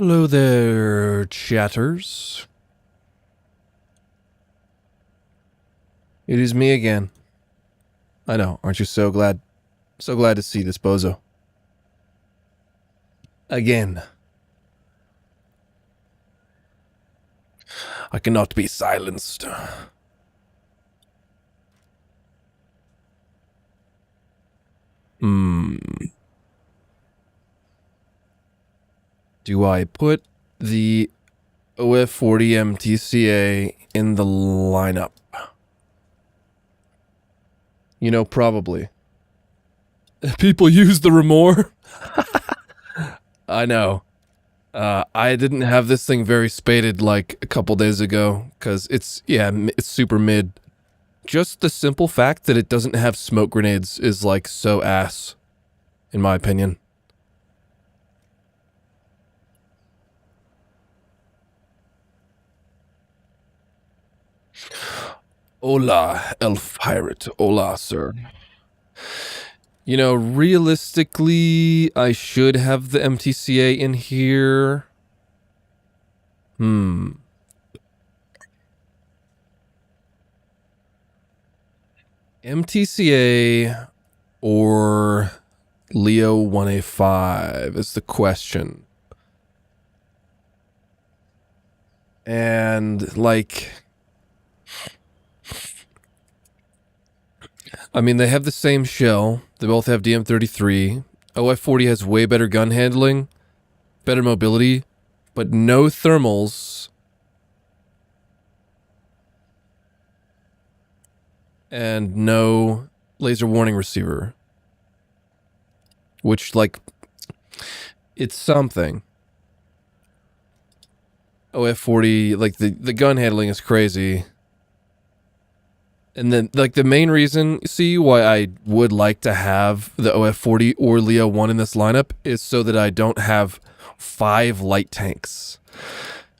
Hello there, chatters. It is me again. I know, aren't you so glad? So glad to see this bozo. Again. I cannot be silenced. Do I put the OF40 MTCA in the lineup? You know, probably. People use the Remore. I know. I didn't have this thing very spaded like a couple days ago, because it's super mid. Just the simple fact that it doesn't have smoke grenades is like so ass, in my opinion. Hola, elf pirate. Hola, sir. You know, realistically, I should have the MTCA in here. MTCA or Leo 1A5 is the question. And, like, I mean, they have the same shell. They both have DM33. OF40 has way better gun handling, better mobility, but no thermals. And no laser warning receiver. Which, like, it's something. OF40, like, the gun handling is crazy. And then, like, the main reason, see, why I would like to have the OF40 or Leo 1 in this lineup is so that I don't have 5 light tanks.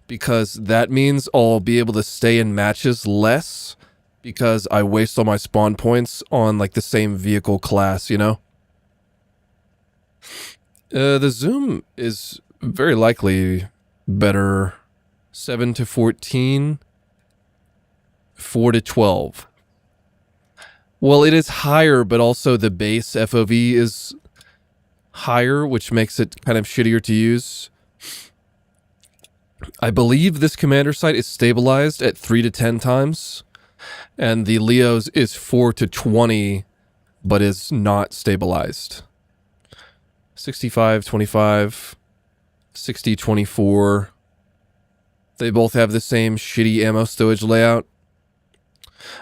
Because that means I'll be able to stay in matches less because I waste all my spawn points on, like, the same vehicle class, you know? The zoom is very likely better. 7 to 14, 4 to 12. Well, it is higher, but also the base FOV is higher, which makes it kind of shittier to use. I believe this commander sight is stabilized at 3 to 10 times, and the Leo's is 4 to 20, but is not stabilized. 65, 25, 60, 24. They both have the same shitty ammo stowage layout.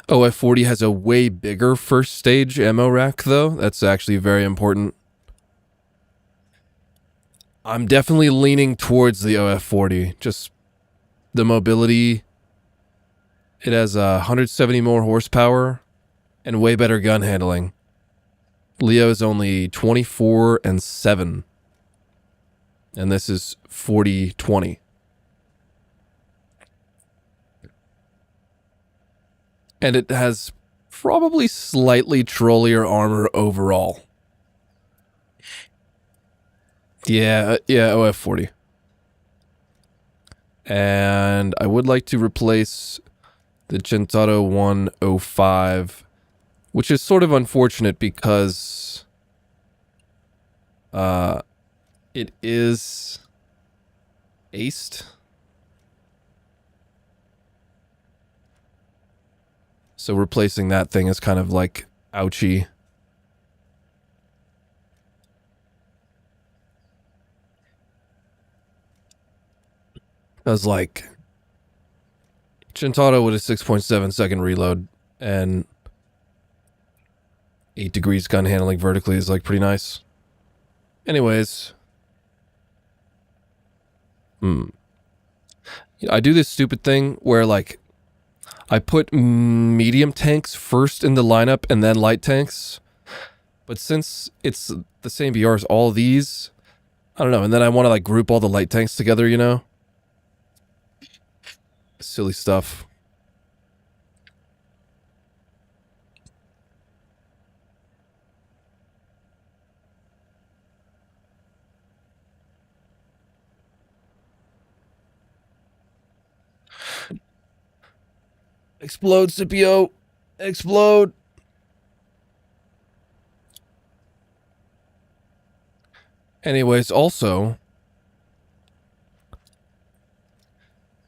OF40 has a way bigger first stage ammo rack, though. That's actually very important. I'm definitely leaning towards the OF40. Just the mobility. It has 170 more horsepower and way better gun handling. Leo is only 24 and 7. And this is 40-20. And it has probably slightly trollier armor overall. Yeah, OF40. And I would like to replace the Centaur 105, which is sort of unfortunate because it is aced. So replacing that thing is kind of like ouchy. I was like, Centaur with a 6.7 second reload and 8 degrees gun handling vertically is like pretty nice. Anyways. I do this stupid thing where, like, I put medium tanks first in the lineup and then light tanks. But since it's the same BR as all these, I don't know. And then I want to, like, group all the light tanks together, you know? Silly stuff. Explode, Scipio. Explode. Anyways, also,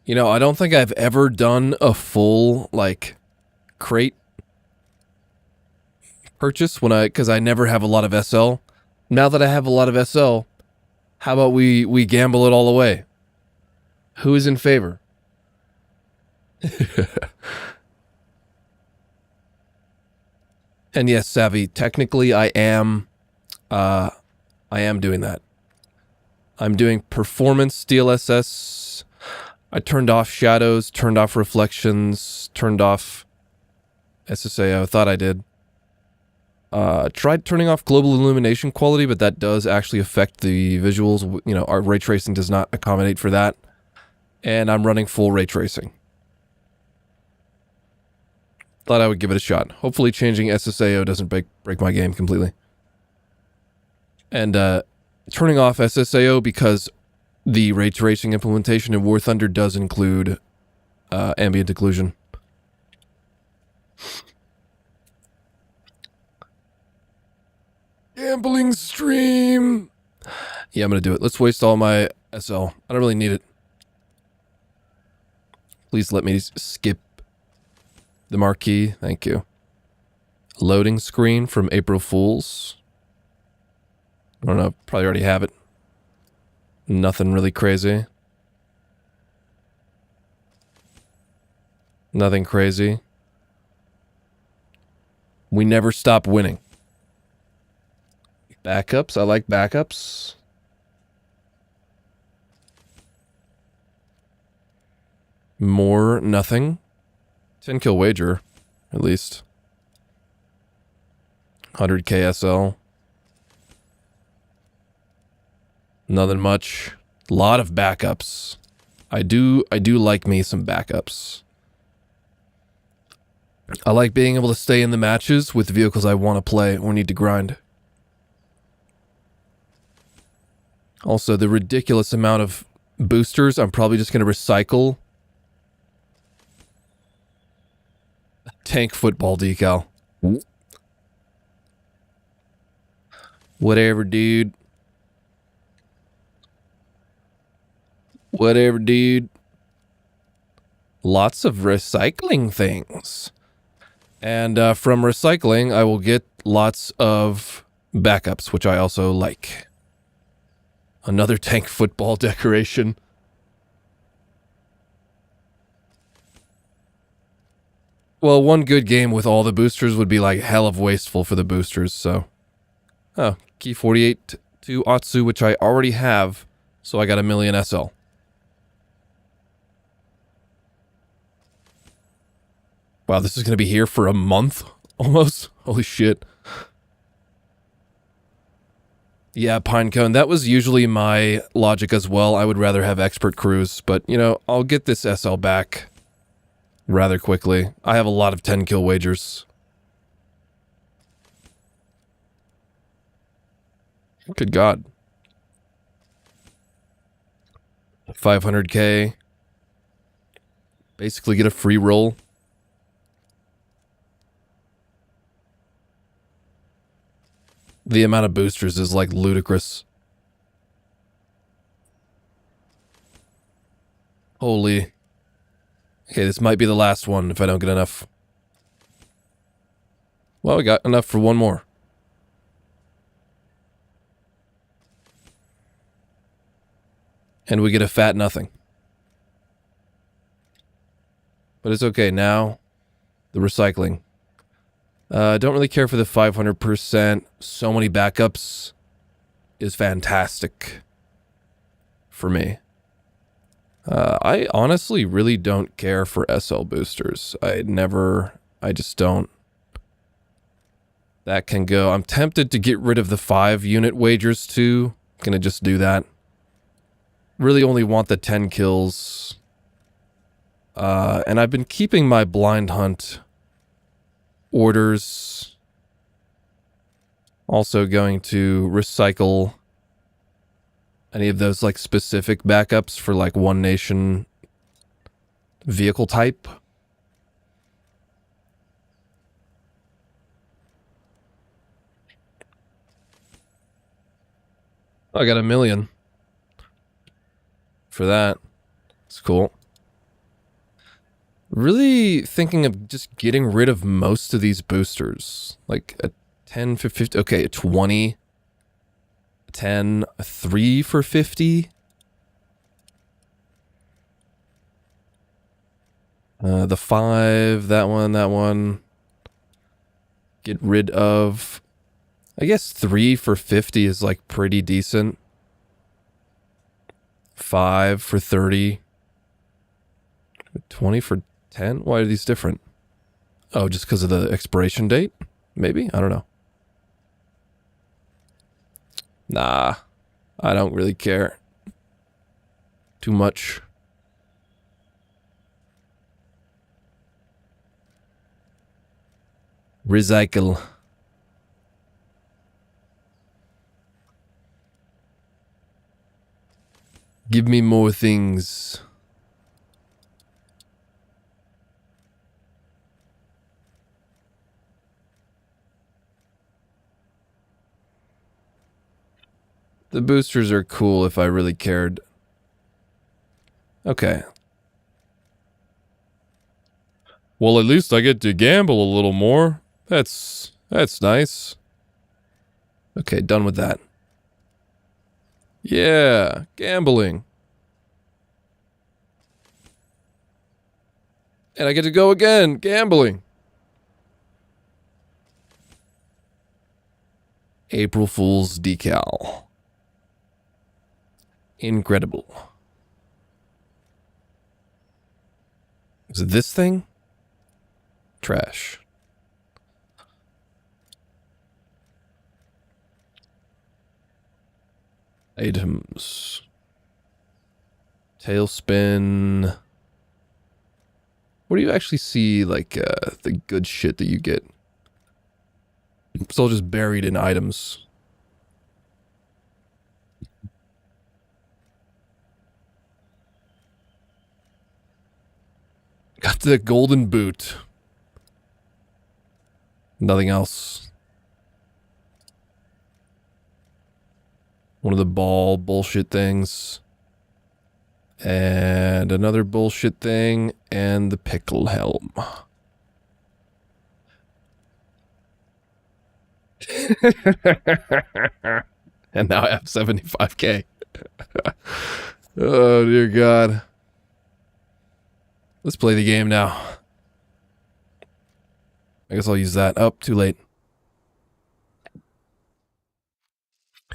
you know, I don't think I've ever done a full, like, crate purchase because I never have a lot of SL. Now that I have a lot of SL, how about we gamble it all away? Who is in favor? And yes, Savvy, technically I am doing that. I'm doing performance DLSS. I turned off shadows, turned off reflections, turned off SSAO. I thought I did. Tried turning off global illumination quality, but that does actually affect the visuals. You know, our ray tracing does not accommodate for that. And I'm running full ray tracing. Thought I would give it a shot. Hopefully changing SSAO doesn't break my game completely. And turning off SSAO because the ray tracing implementation in War Thunder does include ambient occlusion. Gambling stream. Yeah, I'm going to do it. Let's waste all my SL. I don't really need it. Please let me skip the marquee. Thank you. Loading screen from April Fools. I don't know. Probably already have it. Nothing really crazy. Nothing crazy. We never stop winning. Backups. I like backups. More nothing. 10 kill wager, at least. 100 KSL. Nothing much. A lot of backups. I do like me some backups. I like being able to stay in the matches with vehicles I want to play or need to grind. Also, the ridiculous amount of boosters, I'm probably just going to recycle. Tank football decal. Whatever, dude. Whatever, dude. Lots of recycling things. And from recycling, I will get lots of backups, which I also like. Another tank football decoration. Well, one good game with all the boosters would be like hell of wasteful for the boosters, so. Oh, key 48 to Atsu, which I already have, so I got a million SL. Wow, this is going to be here for a month, almost. Holy shit. Yeah, Pinecone, that was usually my logic as well. I would rather have expert crews, but, you know, I'll get this SL back rather quickly. I have a lot of 10 kill wagers. Good God. 500k. Basically get a free roll. The amount of boosters is like ludicrous. Holy. Okay, this might be the last one if I don't get enough. Well, we got enough for one more. And we get a fat nothing. But it's okay now. The recycling. I don't really care for the 500%. So many backups is fantastic for me. I honestly really don't care for SL boosters. I just don't. That can go. I'm tempted to get rid of the 5 unit wagers too. Gonna just do that. Really only want the 10 kills. And I've been keeping my blind hunt orders. Also going to recycle any of those like specific backups for like one nation vehicle type. I got 1 million for that. It's cool. Really thinking of just getting rid of most of these boosters. Like a 10 for 50. Okay, a 20. A 10. A 3 for 50. The 5. That one. Get rid of... I guess 3 for 50 is like pretty decent. 5 for 30. 20 for 10? Why are these different? Oh, just because of the expiration date? Maybe? I don't know. Nah. I don't really care. Too much. Recycle. Give me more things. The boosters are cool if I really cared. Okay. Well, at least I get to gamble a little more. That's nice. Okay, done with that. Yeah, gambling. And I get to go again, gambling. April Fool's decal. Incredible. Is it this thing? Trash. Items. Tailspin. What do you actually see, like, the good shit that you get? It's all just buried in items. Got the golden boot. Nothing else. One of the ball bullshit things. And another bullshit thing. And the pickle helm. And now I have 75k. Oh, dear God. Let's play the game now. I guess I'll use that. Oh, too late.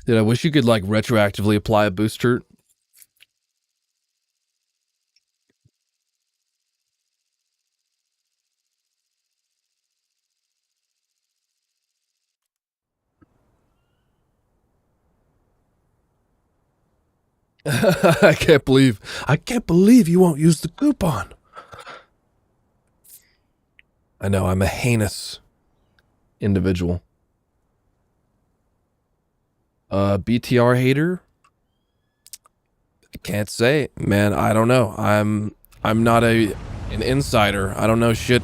Dude, I wish you could, like, retroactively apply a booster. I can't believe you won't use the coupon. I know, I'm a heinous individual. BTR hater? I can't say, man. I don't know. I'm not an insider. I don't know shit.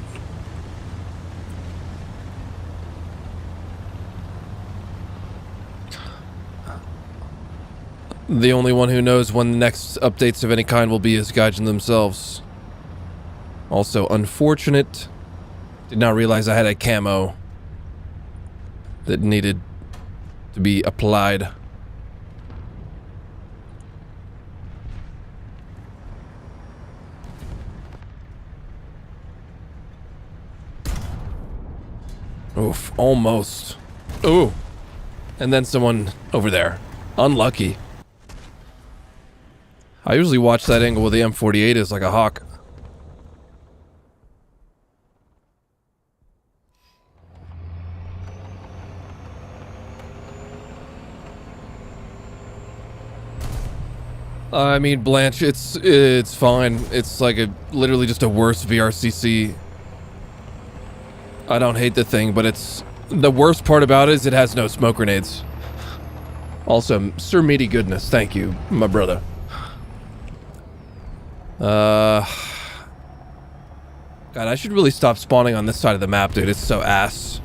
The only one who knows when the next updates of any kind will be is Gaijin themselves. Also, unfortunate. Did not realize I had a camo that needed to be applied. Oof, almost. Ooh. And then someone over there. Unlucky. I usually watch that angle with the M48 as like a hawk. I mean, Blanche, it's fine. It's like literally just a worse VRCC. I don't hate the thing, but it's... The worst part about it is it has no smoke grenades. Also, Sir Meaty Goodness, thank you, my brother. God, I should really stop spawning on this side of the map, dude. It's so ass.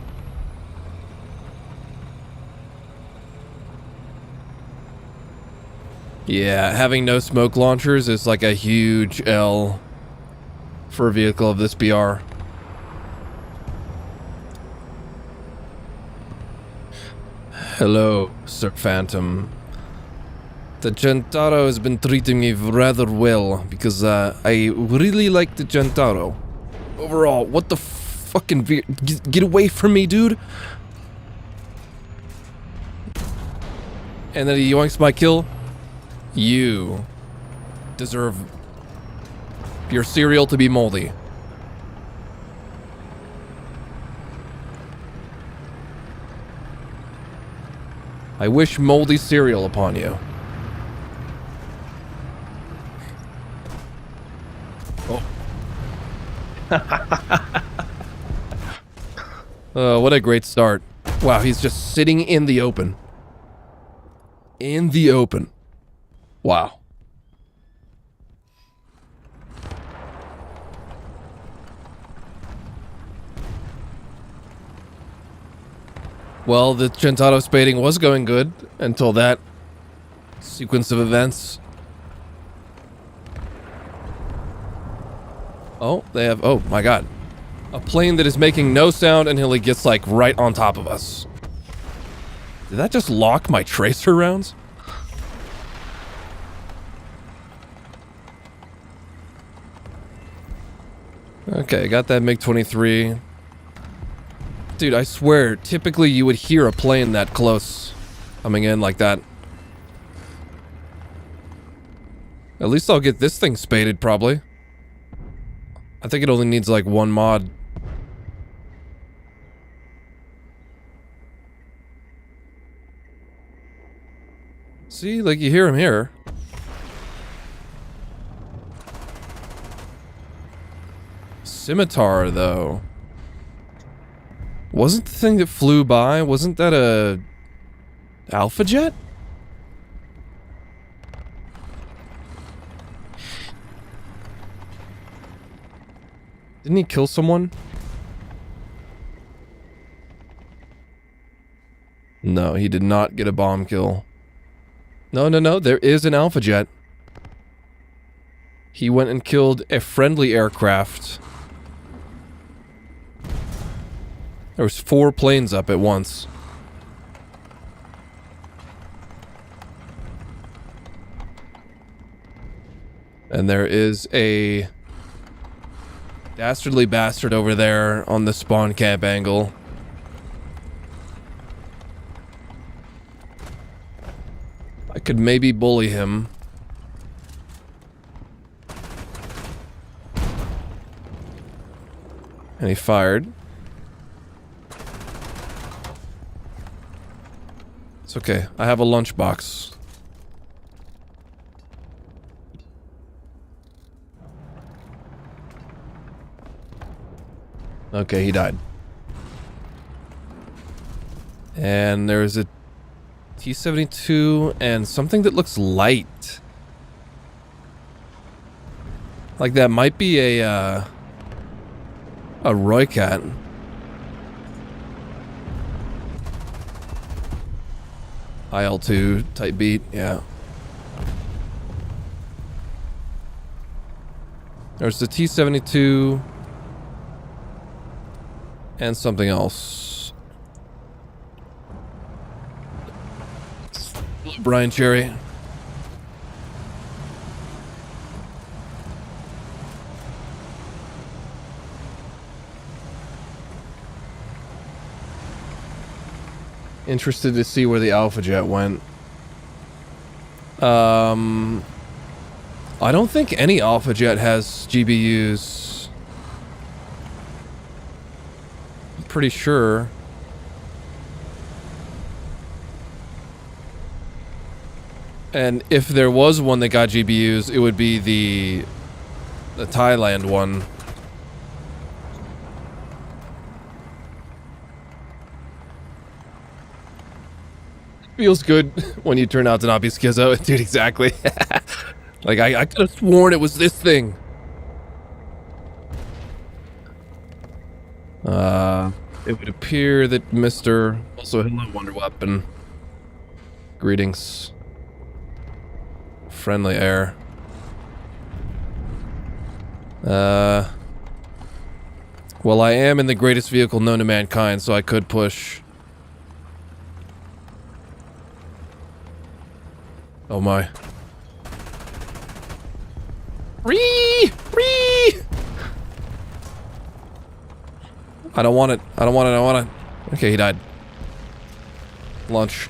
Yeah, having no smoke launchers is like a huge L for a vehicle of this BR. Hello, Sir Phantom. The Centauro has been treating me rather well because I really like the Centauro. Overall, what the fucking get away from me, dude! And then he yoinks my kill. You deserve your cereal to be moldy. I wish moldy cereal upon you. Oh. What a great start. Wow, he's just sitting in the open. In the open. Wow. Well, the Centauro spading was going good until that sequence of events. Oh, they have... Oh, my God. A plane that is making no sound until he gets, like, right on top of us. Did that just lock my tracer rounds? Okay, got that MiG-23. Dude, I swear, typically you would hear a plane that close coming in like that. At least I'll get this thing spaded, probably. I think it only needs like one mod. See, like you hear him here. Scimitar, though. Wasn't the thing that flew by, wasn't that a Alpha Jet? Didn't he kill someone? No, he did not get a bomb kill. No, there is an Alpha Jet. He went and killed a friendly aircraft. There was 4 planes up at once. And there is a dastardly bastard over there on the spawn camp angle. I could maybe bully him. And he fired. It's okay. I have a lunchbox. Okay, he died. And there's a T-72 and something that looks light. Like that might be a Roycat. IL-2 type beat, yeah. There's the T-72 and something else. Brian Cherry. Interested to see where the Alpha Jet went. I don't think any Alpha Jet has GBUs. I'm pretty sure. And if there was one that got GBUs, it would be the Thailand one. Feels good when you turn out to not be Schizo. Dude, exactly. Like, I could have sworn it was this thing. It would appear that Mr. Also, hello, Wonder Weapon. Greetings. Friendly air. Well, I am in the greatest vehicle known to mankind, so I could push. Oh my. Ree! I don't want it. I don't want it. I don't want it. Okay, he died. Launch.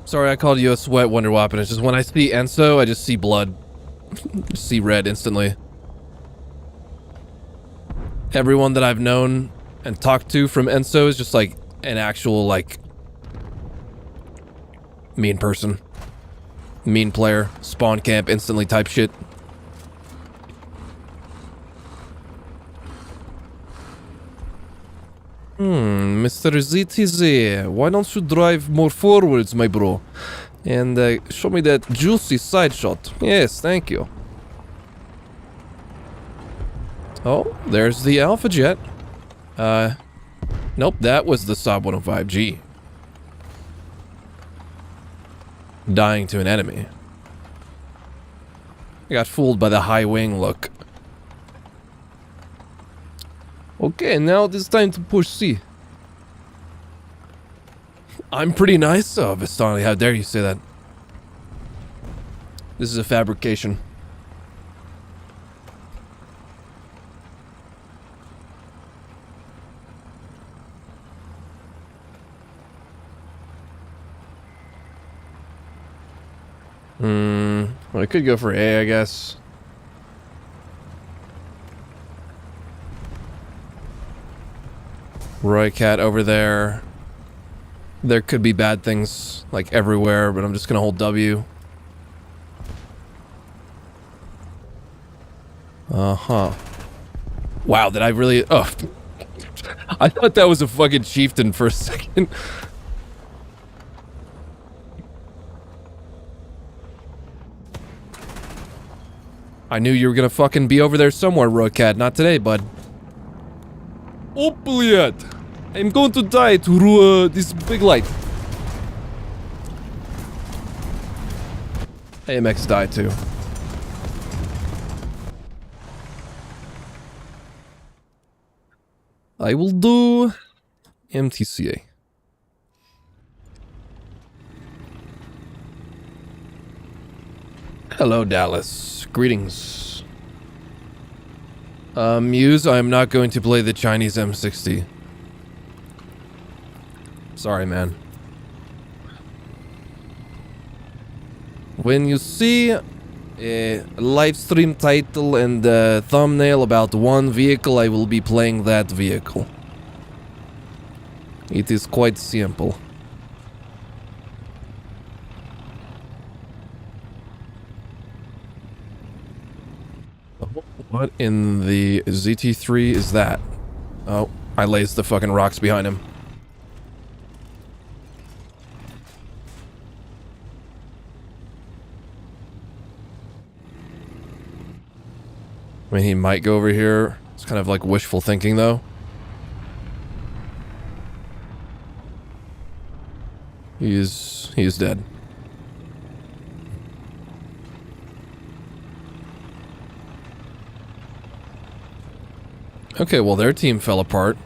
Sorry, I called you a sweat wonder weapon. It's just when I see Enso, I just see blood. Just see red instantly. Everyone that I've known and talked to from Enso is just like an actual, like, mean person. Mean player. Spawn camp instantly type shit. Mr. ZTZ, why don't you drive more forwards, my bro? And show me that juicy side shot. Yes, thank you. Oh, there's the Alpha Jet. Nope, that was the Saab 105G. Dying to an enemy. I got fooled by the high wing look. Okay, now it is time to push C. I'm pretty nice. Oh, Vistani, how dare you say that? This is a fabrication. Well, I could go for A, I guess. Roy Cat over there. There could be bad things, like, everywhere, but I'm just gonna hold W. Uh-huh. Wow, did I really... Oh. I thought that was a fucking chieftain for a second. I knew you were gonna fucking be over there somewhere, Roy Cat. Not today, bud. Oh, блядь. I'm going to die to this big light. AMX died too. I will do MTCA. Hello, Dallas. Greetings. Muse, I'm not going to play the Chinese M60. Sorry, man. When you see a live stream title and a thumbnail about one vehicle, I will be playing that vehicle. It is quite simple. What in the ZT3 is that? Oh, I laced the fucking rocks behind him. I mean, he might go over here. It's kind of like wishful thinking, though. He's dead. Okay, well, their team fell apart.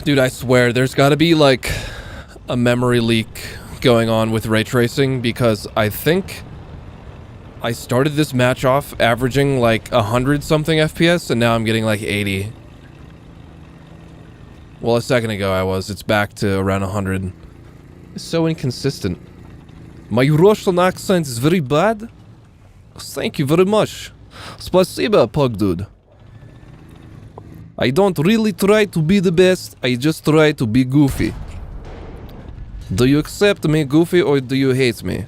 Dude, I swear, there's gotta be, like, a memory leak going on with ray tracing, because I think I started this match off averaging, like, 100-something FPS, and now I'm getting, like, 80. Well, a second ago I was. It's back to around 100. It's so inconsistent. My Russian accent is very bad? Thank you very much. Spasiba, pug dude. I don't really try to be the best, I just try to be goofy. Do you accept me, Goofy, or do you hate me?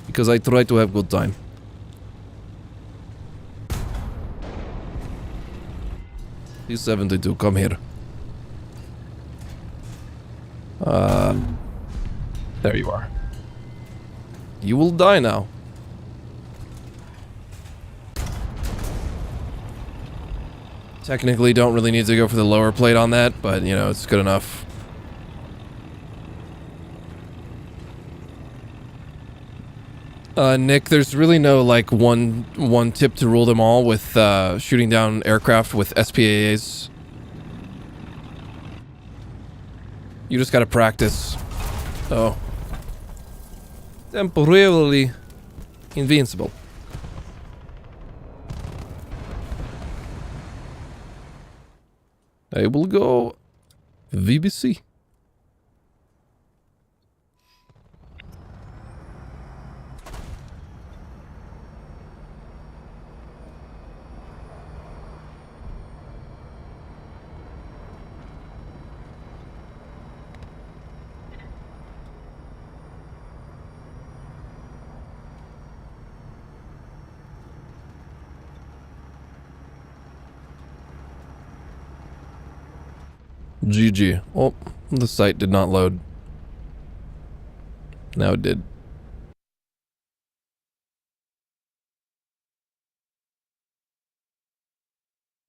Because I try to have good time. P72, come here. There you are. You will die now. Technically don't really need to go for the lower plate on that, but, you know, it's good enough. Nick, there's really no, like, one tip to rule them all with, shooting down aircraft with SPAAs. You just gotta practice. Oh. Temporarily invincible. I will go VBC. GG. Oh, the site did not load. Now it did.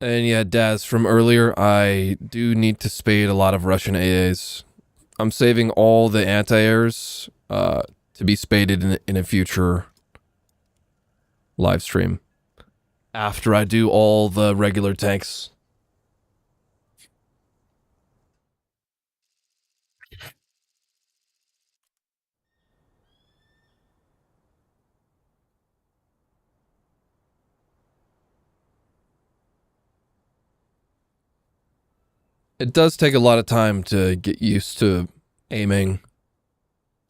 And yeah, Daz, from earlier, I do need to spade a lot of Russian AAs. I'm saving all the anti-airs to be spaded in a future live stream. After I do all the regular tanks. It does take a lot of time to get used to aiming,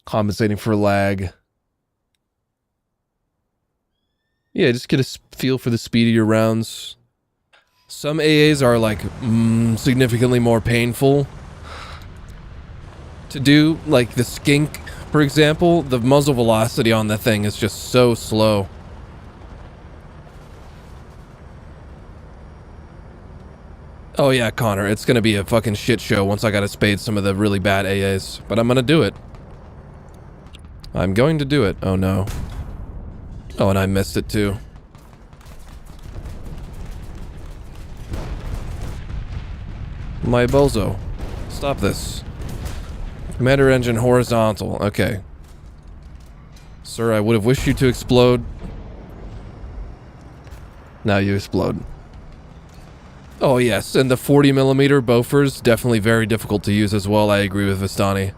compensating for lag. Yeah, just get a feel for the speed of your rounds. Some AAs are like significantly more painful to do, like the skink, for example. The muzzle velocity on the thing is just so slow. Oh yeah, Connor, it's gonna be a fucking shit show once I gotta spade some of the really bad AAs, but I'm gonna do it. I'm going to do it. Oh no. Oh, and I missed it too. My bozo. Stop this. Commander engine horizontal. Okay. Sir, I would have wished you to explode. Now you explode. Oh yes, and the 40mm Bofors, definitely very difficult to use as well. I agree with Vistani.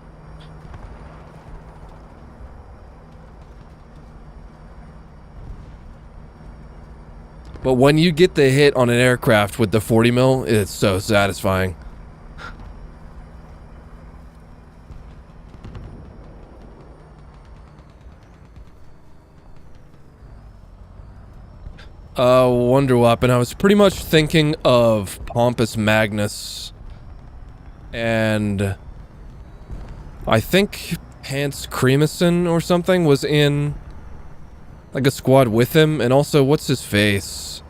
But when you get the hit on an aircraft with the 40mm, it's so satisfying. Wonder Weapon. I was pretty much thinking of Pompous Magnus. And I think Hans Cremeson or something was in like a squad with him. And also, what's his face?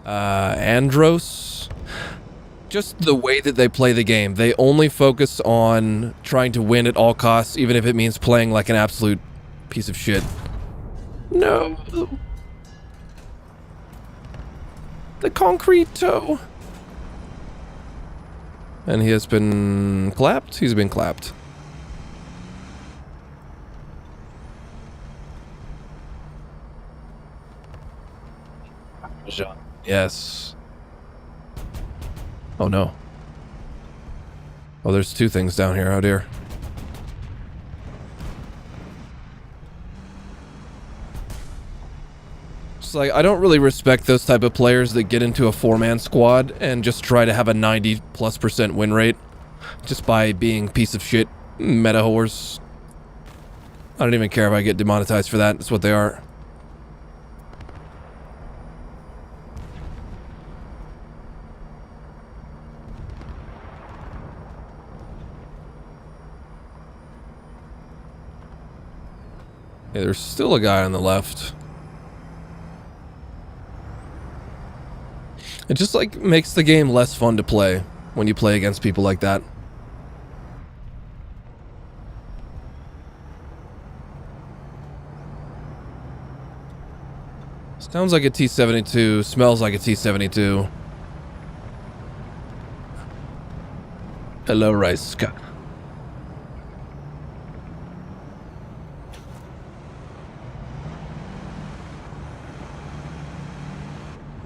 Andros? Just the way that they play the game. They only focus on trying to win at all costs, even if it means playing like an absolute piece of shit. No. The concrete toe. And he has been clapped? He's been clapped. Yes. Oh no. Oh, there's two things down here. Oh dear. It's like, I don't really respect those type of players that get into a 4-man squad and just try to have a 90+% win rate just by being piece of shit meta whores. I don't even care if I get demonetized for that. It's what they are. Yeah, there's still a guy on the left. It just, like, makes the game less fun to play when you play against people like that. Sounds like a T-72, smells like a T-72. Hello, Rice.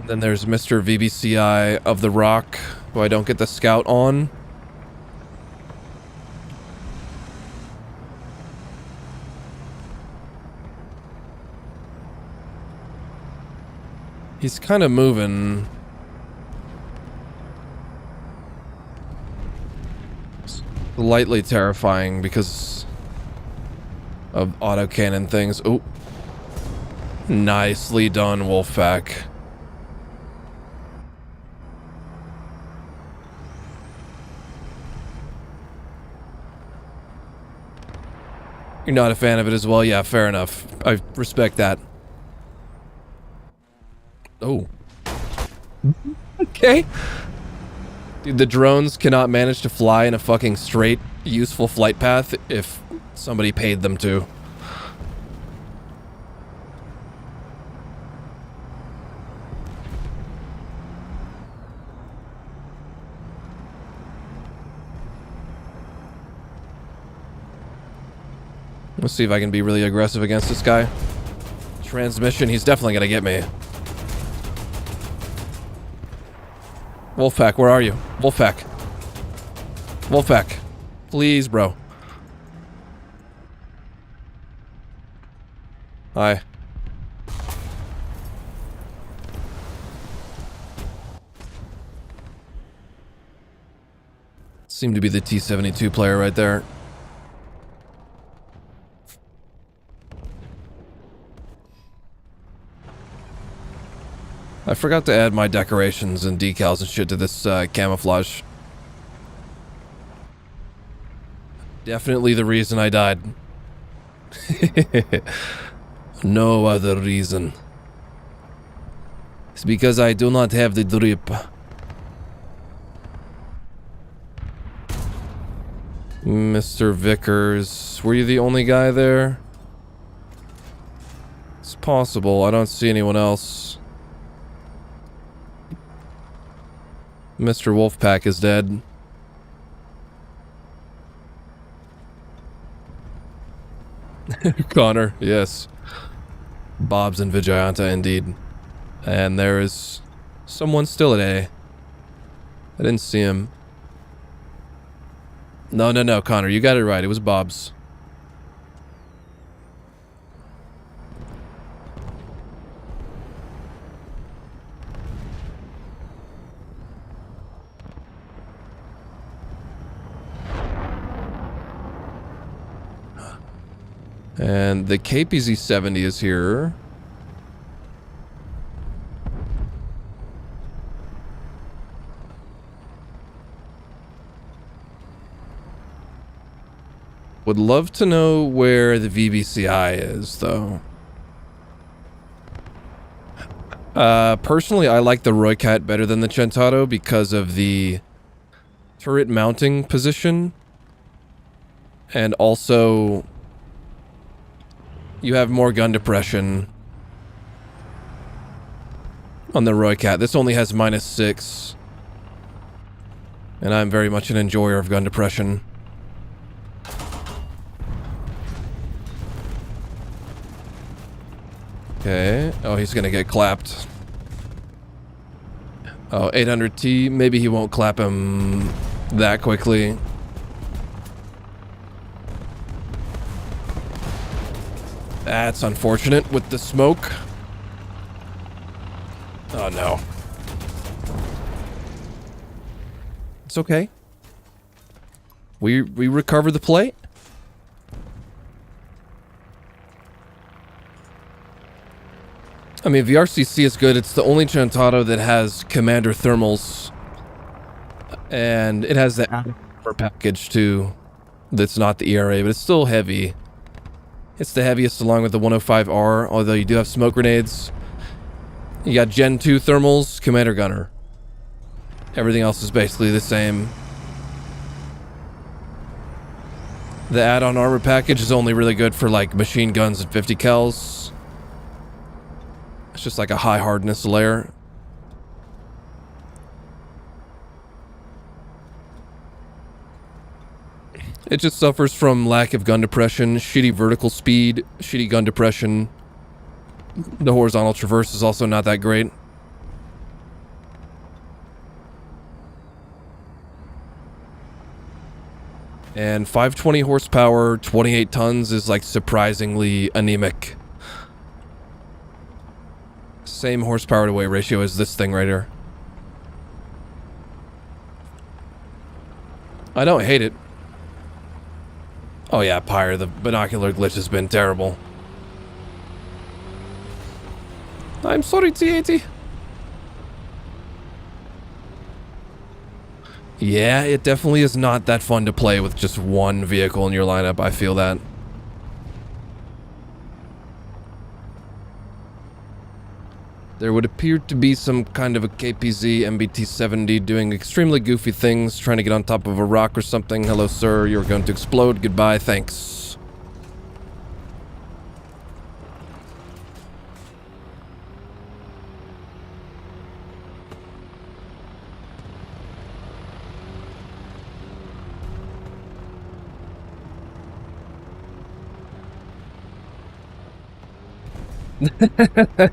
Then there's Mr. VBCI of the Rock, who I don't get the scout on. He's kind of moving. Slightly terrifying because of autocannon things. Oh. Nicely done, Wolfpack. You're not a fan of it as well? Yeah, fair enough. I respect that. Oh. Okay. Dude, the drones cannot manage to fly in a fucking straight, useful flight path if somebody paid them to. Let's see if I can be really aggressive against this guy. Transmission, he's definitely gonna get me. Wolfpack, where are you? Wolfpack. Wolfpack. Please, bro. Hi. Seemed to be the T-72 player right there. I forgot to add my decorations and decals and shit to this camouflage. Definitely the reason I died. No other reason. It's because I do not have the drip. Mr. Vickers, were you the only guy there? It's possible. I don't see anyone else. Mr. Wolfpack is dead. Connor, yes. Bob's and Vijayanta, indeed. And there is someone still at A. I didn't see him. No, Connor, you got it right. It was Bob's. And the KPZ-70 is here. Would love to know where the VBCI is, though. Personally, I like the Roycat better than the Centauro because of the turret mounting position. And also, you have more gun depression on the Roycat. This only has -6. And I'm very much an enjoyer of gun depression. Okay. Oh, he's gonna get clapped. Oh, 800T. Maybe he won't clap him that quickly. That's unfortunate with the smoke. Oh no. It's okay. We recover the plate. I mean, VRCC is good. It's the only Centauro that has commander thermals. And it has the armor package too. That's not the ERA, but it's still heavy. It's the heaviest along with the 105R, although you do have smoke grenades. You got Gen 2 thermals, commander gunner. Everything else is basically the same. The add-on armor package is only really good for like machine guns and 50 cals. It's just like a high hardness layer. It just suffers from lack of gun depression, shitty vertical speed, shitty gun depression. The horizontal traverse is also not that great. And 520 horsepower, 28 tons is like surprisingly anemic. Same horsepower to weight ratio as this thing right here. I don't hate it. Oh yeah, Pyre, the binocular glitch has been terrible. I'm sorry, T80. Yeah, it definitely is not that fun to play with just one vehicle in your lineup. I feel that. There would appear to be some kind of a KPZ MBT-70 doing extremely goofy things, trying to get on top of a rock or something. Hello, sir. You're going to explode. Goodbye. Thanks.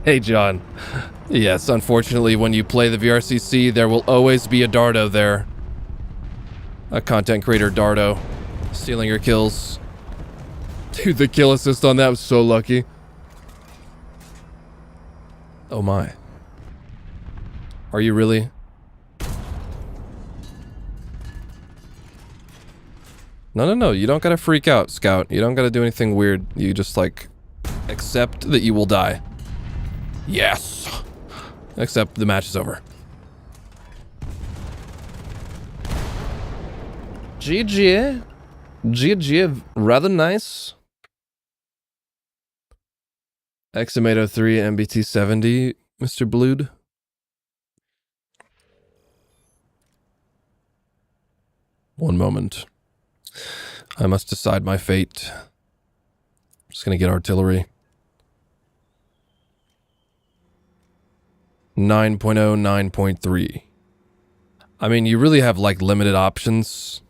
Hey, John. Yes, unfortunately, when you play the VRCC, there will always be a Dardo there. A content creator Dardo. Stealing your kills. Dude, the kill assist on that was so lucky. Oh my. Are you really? No, you don't gotta freak out, Scout. You don't gotta do anything weird. You just, like, accept that you will die. Yes! Except the match is over. GG. GG, rather nice. XM803 MBT-70, Mr. Blood. One moment. I must decide my fate. I'm just gonna get artillery. 9.0, 9.3. I mean, you really have, like, limited options.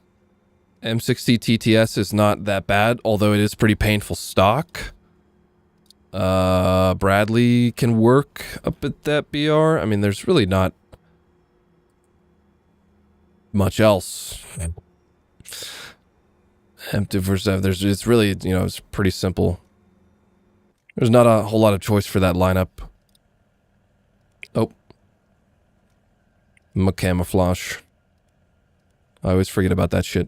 M60 TTS is not that bad, although it is pretty painful stock. Bradley can work up at that BR. I mean, there's really not much else. Empty versus it's really, you know, it's pretty simple. There's not a whole lot of choice for that lineup. Oh. Camouflage. I always forget about that shit.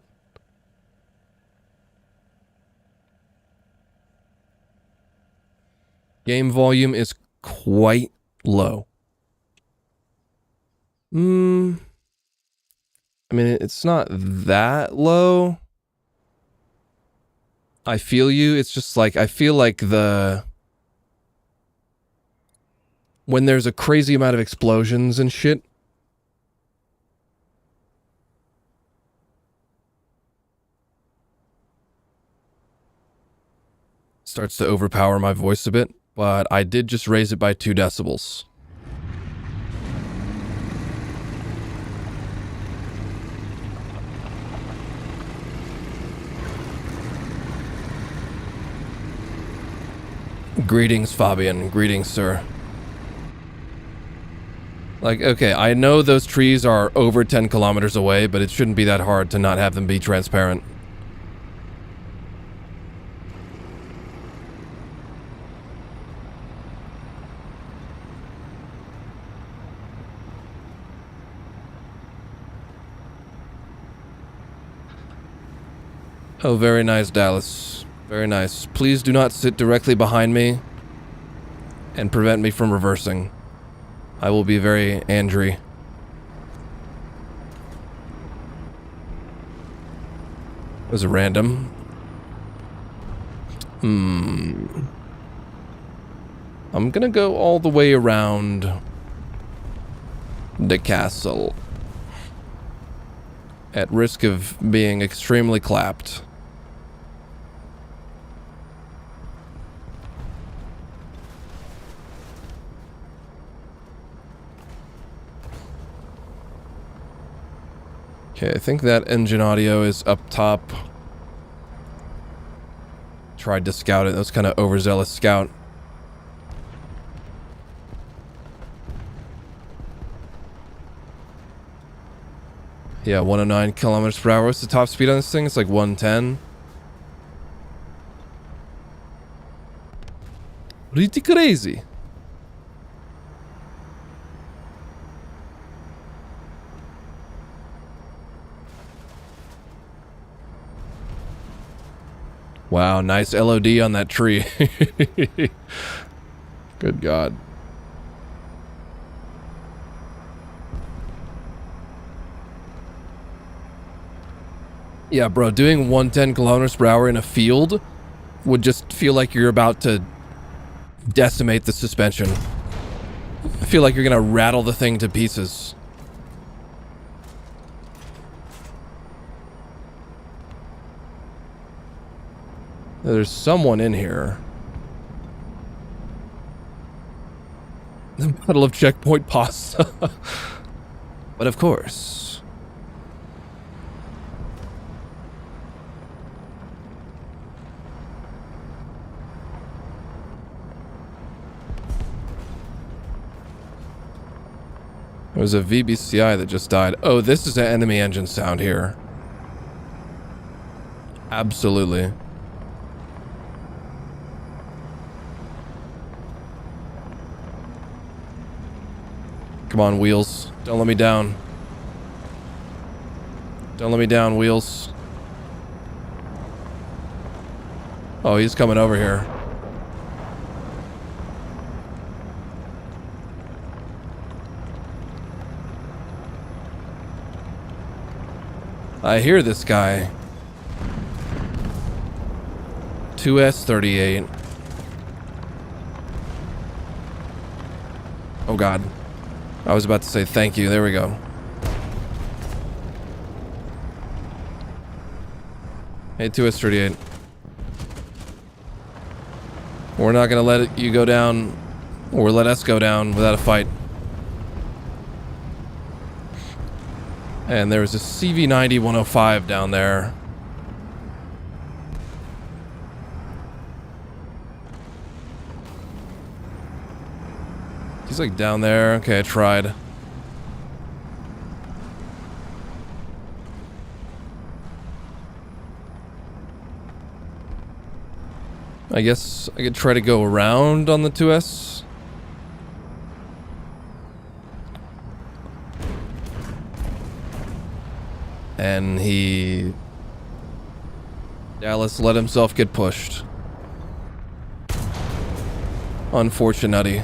Game volume is quite low. I mean, it's not that low. I feel you. It's just like, I feel like when there's a crazy amount of explosions and shit, starts to overpower my voice a bit, but I did just raise it by 2 decibels. Greetings, Fabian. Greetings, sir. Like, okay, I know those trees are over 10 kilometers away, but it shouldn't be that hard to not have them be transparent. Oh, very nice, Dallas. Very nice. Please do not sit directly behind me and prevent me from reversing. I will be very angry. It was a random. I'm gonna go all the way around the castle. At risk of being extremely clapped. Okay, I think that engine audio is up top. Tried to scout it. That was kind of overzealous scout. Yeah, 109 kilometers per hour. What's the top speed on this thing? It's like 110. Pretty crazy. Wow, nice LOD on that tree. Good God. Yeah, bro, doing 110 kilometers per hour in a field would just feel like you're about to decimate the suspension. I feel like you're gonna rattle the thing to pieces. There's someone in here. The Battle of Checkpoint Pasta. But of course. There was a VBCI that just died. Oh, this is an enemy engine sound here. Absolutely. Come on, Wheels. Don't let me down. Don't let me down, Wheels. Oh, he's coming over here. I hear this guy. 2S38. Oh God. I was about to say thank you. There we go. Hey, 2S38. We're not gonna let you go down, or let us go down without a fight. And there was a CV90-105 down there. He's like down there. Okay, I tried. I guess I could try to go around on the 2S. And he... Dallas let himself get pushed. Unfortunately.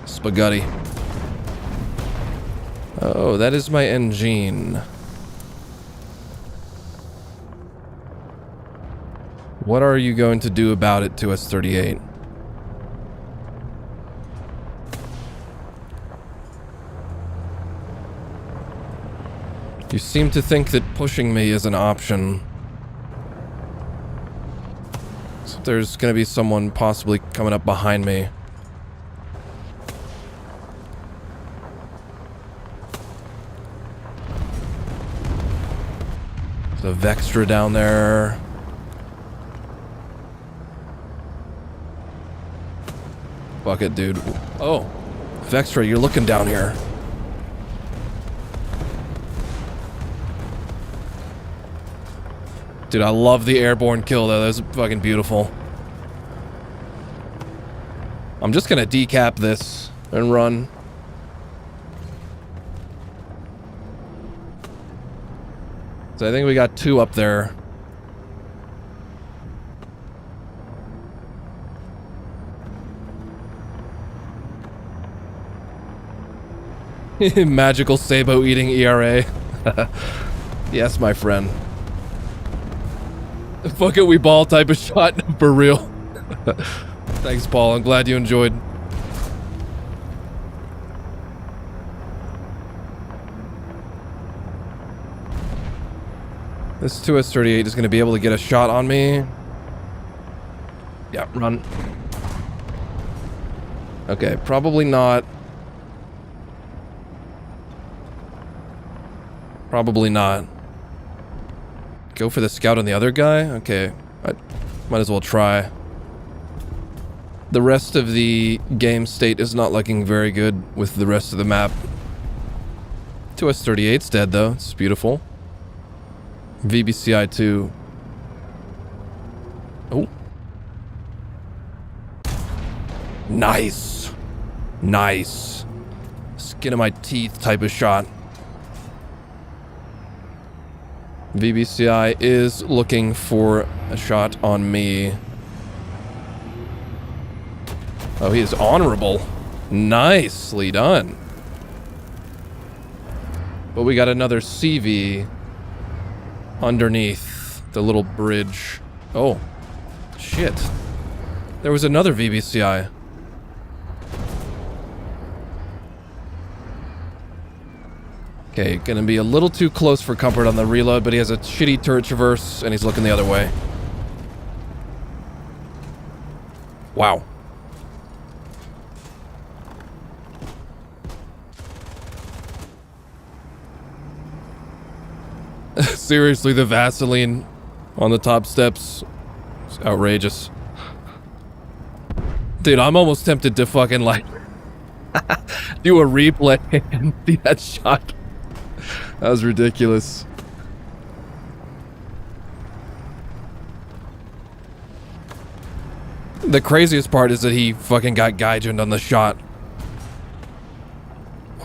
Spaghetti. Oh, that is my engine. What are you going to do about it, 2S38? You seem to think that pushing me is an option. So there's gonna be someone possibly coming up behind me. There's a Vextra down there. Fuck it, dude. Oh, Vextra, you're looking down here. Dude, I love the airborne kill though. That was fucking beautiful. I'm just gonna decap this and run. So I think we got two up there. Magical Sabo eating ERA. Yes, my friend. Fuck it, we ball type of shot. For real. Thanks, Paul. I'm glad you enjoyed. This 2S38 is going to be able to get a shot on me. Yeah, run. Okay, probably not. Probably not. Go for the scout on the other guy? Okay. I might as well try. The rest of the game state is not looking very good with the rest of the map. 2S38's dead though. It's beautiful. VBCI 2. Oh. Nice. Nice. Skin of my teeth type of shot. VBCI is looking for a shot on me. Oh, he is honorable. Nicely done. But we got another CV underneath the little bridge. Oh, shit. There was another VBCI. Okay, gonna be a little too close for comfort on the reload, but he has a shitty turret traverse, and he's looking the other way. Wow. Seriously, the Vaseline on the top steps. It's outrageous. Dude, I'm almost tempted to fucking, like, do a replay and see that shot. That was ridiculous. The craziest part is that he fucking got Gaijined on the shot.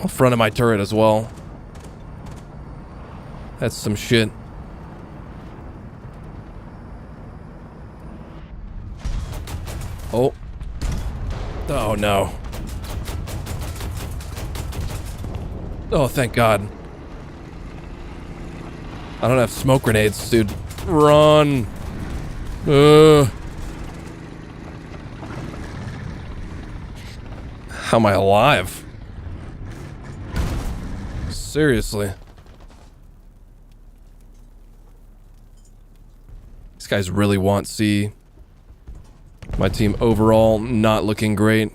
In front of my turret as well. That's some shit. Oh. Oh no. Oh, thank God. I don't have smoke grenades, dude. Run. How am I alive? Seriously. These guys really want C. My team overall not looking great.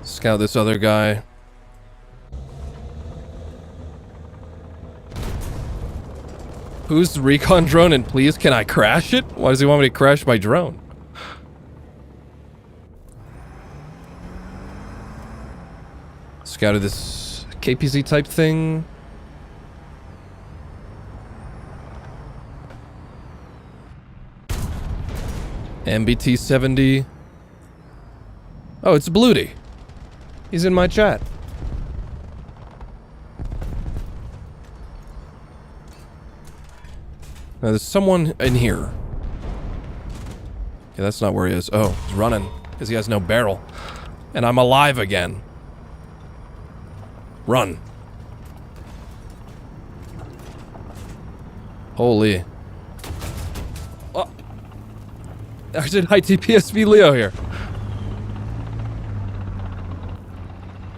Scout this other guy. Who's the recon drone, and please can I crash it? Why does he want me to crash my drone? Scouted this KPZ type thing. MBT 70. Oh, it's Bluty. He's in my chat. Now there's someone in here. Yeah, that's not where he is. Oh, he's running because he has no barrel. And I'm alive again. Run. Holy. Oh. I did high TPSV Leo here.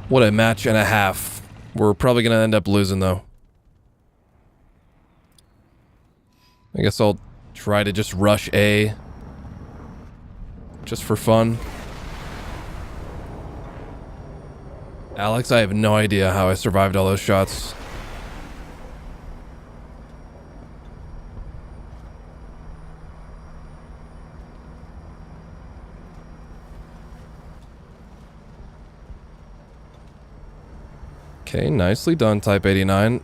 What a match and a half. We're probably gonna end up losing though. I guess I'll try to just rush A. Just for fun. Alex, I have no idea how I survived all those shots. Okay, nicely done, Type 89.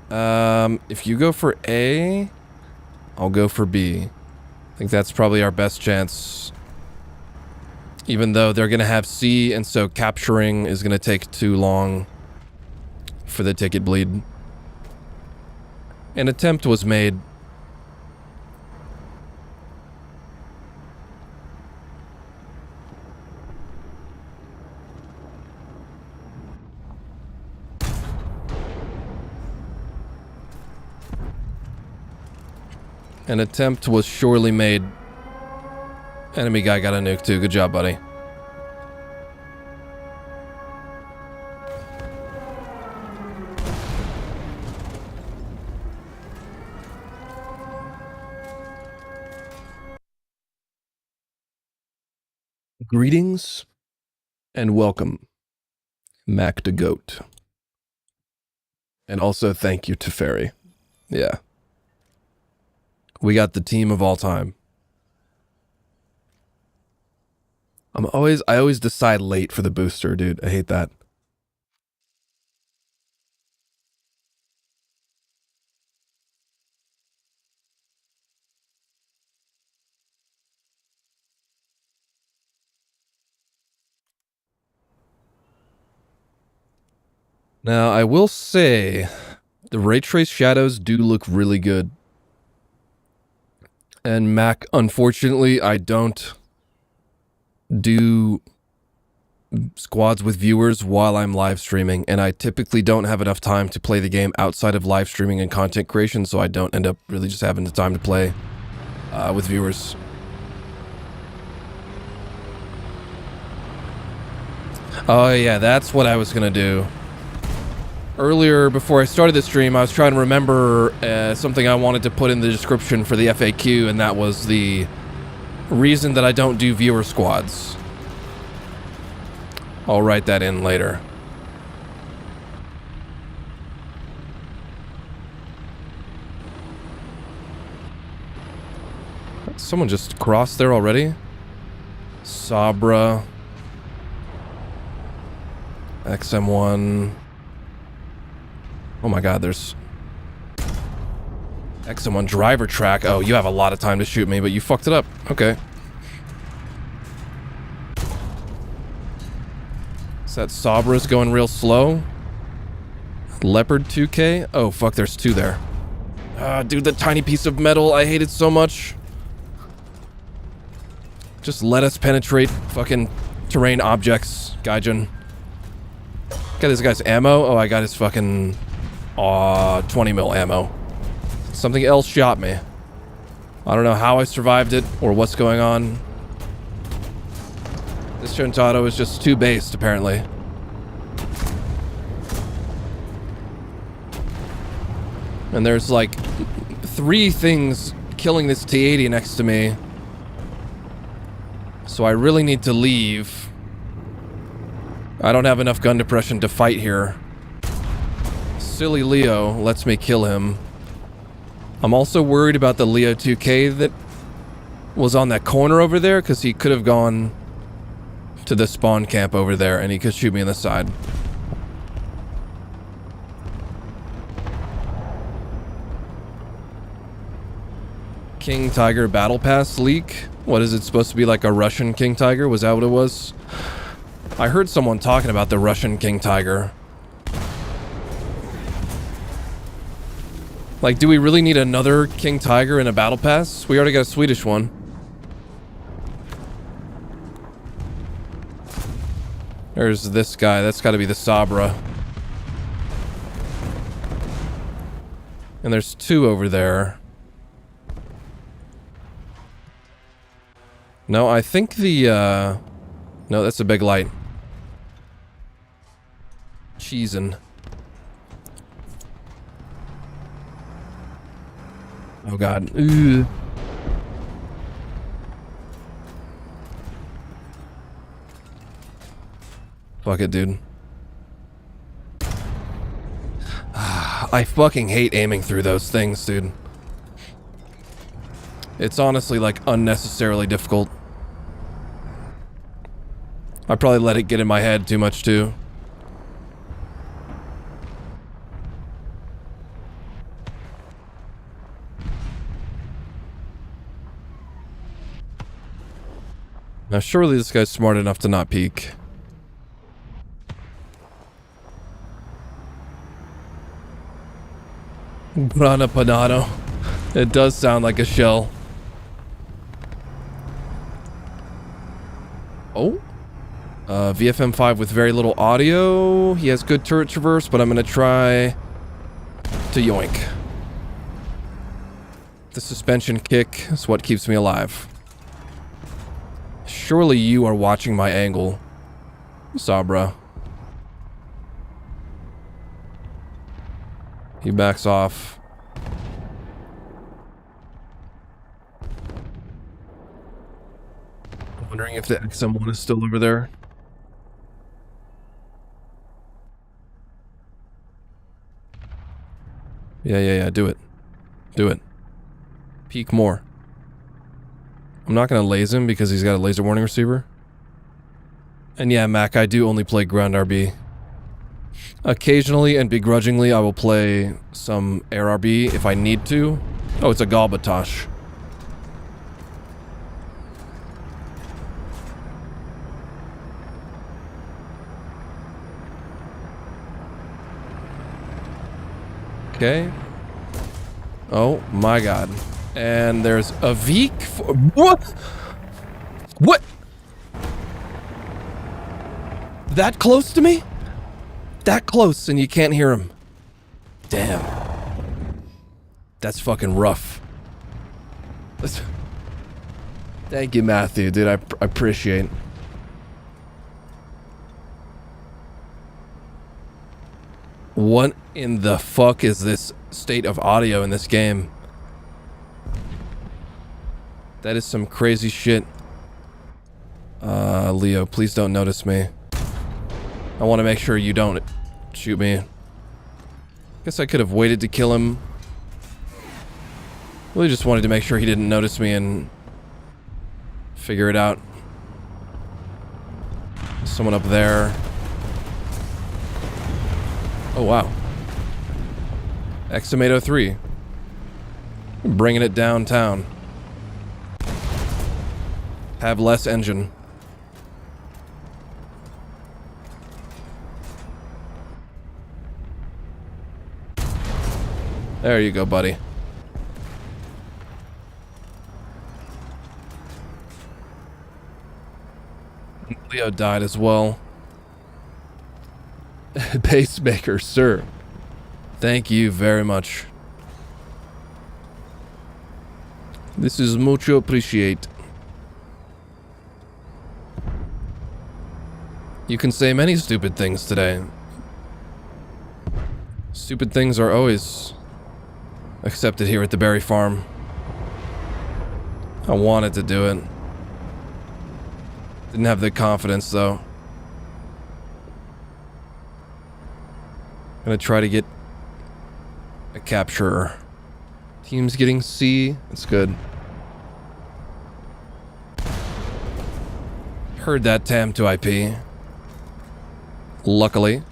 If you go for A, I'll go for B. I think that's probably our best chance. Even though they're gonna have C, and so capturing is gonna take too long for the ticket bleed. An attempt was made. An attempt was surely made. Enemy guy got a nuke too. Good job, buddy. Greetings and welcome, Mac the Goat. And also thank you to Ferry. Yeah. We got the team of all time. I always decide late for the booster, dude. I hate that. Now, I will say, the ray trace shadows do look really good. And Mac, unfortunately, I don't do squads with viewers while I'm live streaming, and I typically don't have enough time to play the game outside of live streaming and content creation, so I don't end up really just having the time to play with viewers. Oh yeah, that's what I was gonna do. Earlier, before I started the stream, I was trying to remember something I wanted to put in the description for the FAQ, and that was the reason that I don't do viewer squads. I'll write that in later. Someone just crossed there already? Sabra. XM1. Oh my god, there's XM1 driver track. Oh, you have a lot of time to shoot me, but you fucked it up. Okay. Is that Sabra's going real slow? Leopard 2K? Oh fuck, there's two there. Dude, that tiny piece of metal, I hate it so much. Just let us penetrate fucking terrain objects, Gaijin. Got this guy's ammo? Oh, I got his fucking 20 mil ammo. Something else shot me. I don't know how I survived it or what's going on. This Centaur is just too based, apparently. And there's like 3 things killing this T-80 next to me. So I really need to leave. I don't have enough gun depression to fight here. Silly Leo lets me kill him. I'm also worried about the Leo 2K that was on that corner over there, because he could have gone to the spawn camp over there and he could shoot me in the side. King Tiger Battle Pass leak? What is it supposed to be, like a Russian King Tiger? Was that what it was? I heard someone talking about the Russian King Tiger. Like, do we really need another King Tiger in a battle pass? We already got a Swedish one. There's this guy. That's got to be the Sabra. And there's 2 over there. No, I think the, no, that's a big light. Cheesin'. Oh god. Ugh. Fuck it, dude. I fucking hate aiming through those things, dude. It's honestly, like, unnecessarily difficult. I probably let it get in my head too much, too. Now, surely this guy's smart enough to not peek. Grana Panado. It does sound like a shell. Oh. VFM5 with very little audio. He has good turret traverse, but I'm gonna try to yoink. The suspension kick is what keeps me alive. Surely you are watching my angle, Sabra. He backs off. wondering if the XM1 is still over there. Yeah, do it. Do it. Peek more. I'm not gonna laze him because he's got a laser warning receiver. And yeah, Mac, I do only play ground RB. Occasionally and begrudgingly, I will play some air RB if I need to. Oh, it's a Galbatosh. Okay. Oh my god. And there's a Veek for what? What? That close to me? That close and you can't hear him. Damn. That's fucking rough. Thank you, Matthew, dude. I appreciate it. What in the fuck is this state of audio in this game? That is some crazy shit. Leo, please don't notice me. I want to make sure you don't shoot me. Guess I could have waited to kill him. Really just wanted to make sure he didn't notice me and figure it out. Someone up there. Oh, wow. XM 3. Bringing it downtown. Have less engine. There you go, buddy. Leo died as well. Pacemaker, sir. Thank you very much. This is mucho appreciate. You can say many stupid things today. Stupid things are always accepted here at the Berry Farm. I wanted to do it. Didn't have the confidence, though. Gonna try to get a capture. Team's getting C. That's good. Heard that TAM to IP. Luckily.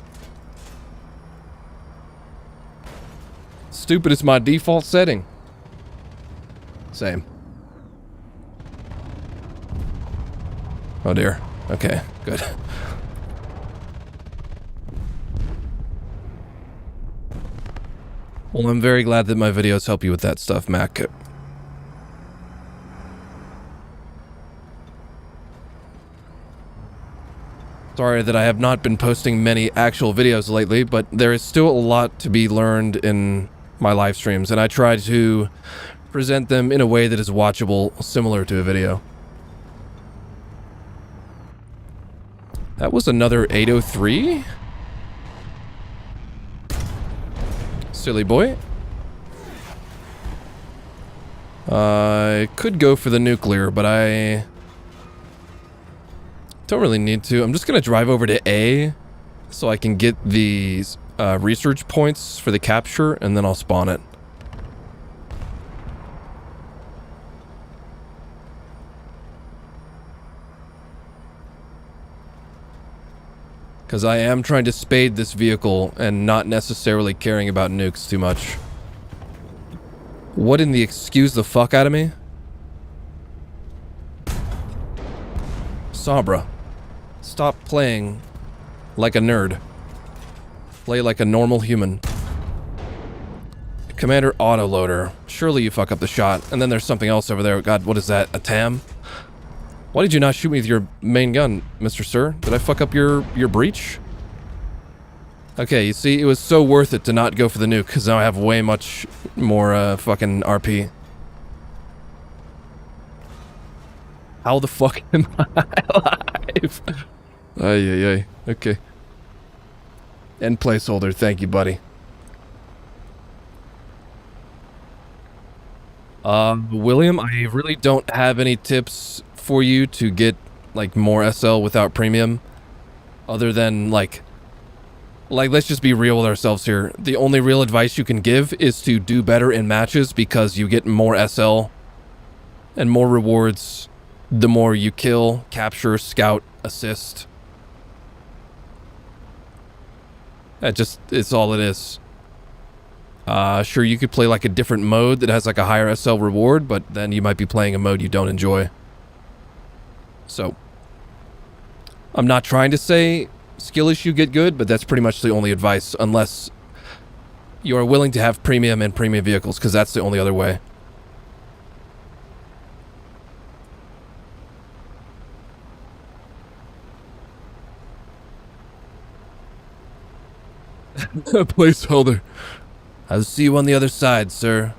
Stupid is my default setting. Same. Oh dear. Okay, good. Well, I'm very glad that my videos help you with that stuff, Mac. Sorry that I have not been posting many actual videos lately, but there is still a lot to be learned in my live streams, and I try to present them in a way that is watchable, similar to a video. That was another 803? Silly boy. I could go for the nuclear, but I don't really need to. I'm just gonna drive over to A so I can get these research points for the capture, and then I'll spawn it. Because I am trying to spade this vehicle and not necessarily caring about nukes too much. What in the excuse the fuck out of me? Sabra, stop playing like a nerd. Play like a normal human. Commander Autoloader. Surely you fuck up the shot. And then there's something else over there. God, what is that? A TAM? Why did you not shoot me with your main gun, Mr. Sir? Did I fuck up your breach? Okay, you see, it was so worth it to not go for the nuke, because now I have way much more fucking RP. How the fuck am I alive? Ay. Okay. End placeholder, thank you, buddy. William, I really don't have any tips for you to get like more SL without premium, other than like let's just be real with ourselves here. The only real advice you can give is to do better in matches because you get more SL and more rewards the more you kill, capture, scout, assist. That just, it's all it is. Sure, you could play like a different mode that has like a higher SL reward, but then you might be playing a mode you don't enjoy. So, I'm not trying to say skill issue get good, but that's pretty much the only advice, unless you are willing to have premium and premium vehicles, because that's the only other way. Placeholder. I'll see you on the other side, sir.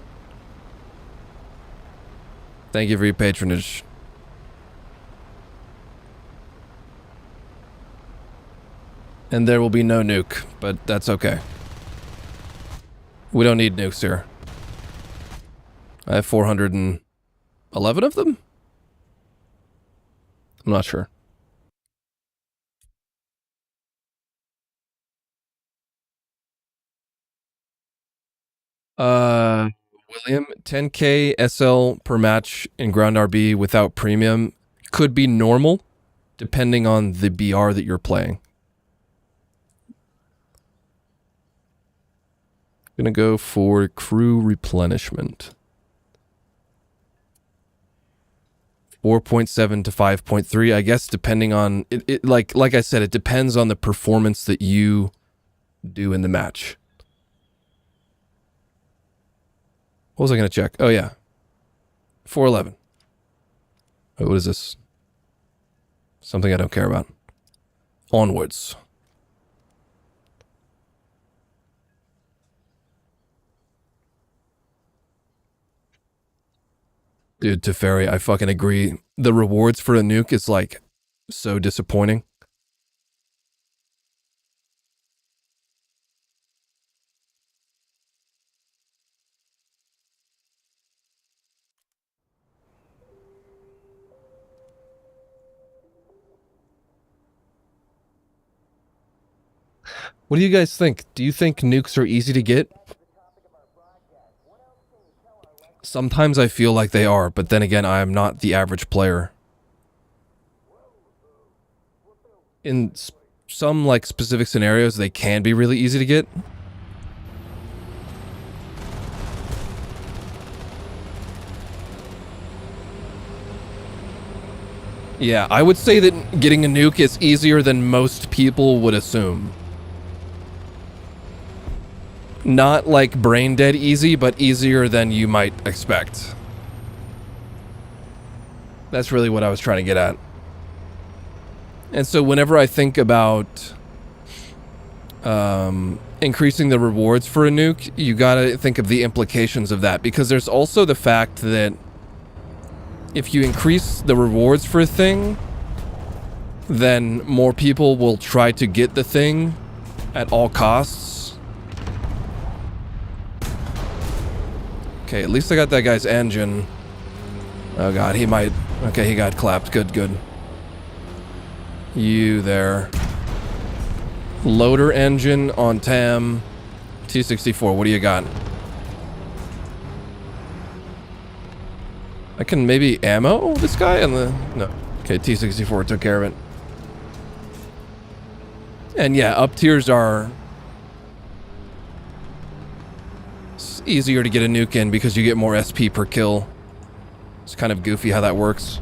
Thank you for your patronage. And there will be no nuke, but that's okay. We don't need nukes here. I have 411 of them? I'm not sure. William, 10k SL per match in ground RB without premium could be normal, depending on the BR that you're playing. Gonna go for crew replenishment. 4.7 to 5.3, I guess, depending on it. Like I said, it depends on the performance that you do in the match. What was I gonna check? Oh yeah, 411. Oh, what is this? Something I don't care about. Onwards. Dude, Teferi, I fucking agree. The rewards for a nuke is like so disappointing. What do you guys think? Do you think nukes are easy to get? Sometimes I feel like they are, but then again, I am not the average player. In some like specific scenarios, they can be really easy to get. Yeah, I would say that getting a nuke is easier than most people would assume. Not like brain dead easy, but easier than you might expect. That's really what I was trying to get at. And so whenever I think about increasing the rewards for a nuke, you gotta think of the implications of that, because there's also the fact that if you increase the rewards for a thing, then more people will try to get the thing at all costs. Okay, at least I got that guy's engine. Oh god, he might... Okay, he got clapped. Good, good. You there. Loader engine on TAM. T64, what do you got? I can maybe ammo this guy on the... No. Okay, T64 took care of it. And yeah, up tiers are... easier to get a nuke in because you get more SP per kill. It's kind of goofy how that works.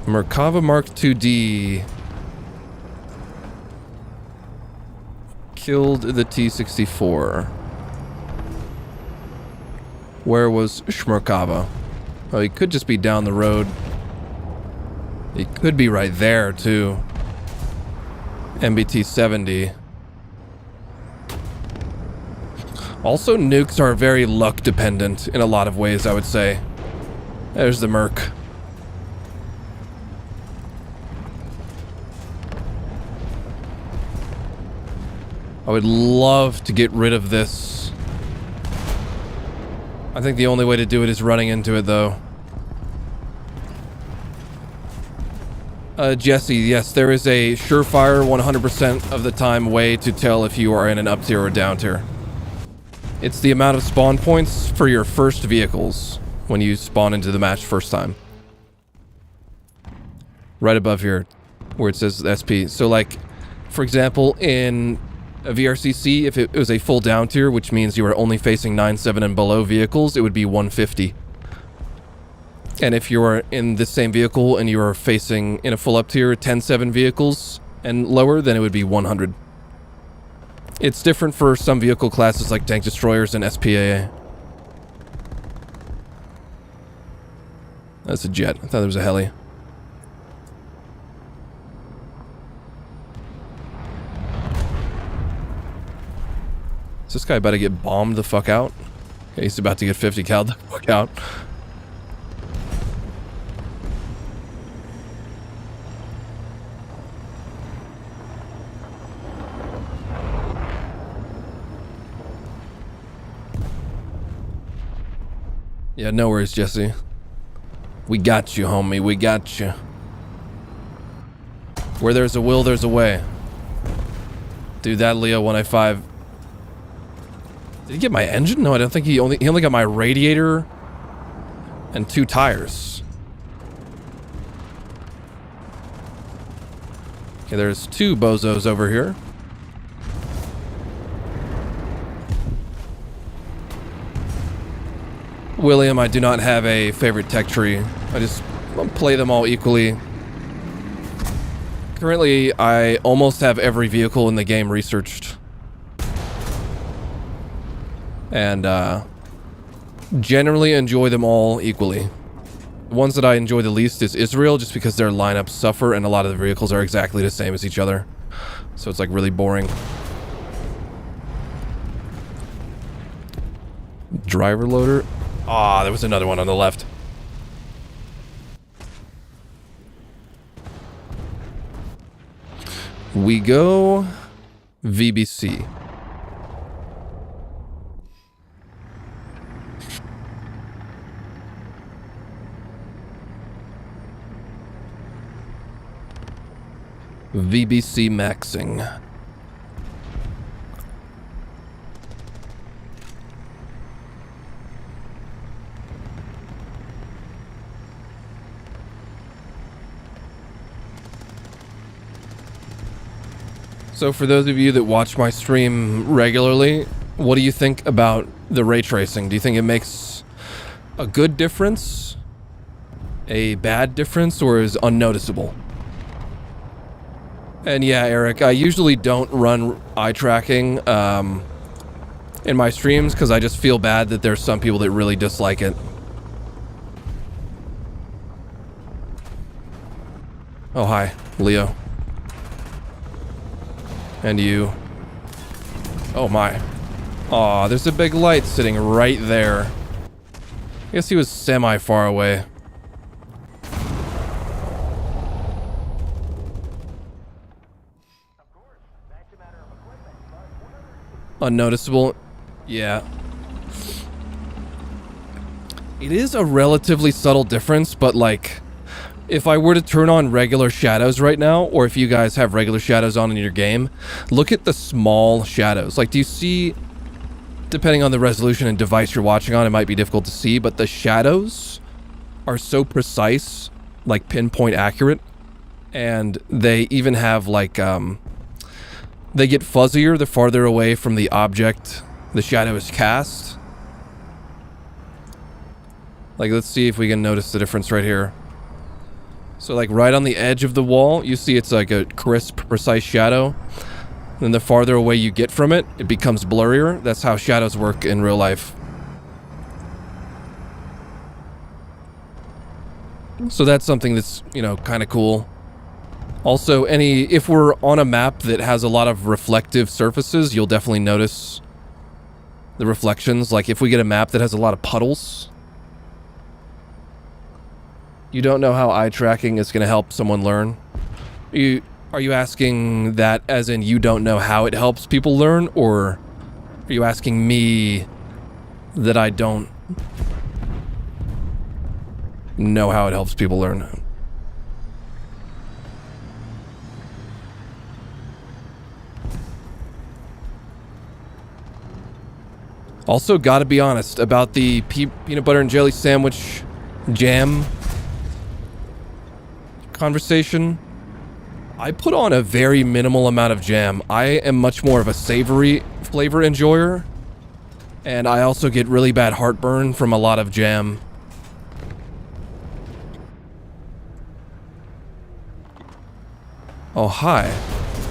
Merkava Mark 2D killed the T64. Where was Shmerkava? Oh, he could just be down the road. He could be right there too. MBT 70. Also, nukes are very luck dependent in a lot of ways, I would say. There's the Merc. I would love to get rid of this. I think the only way to do it is running into it, though. Jesse, yes, there is a surefire 100% of the time way to tell if you are in an up tier or down tier. It's the amount of spawn points for your first vehicles when you spawn into the match first time. Right above here, where it says SP. So like, for example, in a VRCC, if it was a full down tier, which means you are only facing 9.7 and below vehicles, it would be 150. And if you are in the same vehicle and you are facing in a full up tier 10.7 vehicles and lower, then it would be 100. It's different for some vehicle classes like tank destroyers and SPAA. That's a jet. I thought it was a heli. Is this guy about to get bombed the fuck out? Okay, he's about to get 50 cal the fuck out. Yeah, no worries, Jesse. We got you, homie. We got you. Where there's a will, there's a way. Dude, that Leo 185. Did he get my engine? No, I don't think he only got my radiator and 2 tires. Okay, there's 2 bozos over here. William, I do not have a favorite tech tree. I just play them all equally. Currently, I almost have every vehicle in the game researched. And, generally enjoy them all equally. The ones that I enjoy the least is Israel, just because their lineups suffer and a lot of the vehicles are exactly the same as each other. So it's like really boring. Driver loader. Ah, there was another one on the left. We go VBC. VBC maxing. So for those of you that watch my stream regularly, what do you think about the ray tracing? Do you think it makes a good difference, a bad difference, or is unnoticeable? And yeah, Eric, I usually don't run eye tracking in my streams because I just feel bad that there's some people that really dislike it. Oh, hi, Leo. And you. Oh my. Aw, there's a big light sitting right there. I guess he was semi-far away. Unnoticeable? Yeah. It is a relatively subtle difference, but like, if I were to turn on regular shadows right now, or if you guys have regular shadows on in your game, look at the small shadows. Like, do you see, depending on the resolution and device you're watching on, it might be difficult to see, but the shadows are so precise, like pinpoint accurate, and they even have like, they get fuzzier the farther away from the object the shadow is cast. Like, let's see if we can notice the difference right here. So like right on the edge of the wall, you see it's like a crisp, precise shadow. Then the farther away you get from it, it becomes blurrier. That's how shadows work in real life. So that's something that's, you know, kind of cool. Also, if we're on a map that has a lot of reflective surfaces, you'll definitely notice the reflections. Like if we get a map that has a lot of puddles, you don't know how eye tracking is going to help someone learn. Are you asking that as in you don't know how it helps people learn, or are you asking me that I don't know how it helps people learn? Also, gotta be honest about the peanut butter and jelly sandwich jam conversation. I put on a very minimal amount of jam. I am much more of a savory flavor enjoyer. And I also get really bad heartburn from a lot of jam. Oh, hi,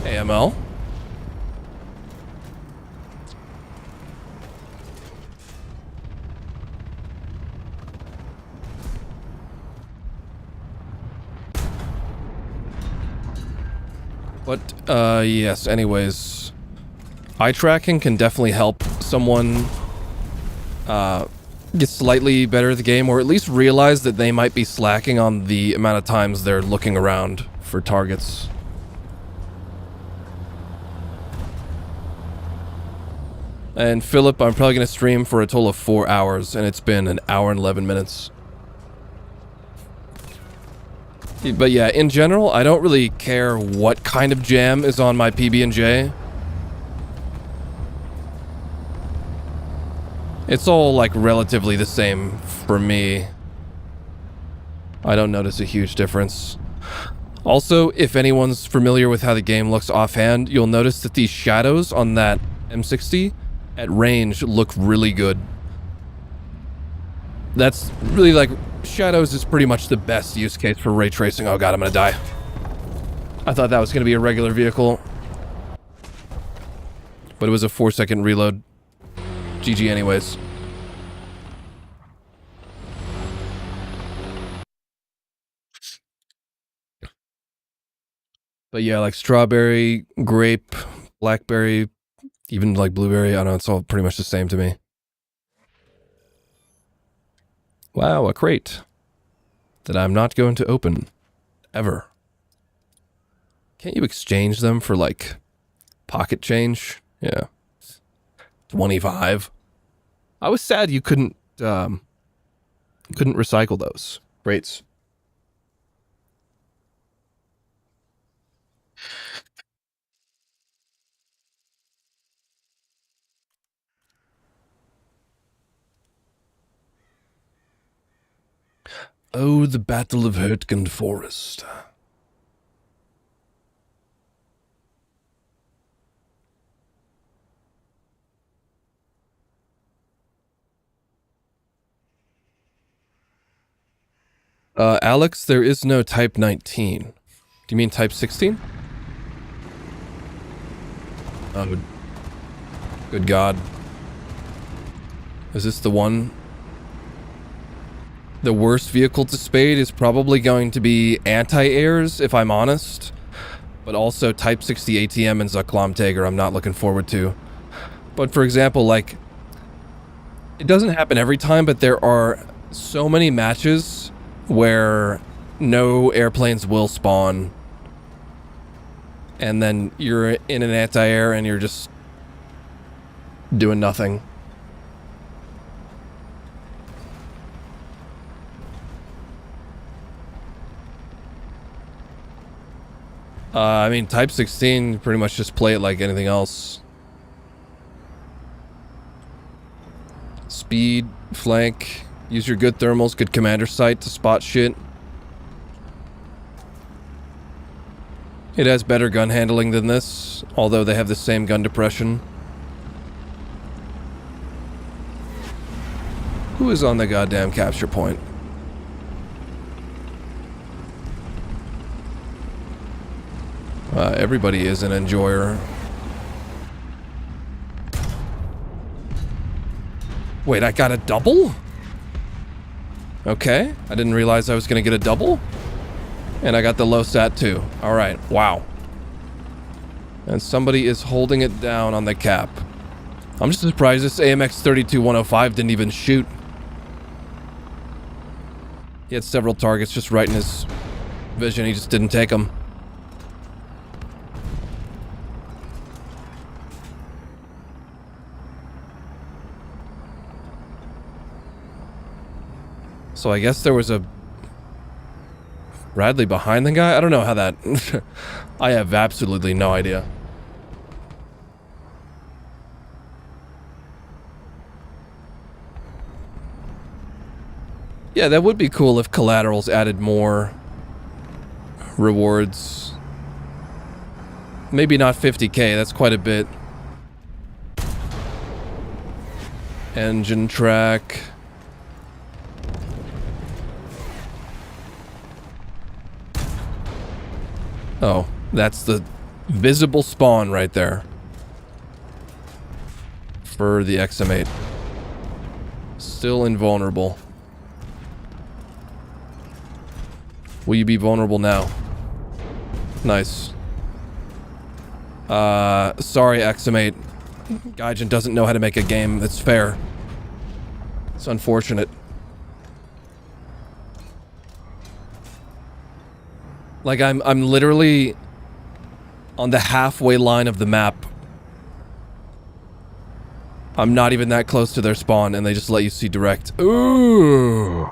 AML. But, yes, anyways. Eye tracking can definitely help someone, get slightly better at the game, or at least realize that they might be slacking on the amount of times they're looking around for targets. And Philip, I'm probably going to stream for a total of 4 hours, and it's been an hour and 11 minutes. But yeah, in general, I don't really care what kind of jam is on my PB&J. It's all, like, relatively the same for me. I don't notice a huge difference. Also, if anyone's familiar with how the game looks offhand, you'll notice that these shadows on that M60 at range look really good. That's really, like, shadows is pretty much the best use case for ray tracing. Oh god, I'm gonna die. I thought that was gonna be a regular vehicle. But it was a 4-second reload. GG anyways. But yeah, like strawberry, grape, blackberry, even like blueberry, I don't know, it's all pretty much the same to me. Wow, a crate that I'm not going to open. Ever. Can't you exchange them for, like, pocket change? Yeah. 25. I was sad you couldn't recycle those crates. Oh, the Battle of Hurtgen Forest. Alex, there is no Type 19. Do you mean Type 16? Oh, good God. Is this the one? The worst vehicle to spade is probably going to be anti-airs, if I'm honest. But also Type 60 ATM and Zaklamtager I'm not looking forward to. But for example, like, it doesn't happen every time, but there are so many matches where no airplanes will spawn. And then you're in an anti-air and you're just doing nothing. I mean, Type 16, you pretty much just play it like anything else. Speed, flank, use your good thermals, good commander sight to spot shit. It has better gun handling than this, although they have the same gun depression. Who is on the goddamn capture point? Everybody is an enjoyer. Wait, I got a double? Okay, I didn't realize I was gonna get a double. And I got the low sat too. Alright, wow. And somebody is holding it down on the cap. I'm just surprised this AMX 32105 didn't even shoot. He had several targets just right in his vision, he just didn't take them. So I guess there was a Bradley behind the guy? I don't know how that... I have absolutely no idea. Yeah, that would be cool if collaterals added more rewards. Maybe not 50k, that's quite a bit. Engine track. Oh, that's the visible spawn right there. For the XM8. Still invulnerable. Will you be vulnerable now? Nice. Sorry, XM8. Gaijin doesn't know how to make a game that's fair. It's unfortunate. Like, I'm literally on the halfway line of the map. I'm not even that close to their spawn, and they just let you see direct. Ooh!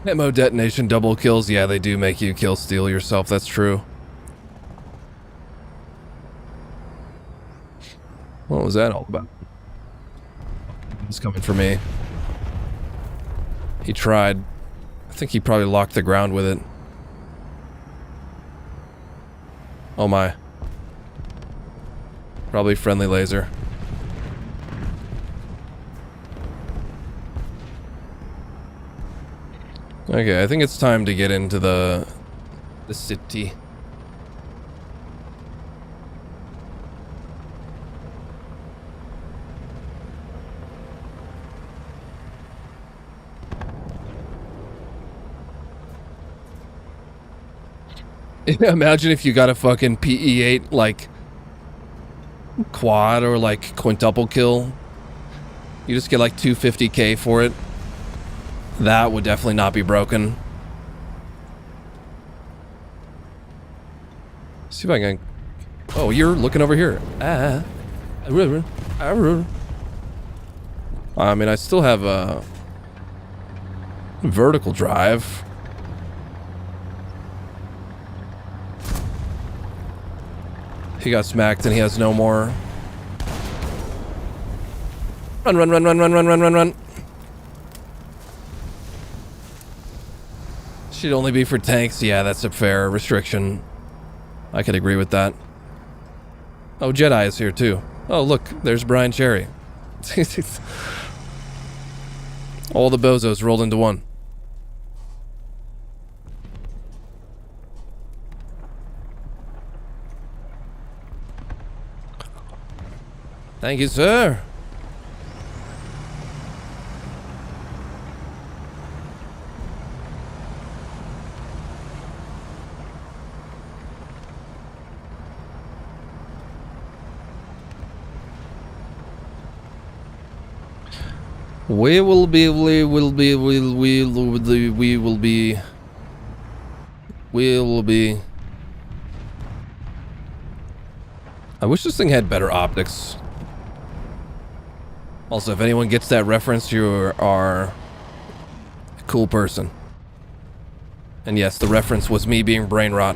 Ammo detonation double kills. Yeah, they do make you kill steal yourself. That's true. What was that all about? He's coming for me. He tried. I think he probably locked the ground with it. Oh my. Probably friendly laser. Okay, I think it's time to get into the city. Imagine if you got a fucking PE8 like quad or like quintuple kill. You just get like 250k for it. That would definitely not be broken. See if I can... Oh, you're looking over here. I mean, I still have a vertical drive. He got smacked and he has no more. Run, run, run, run, run, run, run, run, run. Should only be for tanks. Yeah, that's a fair restriction. I could agree with that. Oh, Jedi is here too. Oh, look, there's Brian Cherry. All the bozos rolled into one. Thank you, sir. We will be. I wish this thing had better optics. Also, if anyone gets that reference, you are a cool person. And yes, the reference was me being brain rot.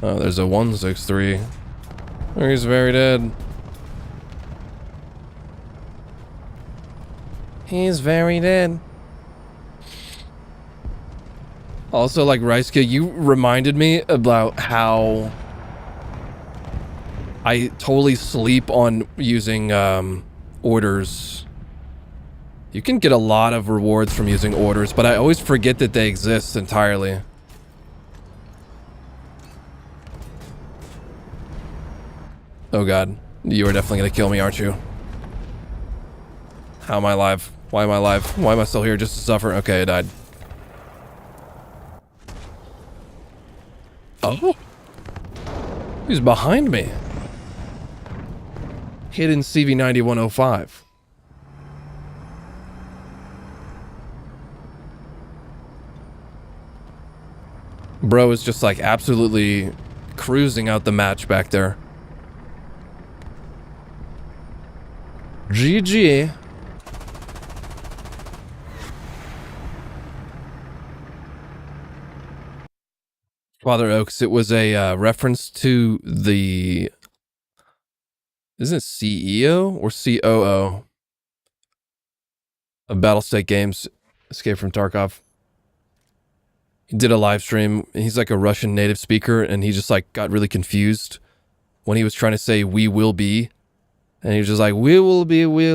Oh, there's a 163. He's very dead. He's very dead. Also, like, Rysuke, you reminded me about how I totally sleep on using orders. You can get a lot of rewards from using orders, but I always forget that they exist entirely. Oh god, you are definitely gonna kill me, aren't you? How am I alive? Why am I alive? Why am I still here just to suffer? Okay, I died. Oh? He's behind me. Hidden CV9105. Bro is just like absolutely cruising out the match back there. GG. Father Oaks, it was a reference to the... Isn't it CEO or COO of Battlestate Games, Escape from Tarkov? He did a live stream. He's like a Russian native speaker, and he just like got really confused when he was trying to say "we will be," and he was just like "we will be, we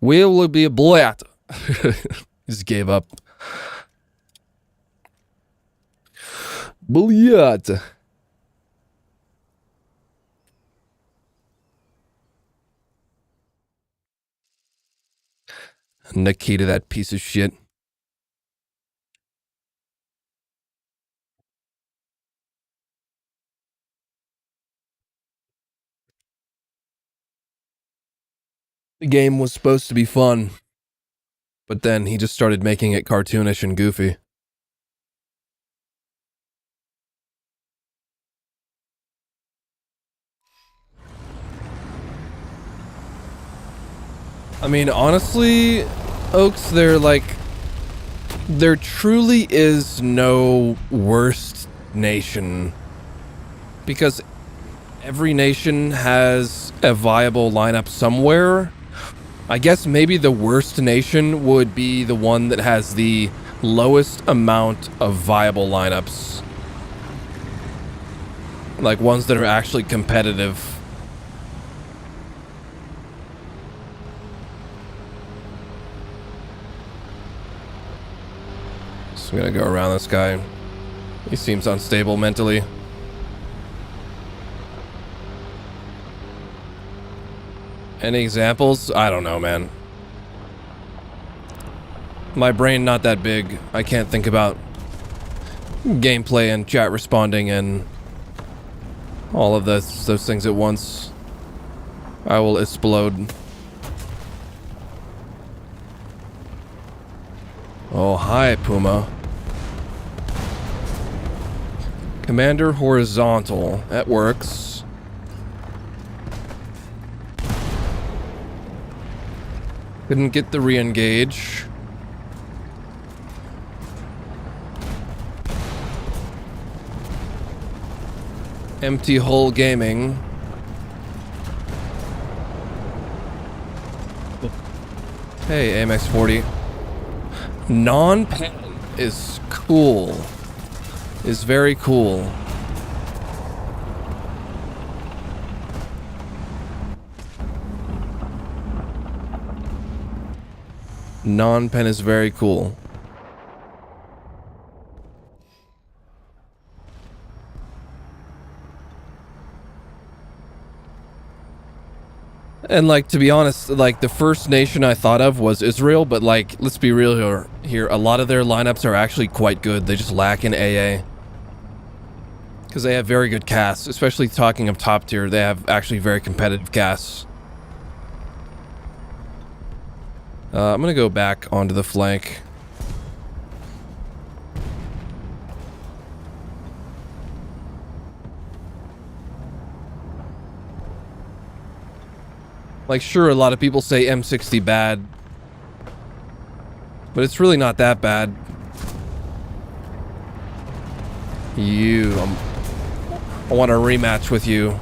will be a blat." He just gave up. Blyat. Nikita, that piece of shit. The game was supposed to be fun, but then he just started making it cartoonish and goofy. I mean, honestly, Oaks, there truly is no worst nation, because every nation has a viable lineup somewhere. I guess maybe the worst nation would be the one that has the lowest amount of viable lineups. Like ones that are actually competitive. So I'm gonna go around this guy. He seems unstable mentally. Any examples? I don't know, man. My brain not that big. I can't think about gameplay and chat responding and all of those things at once. I will explode. Oh, hi, Puma. Commander horizontal. That works. Couldn't get the re-engage. Empty Hull Gaming. Hey, AMX 40. Non-pen is cool. Is very cool. Non-pen is very cool. And like, to be honest, like the first nation I thought of was Israel, but like, let's be real here. A lot of their lineups are actually quite good. They just lack in AA. Because they have very good casts, especially talking of top tier, they have actually very competitive casts. I'm gonna go back onto the flank. Like, sure, a lot of people say M60 bad, but it's really not that bad. I want a rematch with you.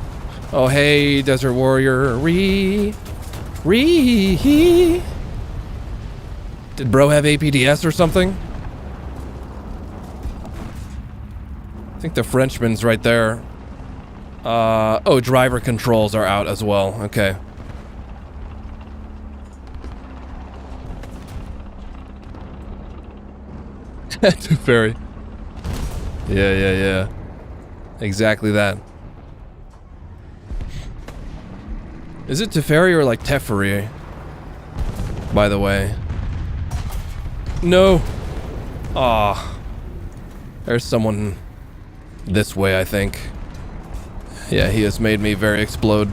Oh, hey, Desert Warrior. Did bro have APDS or something? I think the Frenchman's right there. Oh, driver controls are out as well. Okay. Teferi. Yeah. Exactly that. Is it Teferi or like Teferi? By the way. No. Ah. There's someone this way, I think. Yeah, he has made me very explode.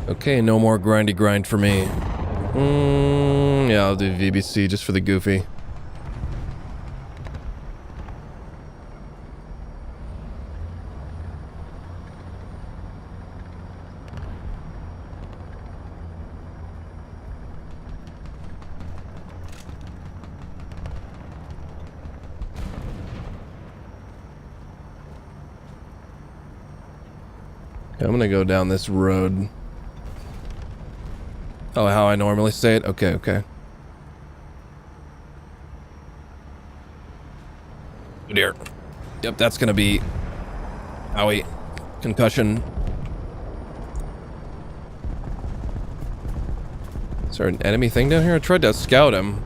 Okay, no more grindy grind for me. Yeah, I'll do VBC just for the goofy. I'm gonna go down this road. Oh, how I normally say it? Okay, okay. Oh dear. Yep, that's gonna be... Owie. Concussion. Is there an enemy thing down here? I tried to scout him.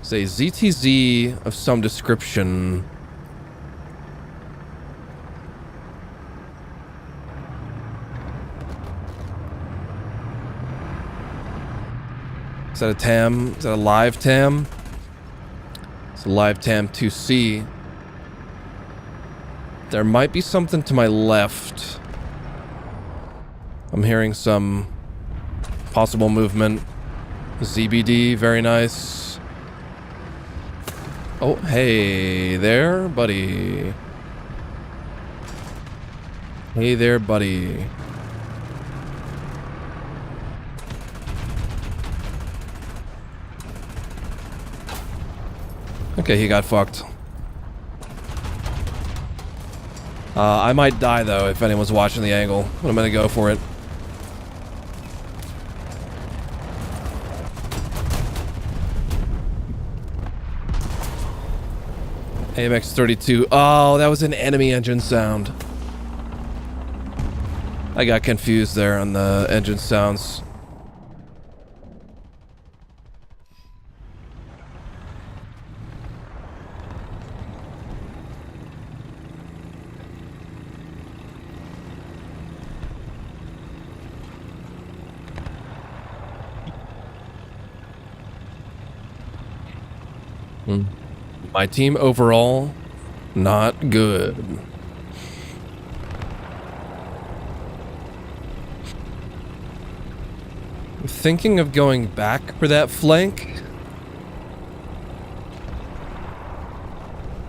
It's a ZTZ of some description. Is that a TAM? Is that a live TAM? It's a live TAM 2C. There might be something to my left. I'm hearing some possible movement. ZBD, very nice. Oh, hey there, buddy. Hey there, buddy. Okay, he got fucked. I might die, though, if anyone's watching the angle. But I'm gonna go for it. AMX-32. Oh, that was an enemy engine sound. I got confused there on the engine sounds. My team overall, not good. I'm thinking of going back for that flank,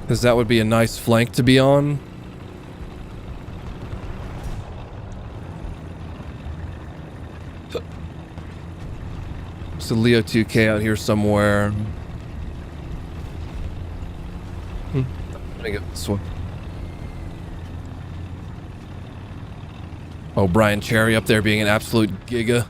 because that would be a nice flank to be on. There's a Leo 2K out here somewhere. I'm gonna get this one. Oh, Brian Cherry up there being an absolute giga.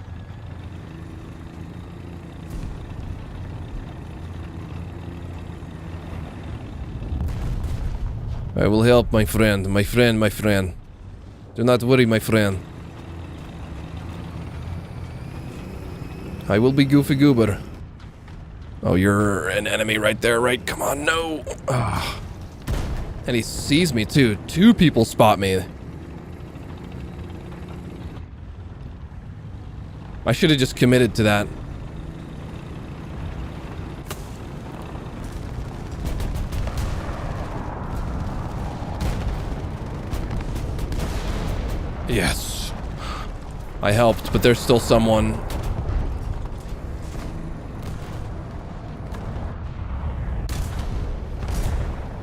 I will help, my friend, my friend, my friend. Do not worry, my friend. I will be Goofy Goober. Oh, you're an enemy right there, right? Come on, no. Ugh. And he sees me, too. Two people spot me. I should have just committed to that. Yes. I helped, but there's still someone.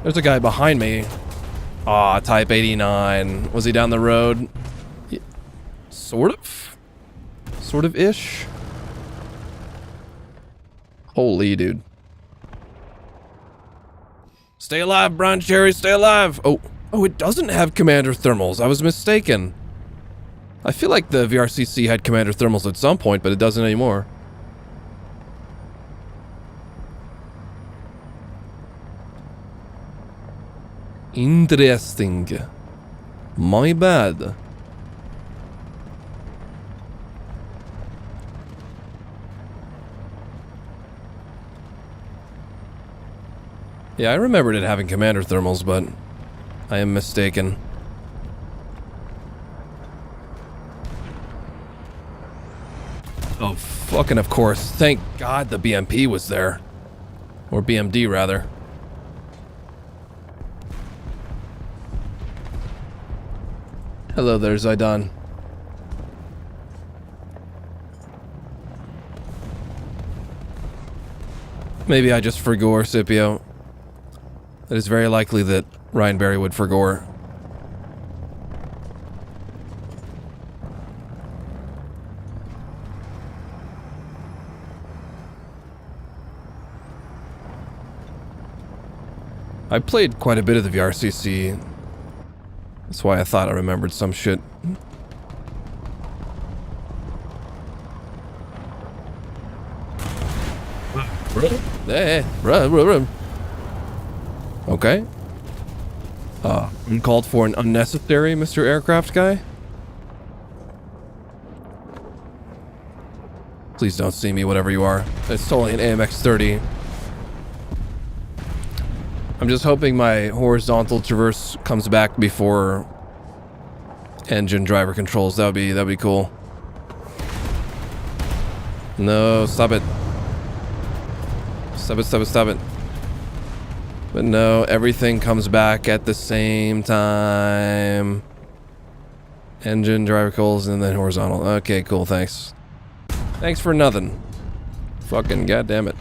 There's a guy behind me. Aw, Type 89. Was he down the road? Yeah. Sort of? Sort of-ish? Holy, dude. Stay alive, Brian Cherry, stay alive! Oh, it doesn't have commander thermals. I was mistaken. I feel like the VRCC had commander thermals at some point, but it doesn't anymore. Interesting. My bad. Yeah, I remembered it having commander thermals, but I am mistaken. Oh, fucking of course. Thank God the BMP was there. Or BMD, rather. Hello there, Zaidan. Maybe I just forgore Scipio. It is very likely that ryanberry would forgore. I played quite a bit of the VRCC That's why I thought I remembered some shit. Hey, okay. Uncalled for and unnecessary, Mr. Aircraft Guy. Please don't see me, whatever you are. It's totally an AMX-30. I'm just hoping my horizontal traverse comes back before engine driver controls. That'd be cool. No, stop it. Stop it. But no, everything comes back at the same time. Engine, driver controls, and then horizontal. Okay, cool, thanks. Thanks for nothing. Fucking goddamn it.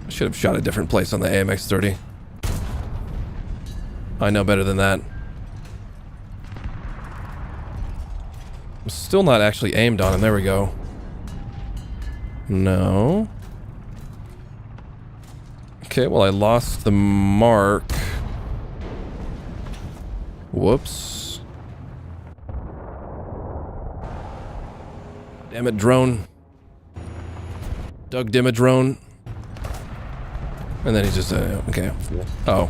I should have shot a different place on the AMX-30. I know better than that. I'm still not actually aimed on him. There we go. No. Okay, well, I lost the mark. Whoops. Damn it, drone. Doug Dimma drone. And then he just, okay. Oh.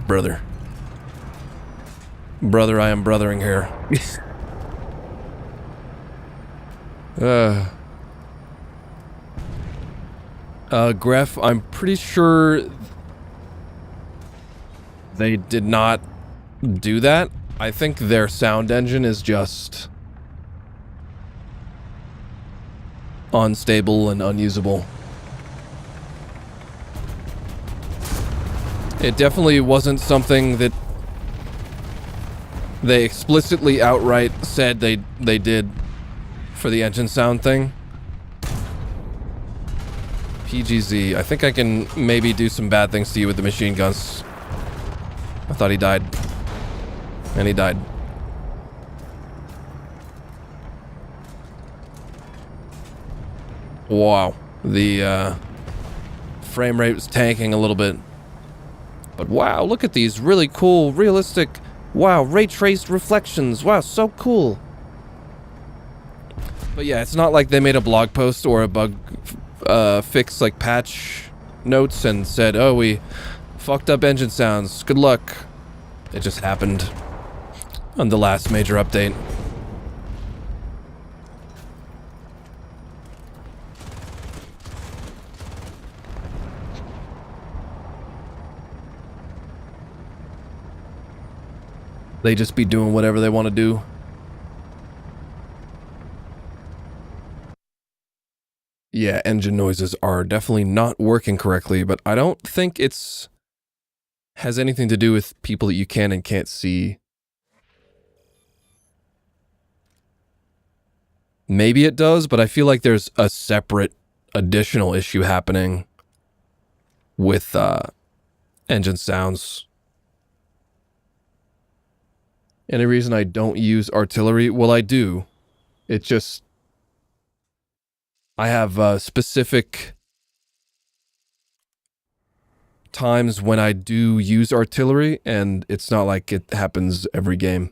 Brother. Brother, I am brothering here. Gref, I'm pretty sure they did not do that. I think their sound engine is just unstable and unusable. It definitely wasn't something that they explicitly outright said they did for the engine sound thing. PGZ, I think I can maybe do some bad things to you with the machine guns. I thought he died. And he died. Wow. The frame rate was tanking a little bit. But wow, look at these really cool, realistic, wow, ray traced reflections. Wow, so cool. But yeah, it's not like they made a blog post or a bug fix, like patch notes and said, oh, we fucked up engine sounds. Good luck. It just happened on the last major update. They just be doing whatever they want to do. Yeah, engine noises are definitely not working correctly, but I don't think it's has anything to do with people that you can and can't see. Maybe it does, but I feel like there's a separate additional issue happening with engine sounds. Any reason I don't use artillery? Well, I do. It's just I have specific times when I do use artillery, and it's not like it happens every game.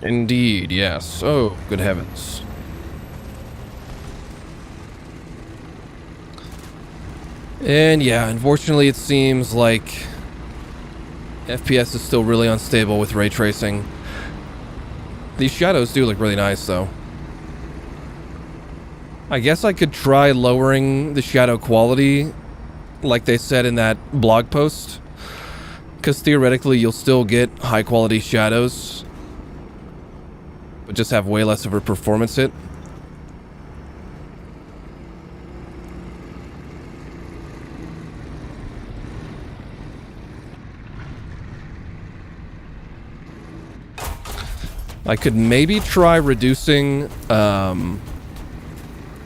Indeed, yes. Oh, good heavens. And yeah, unfortunately it seems like FPS is still really unstable with ray tracing. These shadows do look really nice, though. I guess I could try lowering the shadow quality, like they said in that blog post. Because theoretically, you'll still get high-quality shadows, but just have way less of a performance hit. I could maybe try reducing,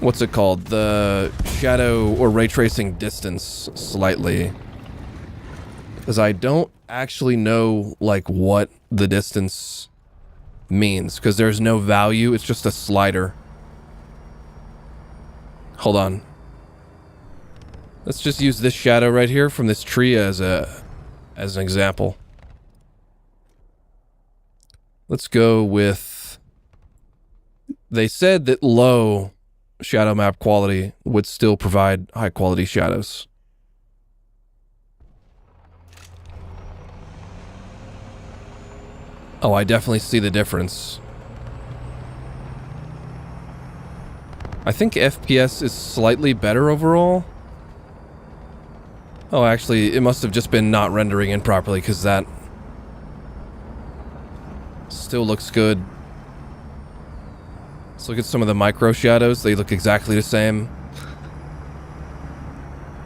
what's it called? The shadow or ray tracing distance slightly. Because I don't actually know, like, what the distance means. Because there's no value, it's just a slider. Hold on. Let's just use this shadow right here from this tree as an example. Let's go with... They said that low shadow map quality would still provide high quality shadows. Oh, I definitely see the difference. I think FPS is slightly better overall. Oh, actually, it must have just been not rendering in properly, because that still looks good. Let's look at some of the micro shadows. They look exactly the same.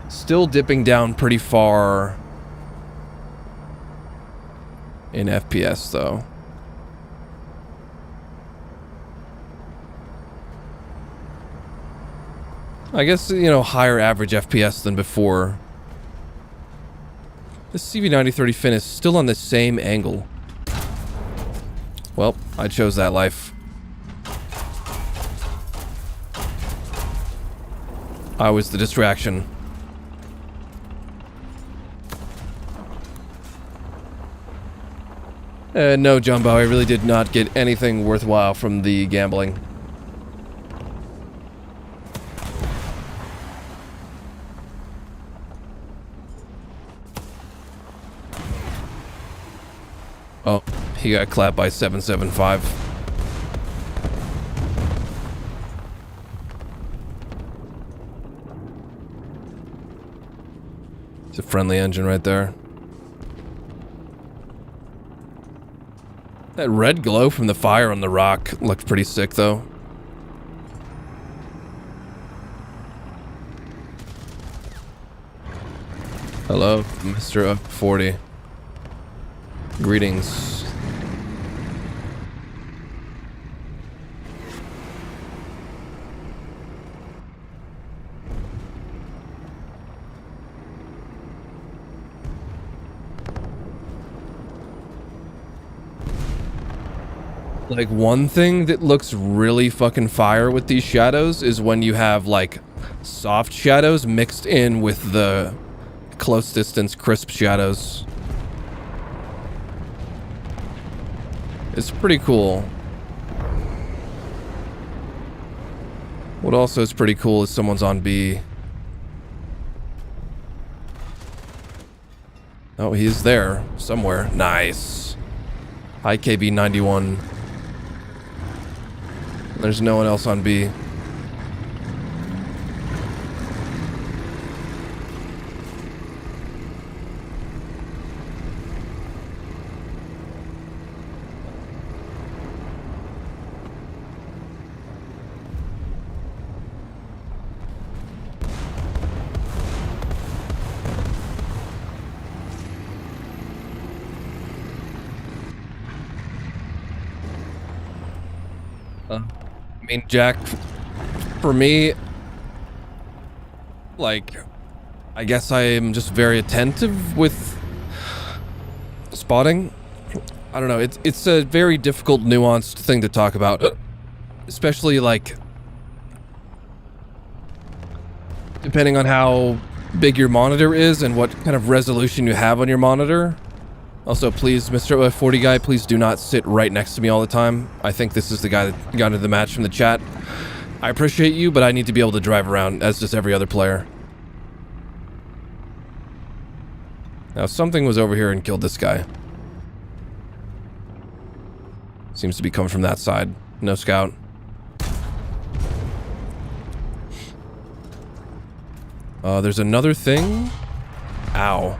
Still dipping down pretty far in FPS, though. I guess, you know, higher average FPS than before. This CV9030 fin is still on the same angle. Well, I chose that life. I was the distraction. No, Jumbo, I really did not get anything worthwhile from the gambling. Oh, he got clapped by 775. It's a friendly engine right there. That red glow from the fire on the rock looked pretty sick, though. Hello, Mr. 40. Greetings. Like, one thing that looks really fucking fire with these shadows is when you have, like, soft shadows mixed in with the close distance crisp shadows. It's pretty cool. What also is pretty cool is someone's on B. Oh, he's there somewhere. Nice. High KB 91. There's no one else on B. I mean, Jack, for me, like, I guess I am just very attentive with spotting. I don't know, it's a very difficult, nuanced thing to talk about, especially, like, depending on how big your monitor is and what kind of resolution you have on your monitor. Also, please, Mr. 40 guy, please do not sit right next to me all the time. I think this is the guy that got into the match from the chat. I appreciate you, but I need to be able to drive around, as does every other player. Now, something was over here and killed this guy. Seems to be coming from that side. No scout. There's another thing. Ow.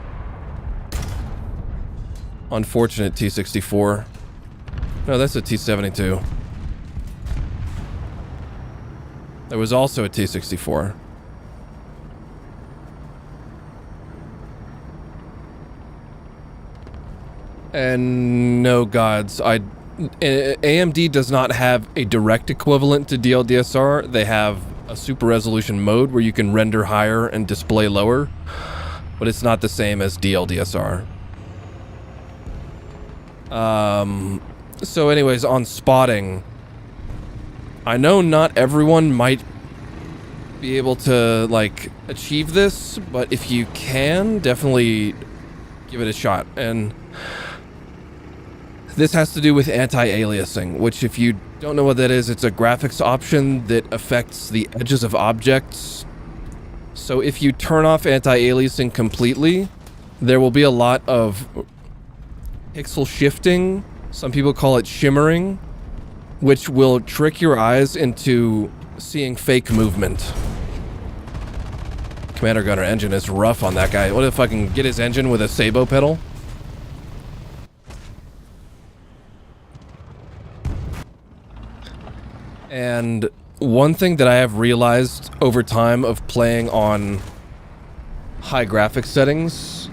Unfortunate T-64. No, that's a T-72. There was also a T-64. And no gods, AMD does not have a direct equivalent to DLDSR. They have a super resolution mode where you can render higher and display lower, but it's not the same as DLDSR. So anyways, on spotting, I know not everyone might be able to, like, achieve this, but if you can, definitely give it a shot. And this has to do with anti-aliasing, which, if you don't know what that is, it's a graphics option that affects the edges of objects. So if you turn off anti-aliasing completely, there will be a lot of pixel shifting. Some people call it shimmering, which will trick your eyes into seeing fake movement. Commander Gunner engine is rough on that guy. What if I can get his engine with a sabot pedal? And one thing that I have realized over time of playing on high graphics settings,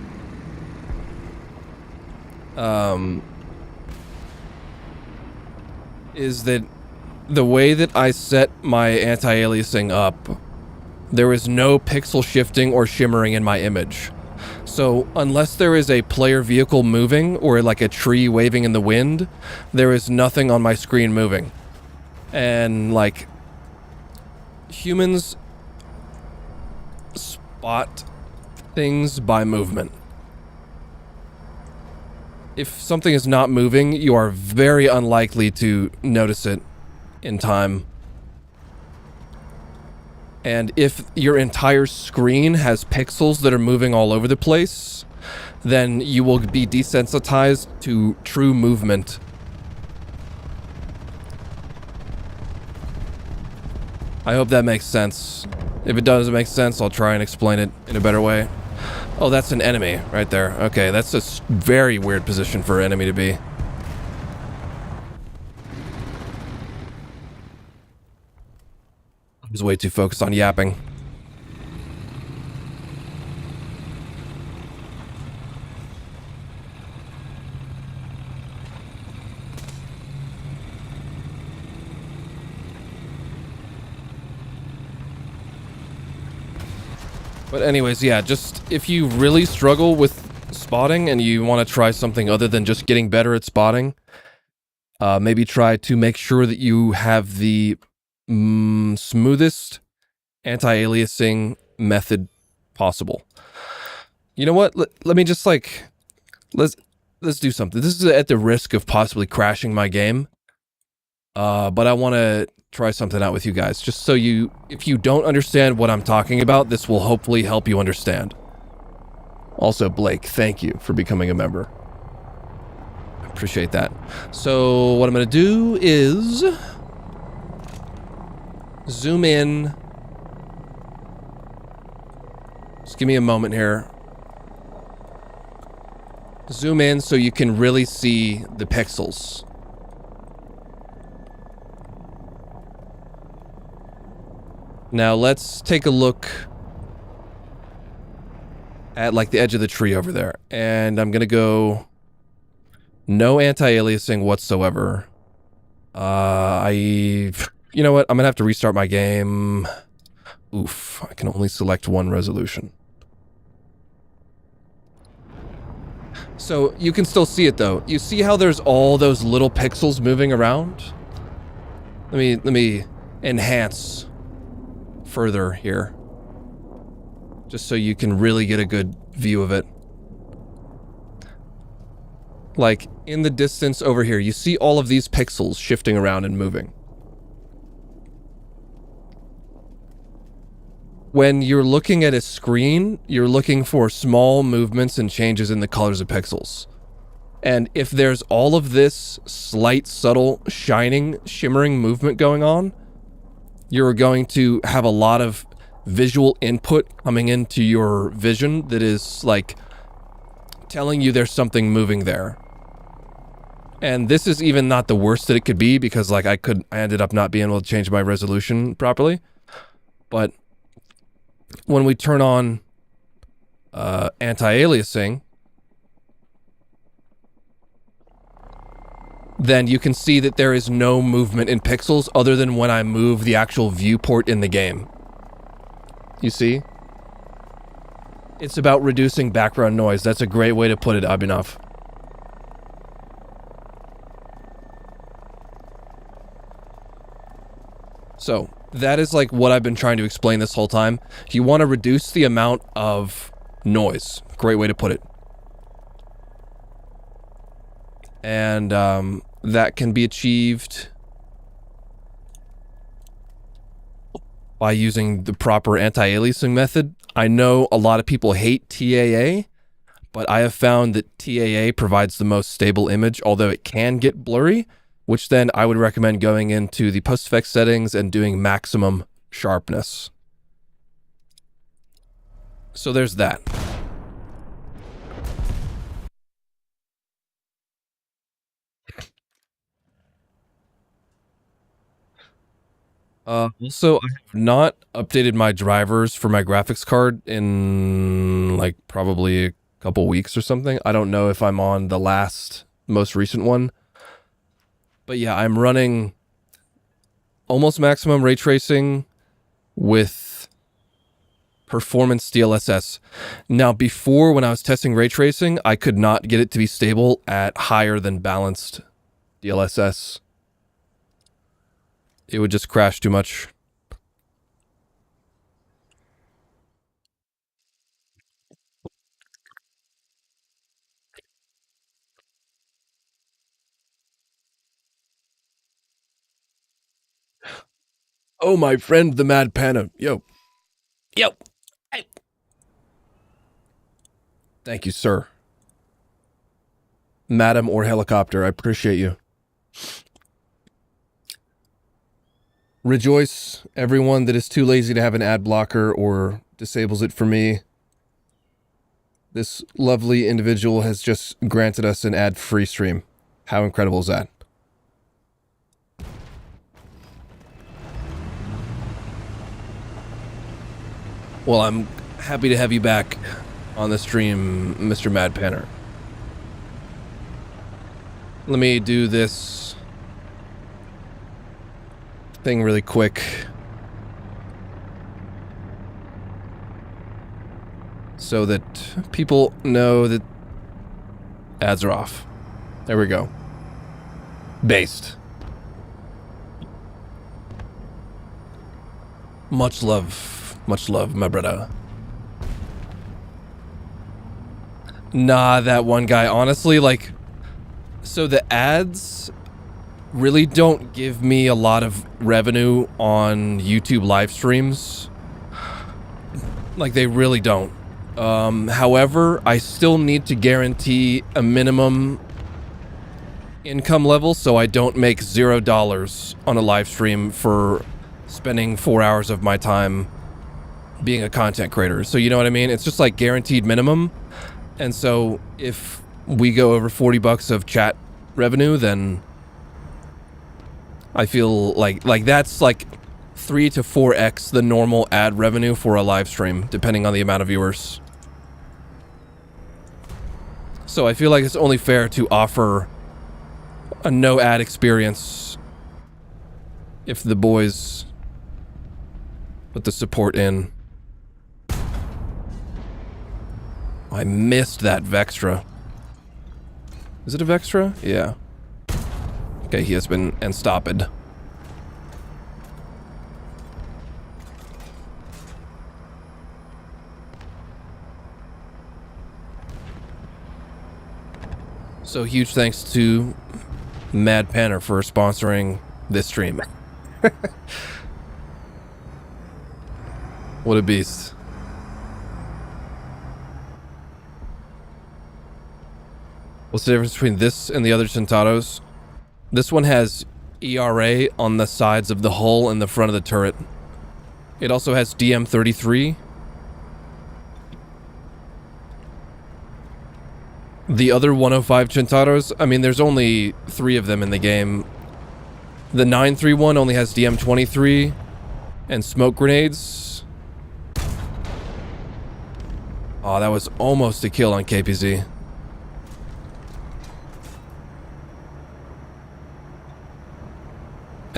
is that the way that I set my anti-aliasing up, there is no pixel shifting or shimmering in my image. So unless there is a player vehicle moving or like a tree waving in the wind, there is nothing on my screen moving. And like, humans spot things by movement. If something is not moving, you are very unlikely to notice it in time. And if your entire screen has pixels that are moving all over the place, then you will be desensitized to true movement. I hope that makes sense. If it doesn't make sense, I'll try and explain it in a better way. Oh, that's an enemy right there. Okay, that's a very weird position for an enemy to be. I was way too focused on yapping. But anyways, yeah, just if you really struggle with spotting and you want to try something other than just getting better at spotting, maybe try to make sure that you have the smoothest anti-aliasing method possible. You know what? Let me just like, let's do something. This is at the risk of possibly crashing my game, but I want to try something out with you guys, just so if you don't understand what I'm talking about, this will hopefully help you understand. Also, Blake, thank you for becoming a member. I appreciate that. So what I'm going to do is zoom in. Just give me a moment here. Zoom in so you can really see the pixels. Now let's take a look at like the edge of the tree over there. And I'm going to go no anti-aliasing whatsoever. You know what? I'm going to have to restart my game. Oof, I can only select one resolution. So you can still see it though. You see how there's all those little pixels moving around? Let me enhance further here, just so you can really get a good view of it. Like in the distance over here, you see all of these pixels shifting around and moving. When you're looking at a screen, you're looking for small movements and changes in the colors of pixels. And if there's all of this slight, subtle, shining, shimmering movement going on, you're going to have a lot of visual input coming into your vision that is like telling you there's something moving there. And this is even not the worst that it could be, because like I ended up not being able to change my resolution properly. But when we turn on anti-aliasing, then you can see that there is no movement in pixels other than when I move the actual viewport in the game. You see? It's about reducing background noise. That's a great way to put it, Abhinav. So, that is like what I've been trying to explain this whole time. You want to reduce the amount of noise. Great way to put it. And that can be achieved by using the proper anti-aliasing method. I know a lot of people hate TAA, but I have found that TAA provides the most stable image, although it can get blurry, which then I would recommend going into the post-effects settings and doing maximum sharpness. So there's that. Also, I have not updated my drivers for my graphics card in like probably a couple weeks or something. I don't know if I'm on the most recent one. But yeah, I'm running almost maximum ray tracing with performance DLSS. Now, before when I was testing ray tracing, I could not get it to be stable at higher than balanced DLSS. It would just crash too much. Oh, my friend, the Mad Panda. Yo. Yo. Hey. Thank you, sir. Madam or helicopter, I appreciate you. Rejoice, everyone that is too lazy to have an ad blocker or disables it for me. This lovely individual has just granted us an ad-free stream. How incredible is that? Well, I'm happy to have you back on the stream, Mr. Mad Panner. Let me do this thing really quick. So that people know that ads are off. There we go. Based. Much love, my brother. Nah, that one guy, honestly, like, so the ads really don't give me a lot of revenue on YouTube live streams. Like, they really don't. However, I still need to guarantee a minimum income level so I don't make $0 on a live stream for spending 4 hours of my time being a content creator. So you know what I mean? It's just like guaranteed minimum. And so if we go over $40 of chat revenue, then I feel like that's like 3 to 4x the normal ad revenue for a live stream, depending on the amount of viewers. So I feel like it's only fair to offer a no ad experience if the boys put the support in. I missed that Vextra. Is it a Vextra? Yeah. Okay, he has been stopped. So huge thanks to Mad Panner for sponsoring this stream. What a beast. What's the difference between this and the other Centauros? This one has ERA on the sides of the hull and the front of the turret. It also has DM33. The other 105 Centauros, I mean, there's only 3 of them in the game. The 931 only has DM23 and smoke grenades. Oh, that was almost a kill on KPZ.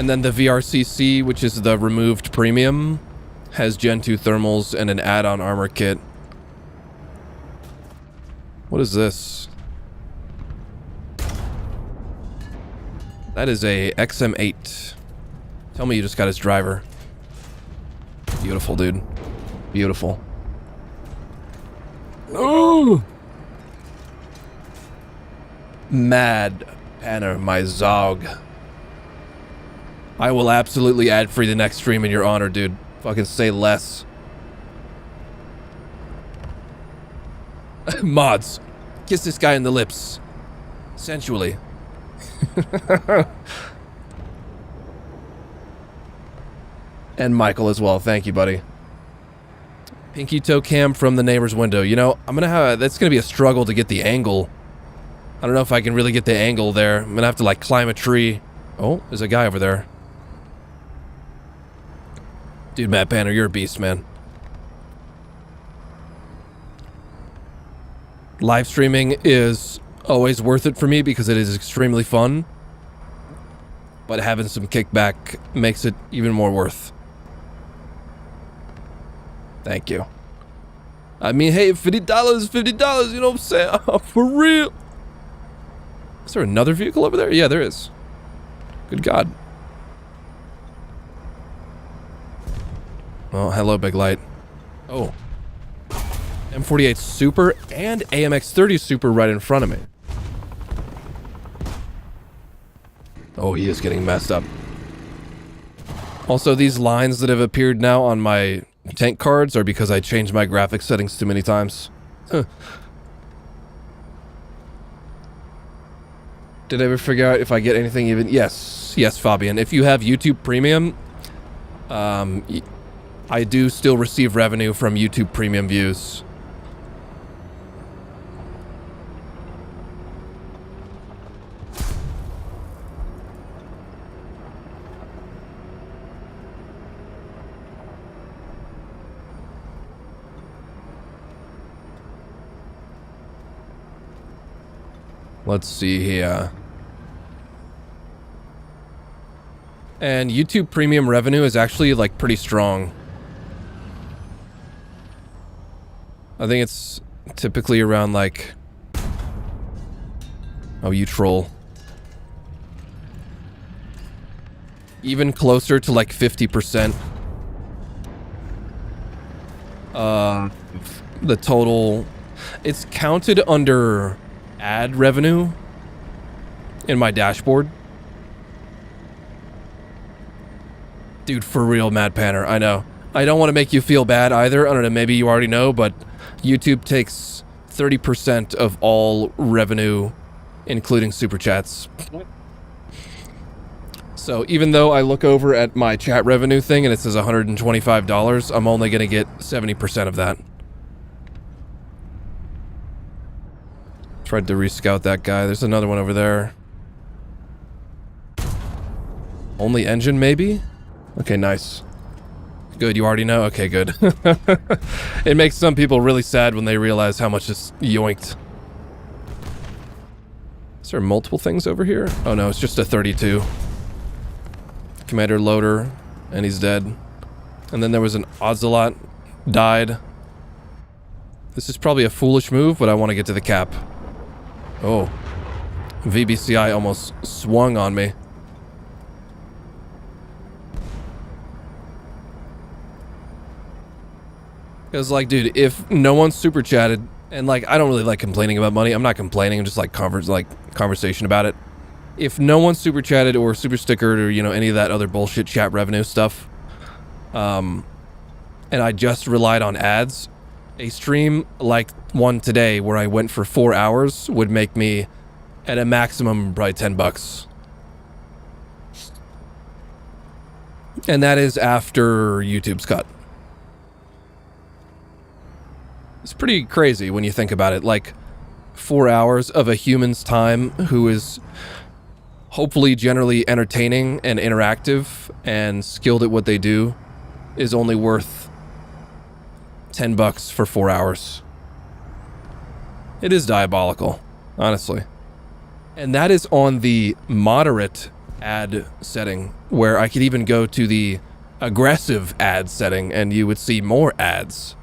And then the VRCC, which is the removed premium, has Gen 2 thermals and an add-on armor kit. What is this? That is a XM8. Tell me you just got his driver. Beautiful, dude. Beautiful. Oh! Mad Panner, my Zog. I will absolutely ad free the next stream in your honor, dude. Fucking say less. Mods, kiss this guy in the lips. Sensually. And Michael as well. Thank you, buddy. Pinky toe cam from the neighbor's window. You know, I'm gonna have... That's gonna be a struggle to get the angle. I don't know if I can really get the angle there. I'm gonna have to, like, climb a tree. Oh, there's a guy over there. Dude, Matt Banner, you're a beast, man. Live streaming is always worth it for me because it is extremely fun. But having some kickback makes it even more worth. Thank you. I mean, hey, $50, $50, you know what I'm saying? For real. Is there another vehicle over there? Yeah, there is. Good God. Oh, hello, big light. Oh. M48 Super and AMX-30 Super right in front of me. Oh, he is getting messed up. Also, these lines that have appeared now on my tank cards are because I changed my graphics settings too many times. Huh. Did I ever figure out if I get anything even? Yes. Yes, Fabian. If you have YouTube Premium, I do still receive revenue from YouTube Premium views. Let's see here. And YouTube Premium revenue is actually, like, pretty strong. I think it's typically around, like... Oh, you troll. Even closer to, like, 50%. The total... It's counted under ad revenue in my dashboard. Dude, for real, Mad Panner, I know. I don't want to make you feel bad either. I don't know, maybe you already know, but YouTube takes 30% of all revenue, including super chats. So even though I look over at my chat revenue thing and it says $125, I'm only going to get 70% of that. Tried to rescout that guy. There's another one over there. Only engine, maybe? Okay, nice. Good, you already know? Okay, good. It makes some people really sad when they realize how much is yoinked. Is there multiple things over here? Oh no, it's just a 32. Commander loader, and he's dead. And then there was an Ocelot, died. This is probably a foolish move, but I want to get to the cap. Oh. VBCI almost swung on me. Because, like, dude, if no one's super chatted, and, like, I don't really like complaining about money. I'm not complaining. I'm just, like, conversation about it. If no one's super chatted or super stickered or, you know, any of that other bullshit chat revenue stuff, and I just relied on ads, a stream like one today where I went for 4 hours would make me, at a maximum, probably $10. And that is after YouTube's cut. It's pretty crazy when you think about it. Like, 4 hours of a human's time who is hopefully generally entertaining and interactive and skilled at what they do is only worth $10 for 4 hours. It is diabolical, honestly. And that is on the moderate add setting, where I could even go to the aggressive ad setting and you would see more ads.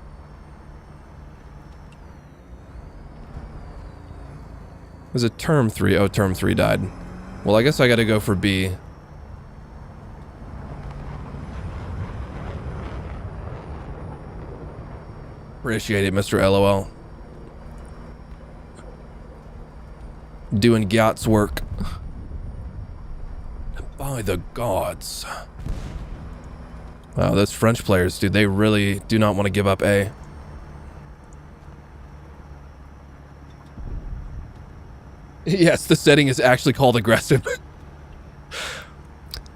There's a term 3. Oh, term 3 died. Well, I guess I gotta go for B. Appreciate it, Mr. LOL. Doing Gyat's work. By the gods. Wow, those French players, dude, they really do not want to give up A. Yes, the setting is actually called aggressive.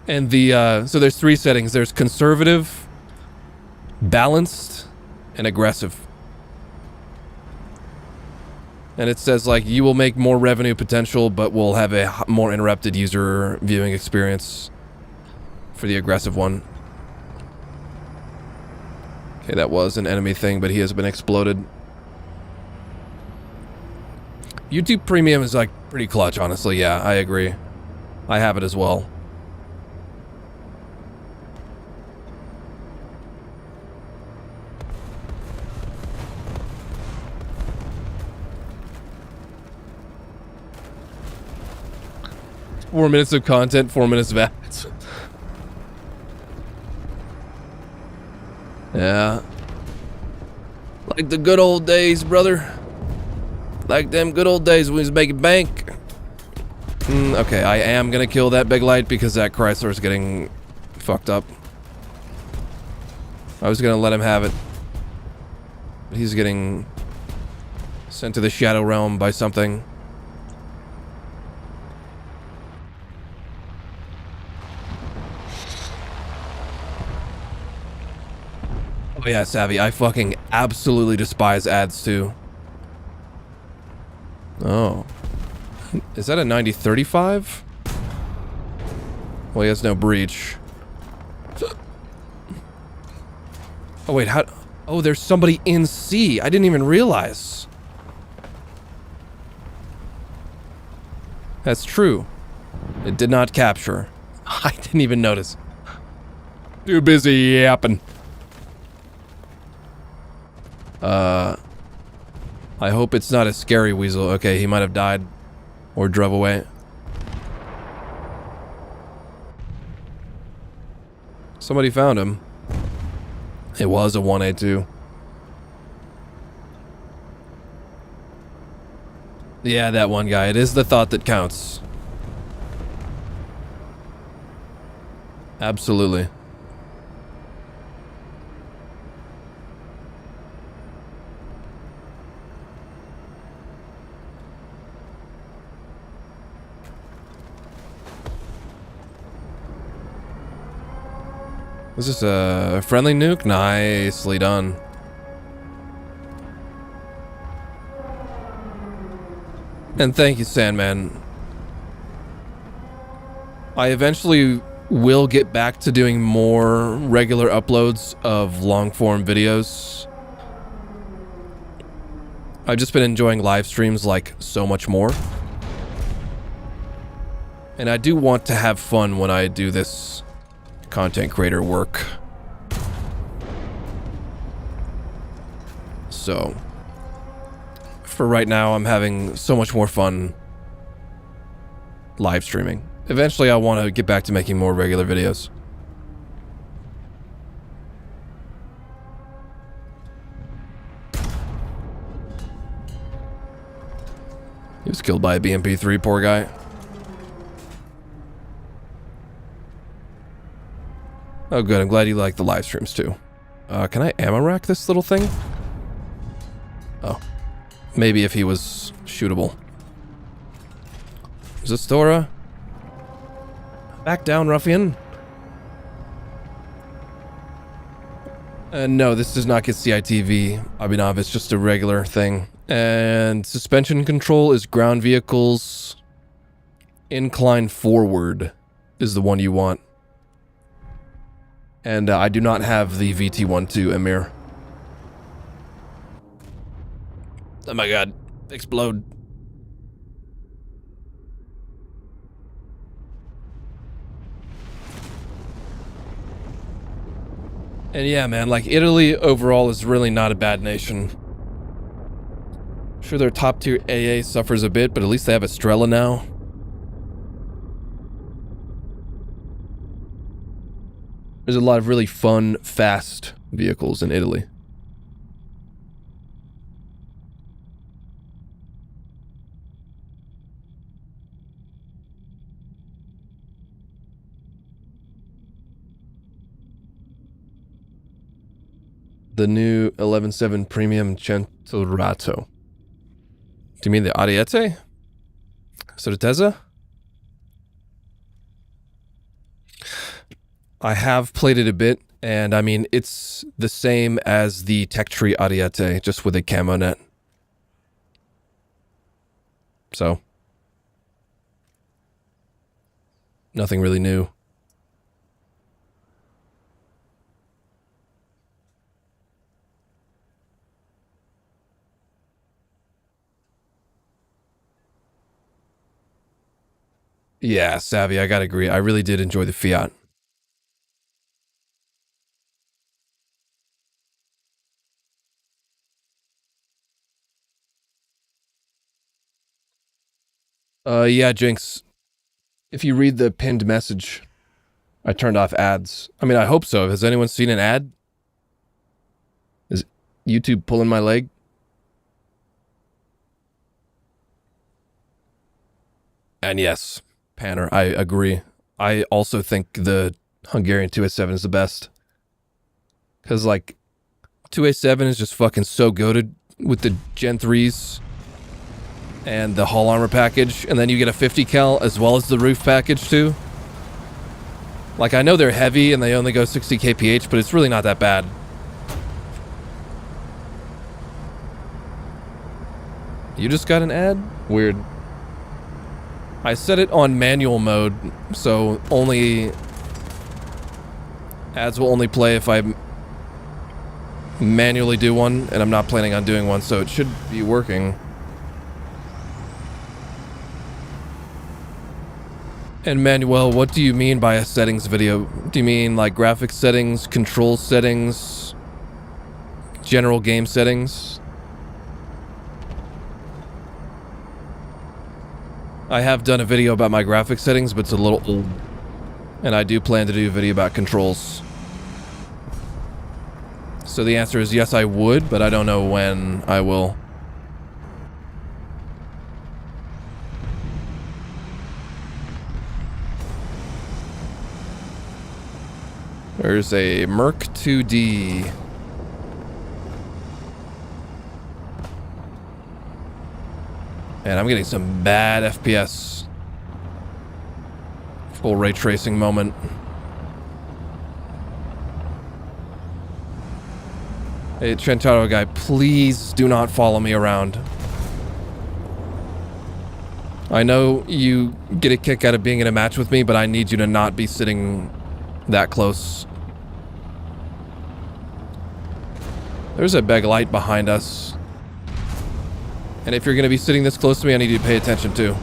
And the, so there's 3 settings. There's conservative, balanced, and aggressive. And it says, like, you will make more revenue potential, but will have a more interrupted user viewing experience for the aggressive one. Okay, that was an enemy thing, but he has been exploded. YouTube Premium is, like, pretty clutch, honestly. Yeah, I agree. I have it as well. Four minutes of content, 4 minutes of ads. Yeah. Like the good old days, brother. Like them good old days when we was making bank. Okay, I am gonna kill that big light because that Chrysler's getting fucked up. I was gonna let him have it. But he's getting sent to the Shadow Realm by something. Oh yeah, Savvy, I fucking absolutely despise ads too. Oh. Is that a 90-35? Well, he has no breach. Oh wait, how... Oh, there's somebody in C. I didn't even realize. That's true. It did not capture. I didn't even notice. Too busy yapping. I hope it's not a scary weasel. Okay, he might have died. Or drove away. Somebody found him. It was a 1A2. Yeah, that one guy. It is the thought that counts. Absolutely. Is this a friendly nuke? Nicely done. And thank you, Sandman. I eventually will get back to doing more regular uploads of long-form videos. I've just been enjoying live streams like so much more. And I do want to have fun when I do this content creator work. So, for right now, I'm having so much more fun live streaming. Eventually, I want to get back to making more regular videos. He was killed by a BMP-3, poor guy. Oh good, I'm glad you like the live streams too. Can I ammo rack this little thing? Oh. Maybe if he was shootable. Is this Dora? Back down, ruffian. No, this does not get CITV. Abhinav, it's just a regular thing. And suspension control is ground vehicles. Incline forward is the one you want. And I do not have the VT-12 Emir. Oh my god. Explode. And yeah, man, like Italy overall is really not a bad nation. Sure, their top tier AA suffers a bit, but at least they have Estrella now. There's a lot of really fun, fast vehicles in Italy. The new 11.7 Premium Centauro. Do you mean the Ariete? Certeza? I have played it a bit, and I mean, it's the same as the Tech Tree Ariete, just with a camo net. So, nothing really new. Yeah, Savvy, I gotta agree. I really did enjoy the Fiat. Yeah, Jinx. If you read the pinned message, I turned off ads. I mean, I hope so. Has anyone seen an ad? Is YouTube pulling my leg? And yes, Panner, I agree. I also think the Hungarian 2A7 is the best. Because, like, 2A7 is just fucking so goated with the Gen 3s and the hull armor package, and then you get a 50 cal as well as the roof package too. Like, I know they're heavy and they only go 60 kph, but it's really not that bad. You just got an ad? Weird. I set it on manual mode, so only ads will only play if I manually do one, and I'm not planning on doing one, so it should be working. And Manuel, what do you mean by a settings video? Do you mean like graphics settings, control settings, general game settings? I have done a video about my graphics settings, but it's a little old. And I do plan to do a video about controls. So the answer is yes, I would, but I don't know when I will. There's a Merc 2D. And I'm getting some bad FPS. Full ray tracing moment. Hey, Centauro guy, please do not follow me around. I know you get a kick out of being in a match with me, but I need you to not be sitting that close. There's a big light behind us. And if you're going to be sitting this close to me, I need you to pay attention too.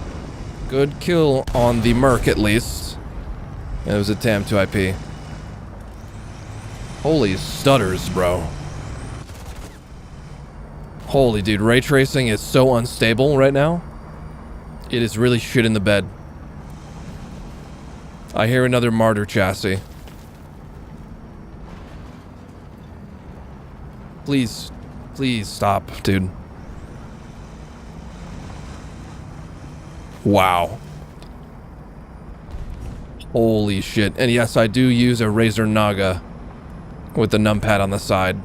Good kill on the Merc, at least. And it was a TAM 2IP. Holy stutters, bro. Holy dude, ray tracing is so unstable right now. It is really shit in the bed. I hear another Martyr chassis. Please, please stop, dude. Wow. Holy shit. And yes, I do use a Razer Naga with the numpad on the side.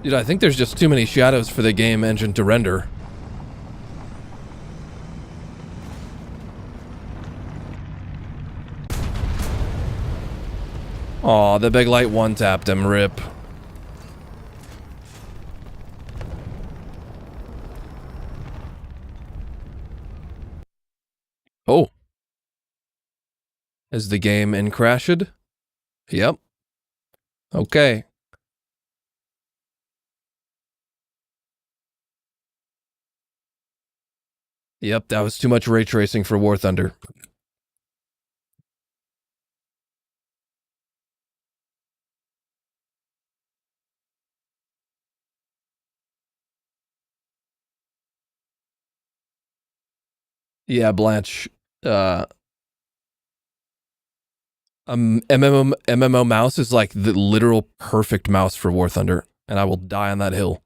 Dude, I think there's just too many shadows for the game engine to render. Aw, the big light one-tapped him, rip. Oh. Is the game in crashed? Yep. Okay. Yep, that was too much ray tracing for War Thunder. Yeah, Blanche. MMO mouse is like the literal perfect mouse for War Thunder, and I will die on that hill.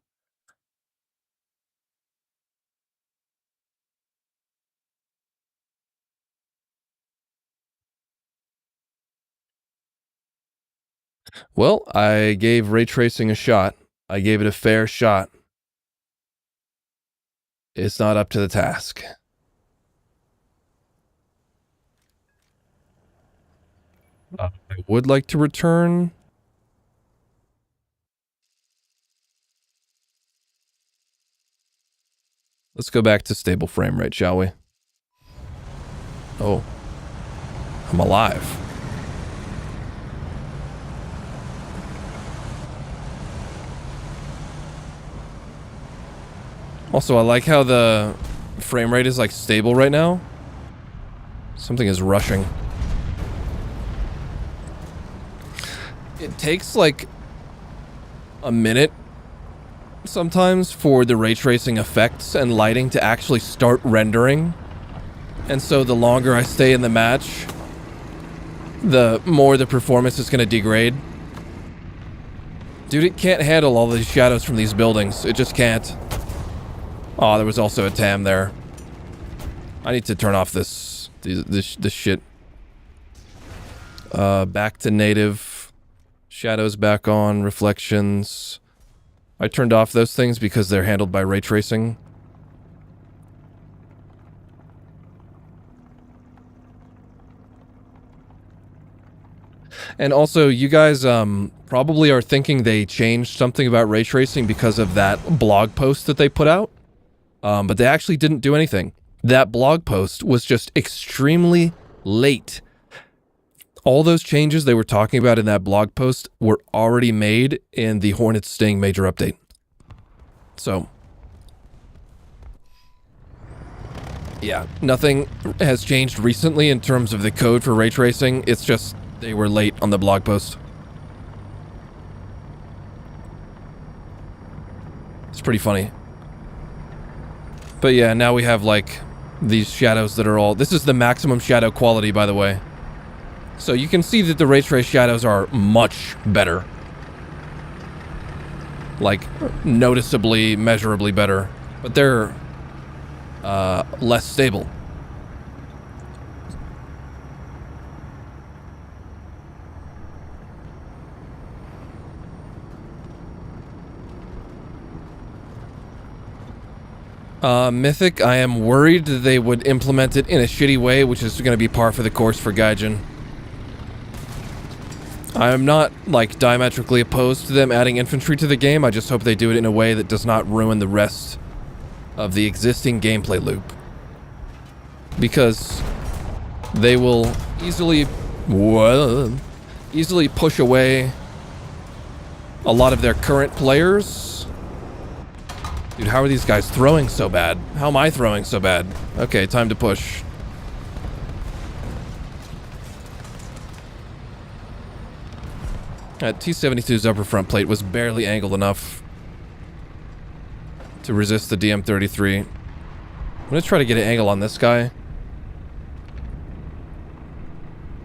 Well, I gave ray tracing a shot. I gave it a fair shot. It's not up to the task. I would like to return. Let's go back to stable frame rate, shall we? Oh. I'm alive. Also, I like how the frame rate is like stable right now. Something is rushing. It takes like a minute sometimes for the ray tracing effects and lighting to actually start rendering. And so the longer I stay in the match, the more the performance is going to degrade. Dude, it can't handle all these shadows from these buildings. It just can't. Oh, there was also a TAM there. I need to turn off this shit. Back to native. Shadows back on. Reflections. I turned off those things because they're handled by ray tracing. And also, you guys probably are thinking they changed something about ray tracing because of that blog post that they put out. But they actually didn't do anything. That blog post was just extremely late. All those changes they were talking about in that blog post were already made in the Hornet's Sting major update. So, yeah, nothing has changed recently in terms of the code for ray tracing. It's just they were late on the blog post. It's pretty funny. But yeah, now we have like these shadows that are all... This is the maximum shadow quality, by the way. So you can see that the ray trace shadows are much better. Like, noticeably, measurably better. But they're less stable. Mythic, I am worried that they would implement it in a shitty way, which is going to be par for the course for Gaijin. I'm not, like, diametrically opposed to them adding infantry to the game. I just hope they do it in a way that does not ruin the rest of the existing gameplay loop. Because they will easily push away a lot of their current players. Dude, how are these guys throwing so bad? How am I throwing so bad? Okay, time to push. T-72's upper front plate was barely angled enough to resist the DM-33. I'm gonna try to get an angle on this guy.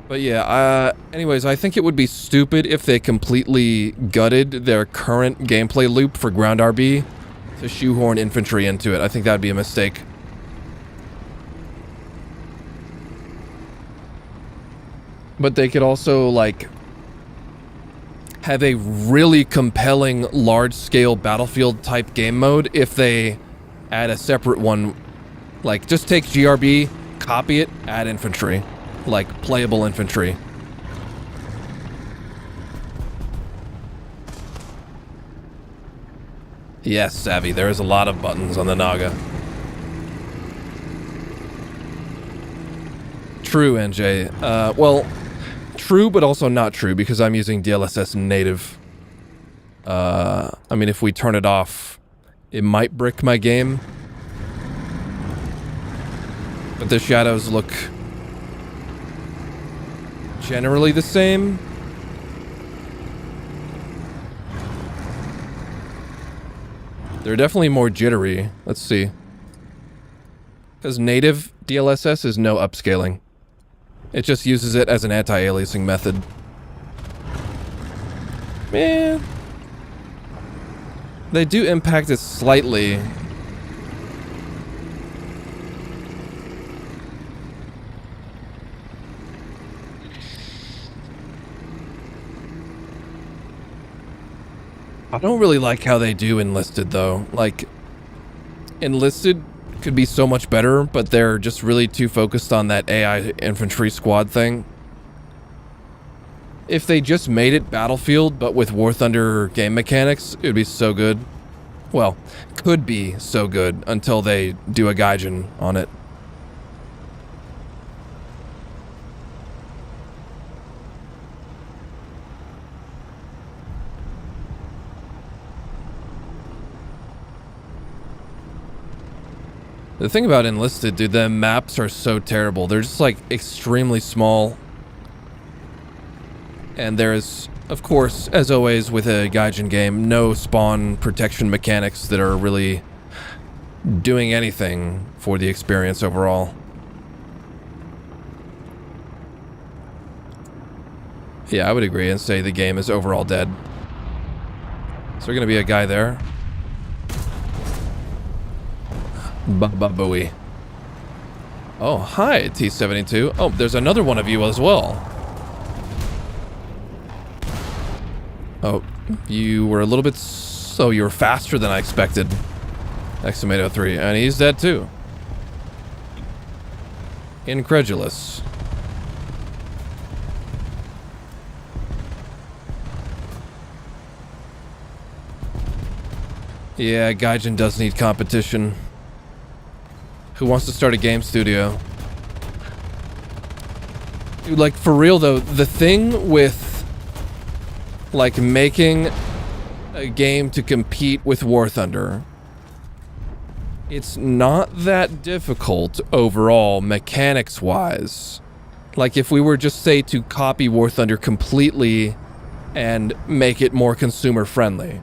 But yeah, anyways, I think it would be stupid if they completely gutted their current gameplay loop for ground RB to shoehorn infantry into it. I think that would be a mistake. But they could also, like, have a really compelling large-scale battlefield-type game mode if they add a separate one. Like, just take GRB, copy it, add infantry. Like, playable infantry. Yes, Savvy, there is a lot of buttons on the Naga. True, NJ. Well, true, but also not true, because I'm using DLSS native. I mean, if we turn it off, it might brick my game. But the shadows look generally the same. They're definitely more jittery. Let's see. Because native DLSS is no upscaling. It just uses it as an anti-aliasing method. Man. They do impact it slightly. I don't really like how they do Enlisted, though. Like, Enlisted could be so much better, but they're just really too focused on that AI infantry squad thing. If they just made it Battlefield, but with War Thunder game mechanics, it would be so good. Well, could be so good until they do a Gaijin on it. The thing about Enlisted, dude, the maps are so terrible. They're just, like, extremely small. And there's, of course, as always with a Gaijin game, no spawn protection mechanics that are really doing anything for the experience overall. Yeah, I would agree and say the game is overall dead. Is there gonna be a guy there? Booey. Oh, hi, T-72. Oh, there's another one of you as well. Oh, you were a little bit... So you were faster than I expected. Xtomato 3. And he's dead too. Incredulous. Yeah, Gaijin does need competition. Who wants to start a game studio? Dude, like, for real though, the thing with, like, making a game to compete with War Thunder, it's not that difficult overall, mechanics-wise. Like, if we were just, say, to copy War Thunder completely and make it more consumer-friendly.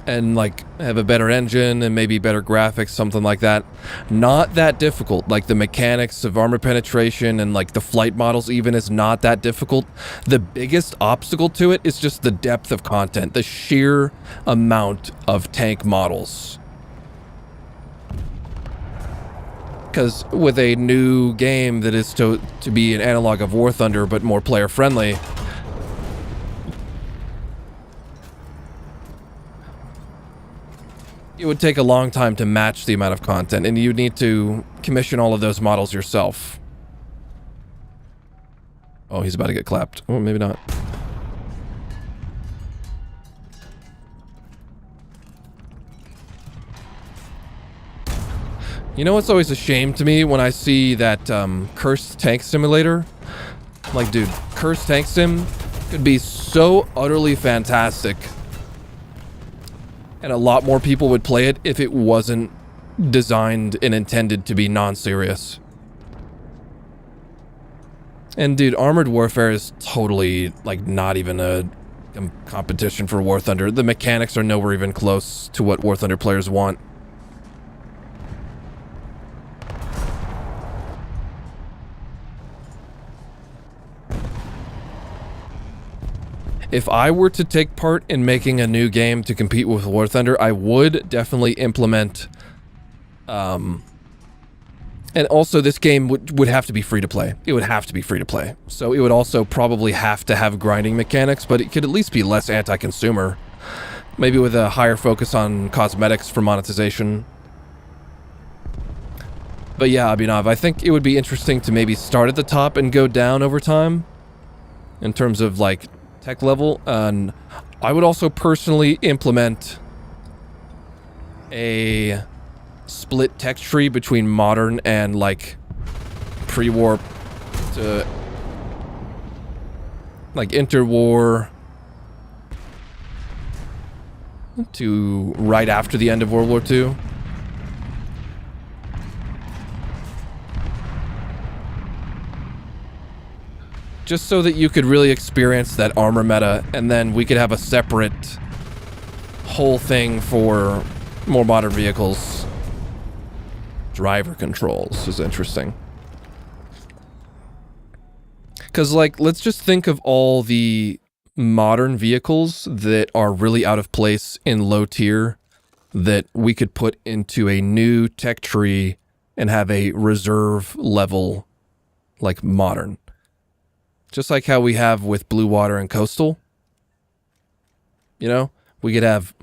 And, like, have a better engine and maybe better graphics, something like that. Not that difficult. Like, the mechanics of armor penetration and, like, the flight models even is not that difficult. The biggest obstacle to it is just the depth of content, the sheer amount of tank models. Because with a new game that is to be an analog of War Thunder but more player-friendly, it would take a long time to match the amount of content, and you'd need to commission all of those models yourself. Oh, he's about to get clapped. Oh, maybe not. You know what's always a shame to me when I see that Cursed Tank Simulator? Like, dude, Cursed Tank Sim could be so utterly fantastic. And a lot more people would play it if it wasn't designed and intended to be non-serious. And dude, Armored Warfare is totally, like, not even a competition for War Thunder. The mechanics are nowhere even close to what War Thunder players want. If I were to take part in making a new game to compete with War Thunder, I would definitely implement... and also, this game would have to be free-to-play. It would have to be free-to-play. So it would also probably have to have grinding mechanics, but it could at least be less anti-consumer. Maybe with a higher focus on cosmetics for monetization. But yeah, Abhinav, I think it would be interesting to maybe start at the top and go down over time. In terms of, like, tech level, and I would also personally implement a split tech tree between modern and, like, pre-war to, like, interwar to right after the end of World War II. Just so that you could really experience that armor meta, and then we could have a separate whole thing for more modern vehicles. Driver controls is interesting. Because, like, let's just think of all the modern vehicles that are really out of place in low tier that we could put into a new tech tree and have a reserve level, like, modern. Just like how we have with Blue Water and Coastal. You know? We could have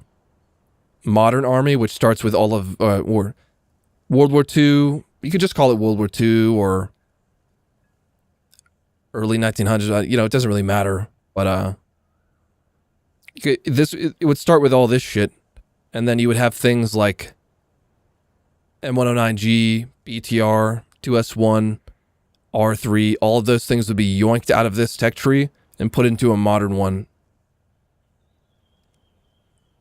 Modern Army, which starts with all of, or World War II. You could just call it World War II or early 1900s. You know, it doesn't really matter. But it would start with all this shit, and then you would have things like M109G, BTR, 2S1, R3. All of those things would be yoinked out of this tech tree and put into a modern one.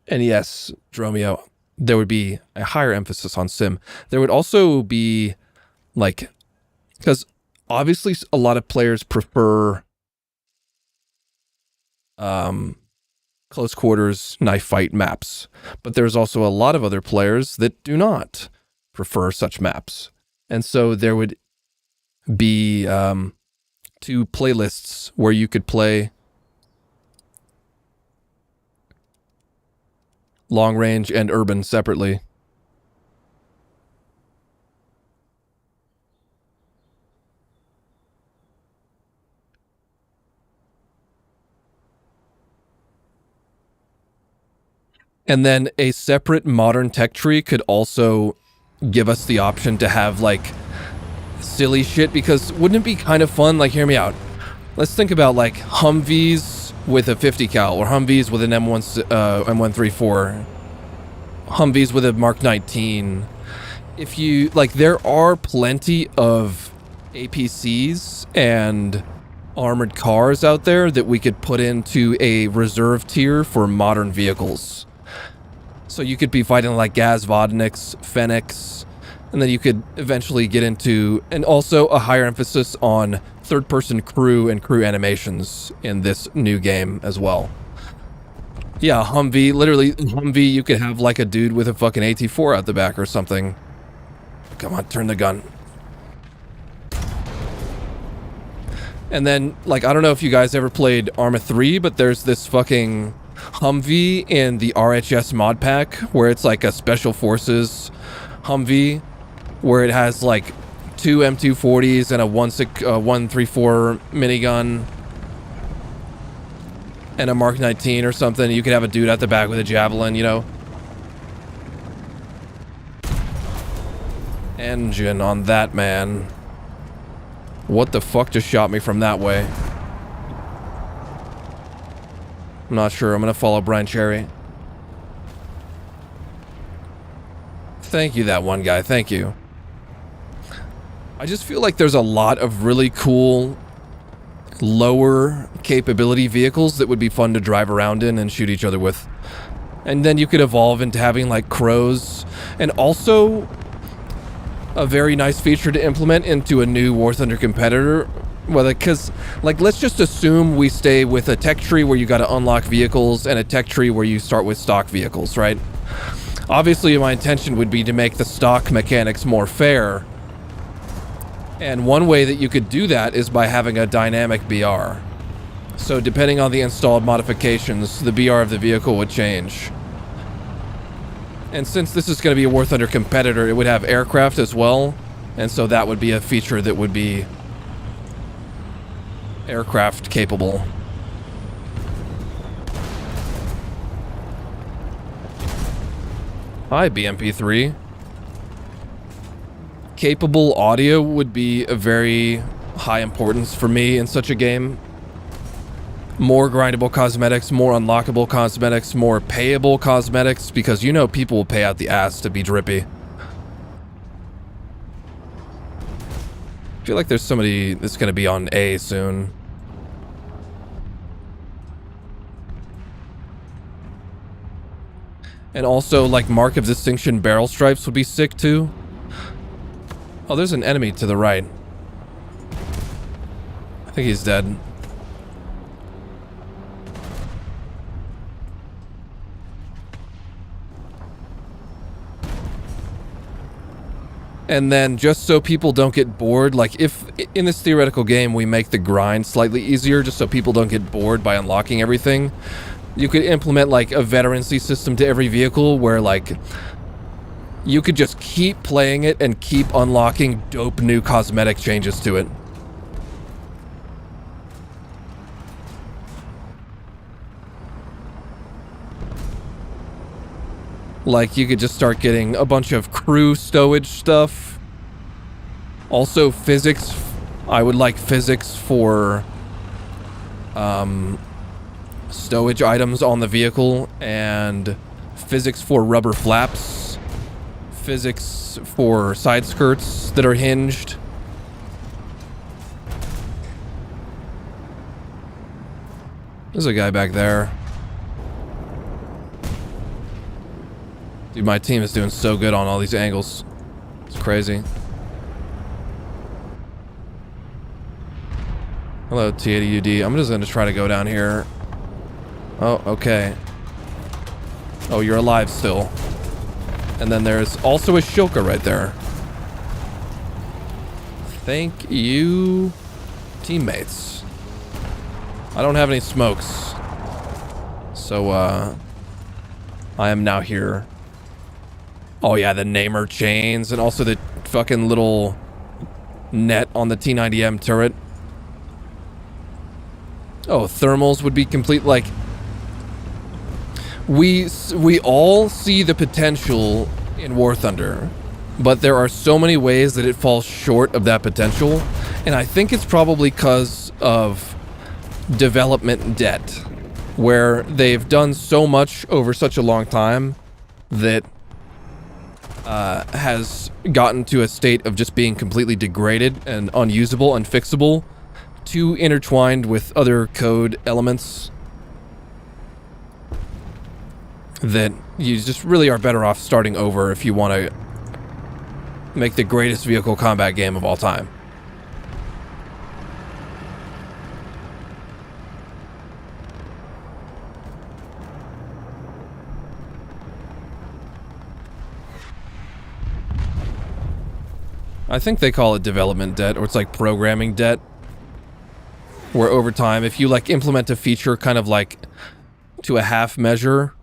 And yes, Dromio, there would be a higher emphasis on sim. There would also be, like, because obviously a lot of players prefer close quarters knife fight maps, but there's also a lot of other players that do not prefer such maps. And so there would be 2 playlists where you could play long range and urban separately. And then a separate modern tech tree could also give us the option to have, like, silly shit, because wouldn't it be kind of fun? Like, hear me out. Let's think about, like, Humvees with a 50 cal, or Humvees with an M134, Humvees with a Mark 19. If you, like, there are plenty of APCs and armored cars out there that we could put into a reserve tier for modern vehicles. So you could be fighting like Gaz Vodniks, Fenix, and then you could eventually get into, and also a higher emphasis on third-person crew and crew animations in this new game as well. Yeah, Humvee, literally, Humvee, you could have like a dude with a fucking AT-4 out the back or something. Come on, turn the gun. And then, like, I don't know if you guys ever played Arma 3, but there's this fucking Humvee in the RHS mod pack where it's like a Special Forces Humvee where it has like 2 M240s and a 134 minigun and a Mark 19 or something. You could have a dude at the back with a javelin, you know. Engine on that, man. What the fuck just shot me from that way? I'm not sure. I'm gonna follow Brian Cherry. Thank you, that one guy. Thank you. I just feel like there's a lot of really cool lower capability vehicles that would be fun to drive around in and shoot each other with. And then you could evolve into having like crows, and also a very nice feature to implement into a new War Thunder competitor. Well, because, like, let's just assume we stay with a tech tree where you got to unlock vehicles and a tech tree where you start with stock vehicles, right? Obviously, my intention would be to make the stock mechanics more fair. And one way that you could do that is by having a dynamic BR. So depending on the installed modifications, the BR of the vehicle would change. And since this is going to be a War Thunder competitor, it would have aircraft as well. And so that would be a feature that would be aircraft capable. Hi, BMP3. Capable audio would be a very high importance for me in such a game. More grindable cosmetics, more unlockable cosmetics, more payable cosmetics, because you know people will pay out the ass to be drippy. I feel like there's somebody that's going to be on A soon. And also, like, Mark of Distinction barrel stripes would be sick too. Oh, there's an enemy to the right. I think he's dead. And then just so people don't get bored, like if in this theoretical game we make the grind slightly easier just so people don't get bored by unlocking everything, you could implement like a veterancy system to every vehicle where like you could just keep playing it and keep unlocking dope new cosmetic changes to it. Like, you could just start getting a bunch of crew stowage stuff. Also, physics. I would like physics for stowage items on the vehicle, and physics for rubber flaps. Physics for side skirts that are hinged. There's a guy back there. Dude, my team is doing so good on all these angles. It's crazy. Hello, T80UD. I'm just gonna try to go down here. Oh, okay. Oh, you're alive still. And then there's also a Shilka right there. Thank you, teammates. I don't have any smokes. So, I am now here. Oh yeah, the Namer chains and also the fucking little net on the T90M turret. Oh, thermals would be complete, like... We all see the potential in War Thunder, but there are so many ways that it falls short of that potential, and I think it's probably because of development debt, where they've done so much over such a long time that has gotten to a state of just being completely degraded and unusable, unfixable, too intertwined with other code elements, that you just really are better off starting over if you want to make the greatest vehicle combat game of all time. I think they call it development debt, or it's like programming debt, where over time, if you like implement a feature kind of like to a half measure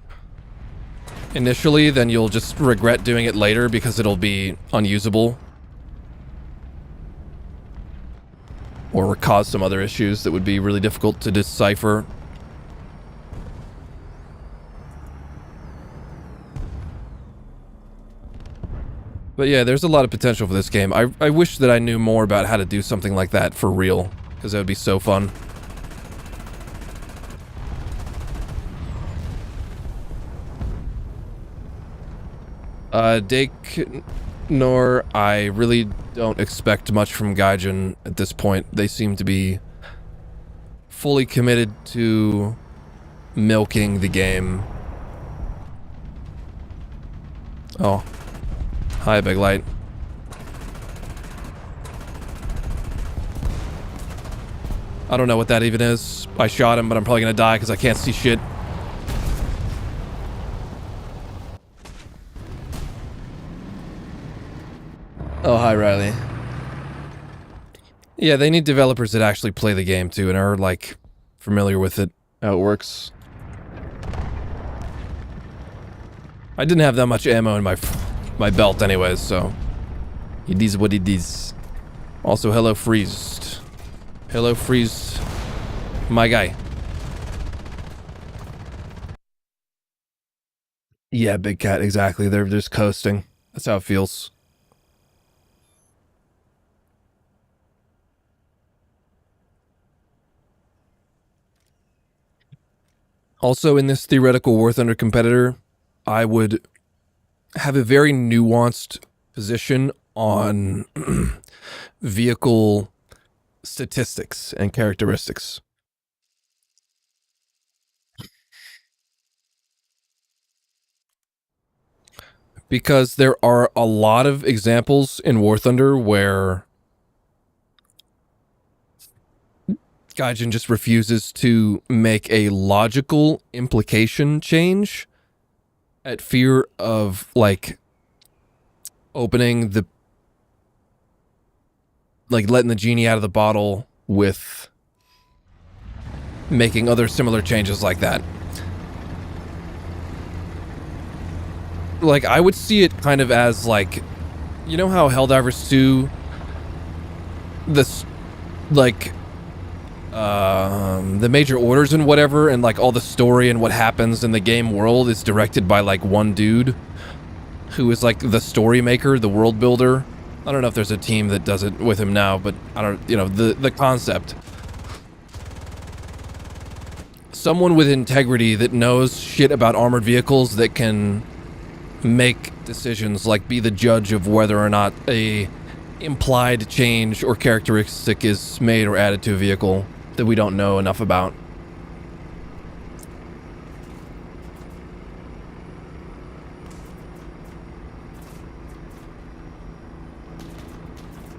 initially, then you'll just regret doing it later because it'll be unusable or cause some other issues that would be really difficult to decipher. But yeah, there's a lot of potential for this game. I wish that I knew more about how to do something like that for real, because that would be so fun. Dake, nor I really don't expect much from Gaijin at this point. They seem to be fully committed to milking the game. Oh. Hi, Big Light. I don't know what that even is. I shot him, but I'm probably gonna die because I can't see shit. Oh, hi, Riley. Yeah, they need developers that actually play the game too and are, like, familiar with it, how it works. I didn't have that much ammo in my belt anyways, so it is what it is. Also, hello, Freezed. Hello, Freezed. My guy. Yeah, Big Cat, exactly. They're just coasting. That's how it feels. Also, in this theoretical War Thunder competitor, I would have a very nuanced position on vehicle statistics and characteristics. Because there are a lot of examples in War Thunder where Gaijin just refuses to make a logical implication change at fear of, like, opening the like letting the genie out of the bottle with making other similar changes like that. Like, I would see it kind of as, like, you know how Helldivers 2, this, like, the major orders and whatever, and, like, all the story and what happens in the game world is directed by, like, one dude who is, like, the story maker, the world builder. I don't know if there's a team that does it with him now, but I don't, you know, the concept. Someone with integrity that knows shit about armored vehicles that can make decisions, like be the judge of whether or not a implied change or characteristic is made or added to a vehicle that we don't know enough about.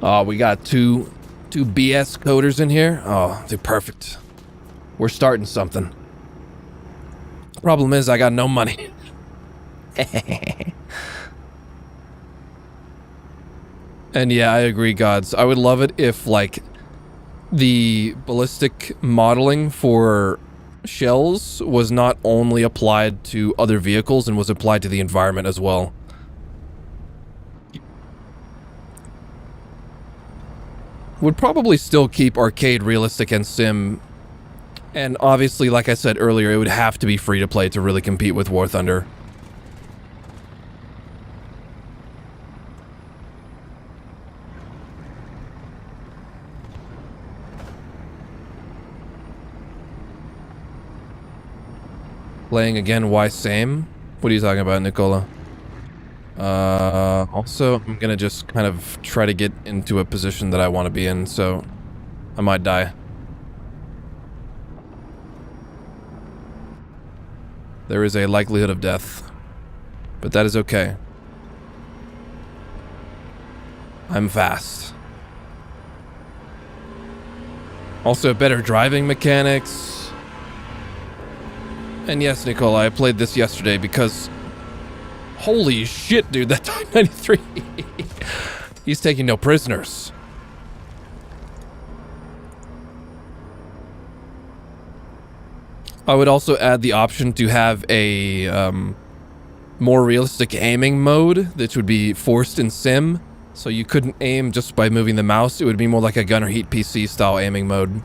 Oh, we got two BS coders in here. Oh, they're perfect. We're starting something. Problem is, I got no money. And yeah, I agree, gods. I would love it if, like, the ballistic modeling for shells was not only applied to other vehicles and was applied to the environment as well. Would probably still keep arcade realistic and sim. And obviously, like I said earlier, it would have to be free to play to really compete with War Thunder. Playing again, why same? What are you talking about, Nicola? Also, I'm gonna just kind of try to get into a position that I want to be in, so I might die. There is a likelihood of death, but that is okay. I'm fast. Also, better driving mechanics. And yes, Nicola, I played this yesterday because... Holy shit, dude, that Type 93... He's taking no prisoners. I would also add the option to have a more realistic aiming mode, which would be forced in sim. So you couldn't aim just by moving the mouse. It would be more like a Gunner Heat PC style aiming mode.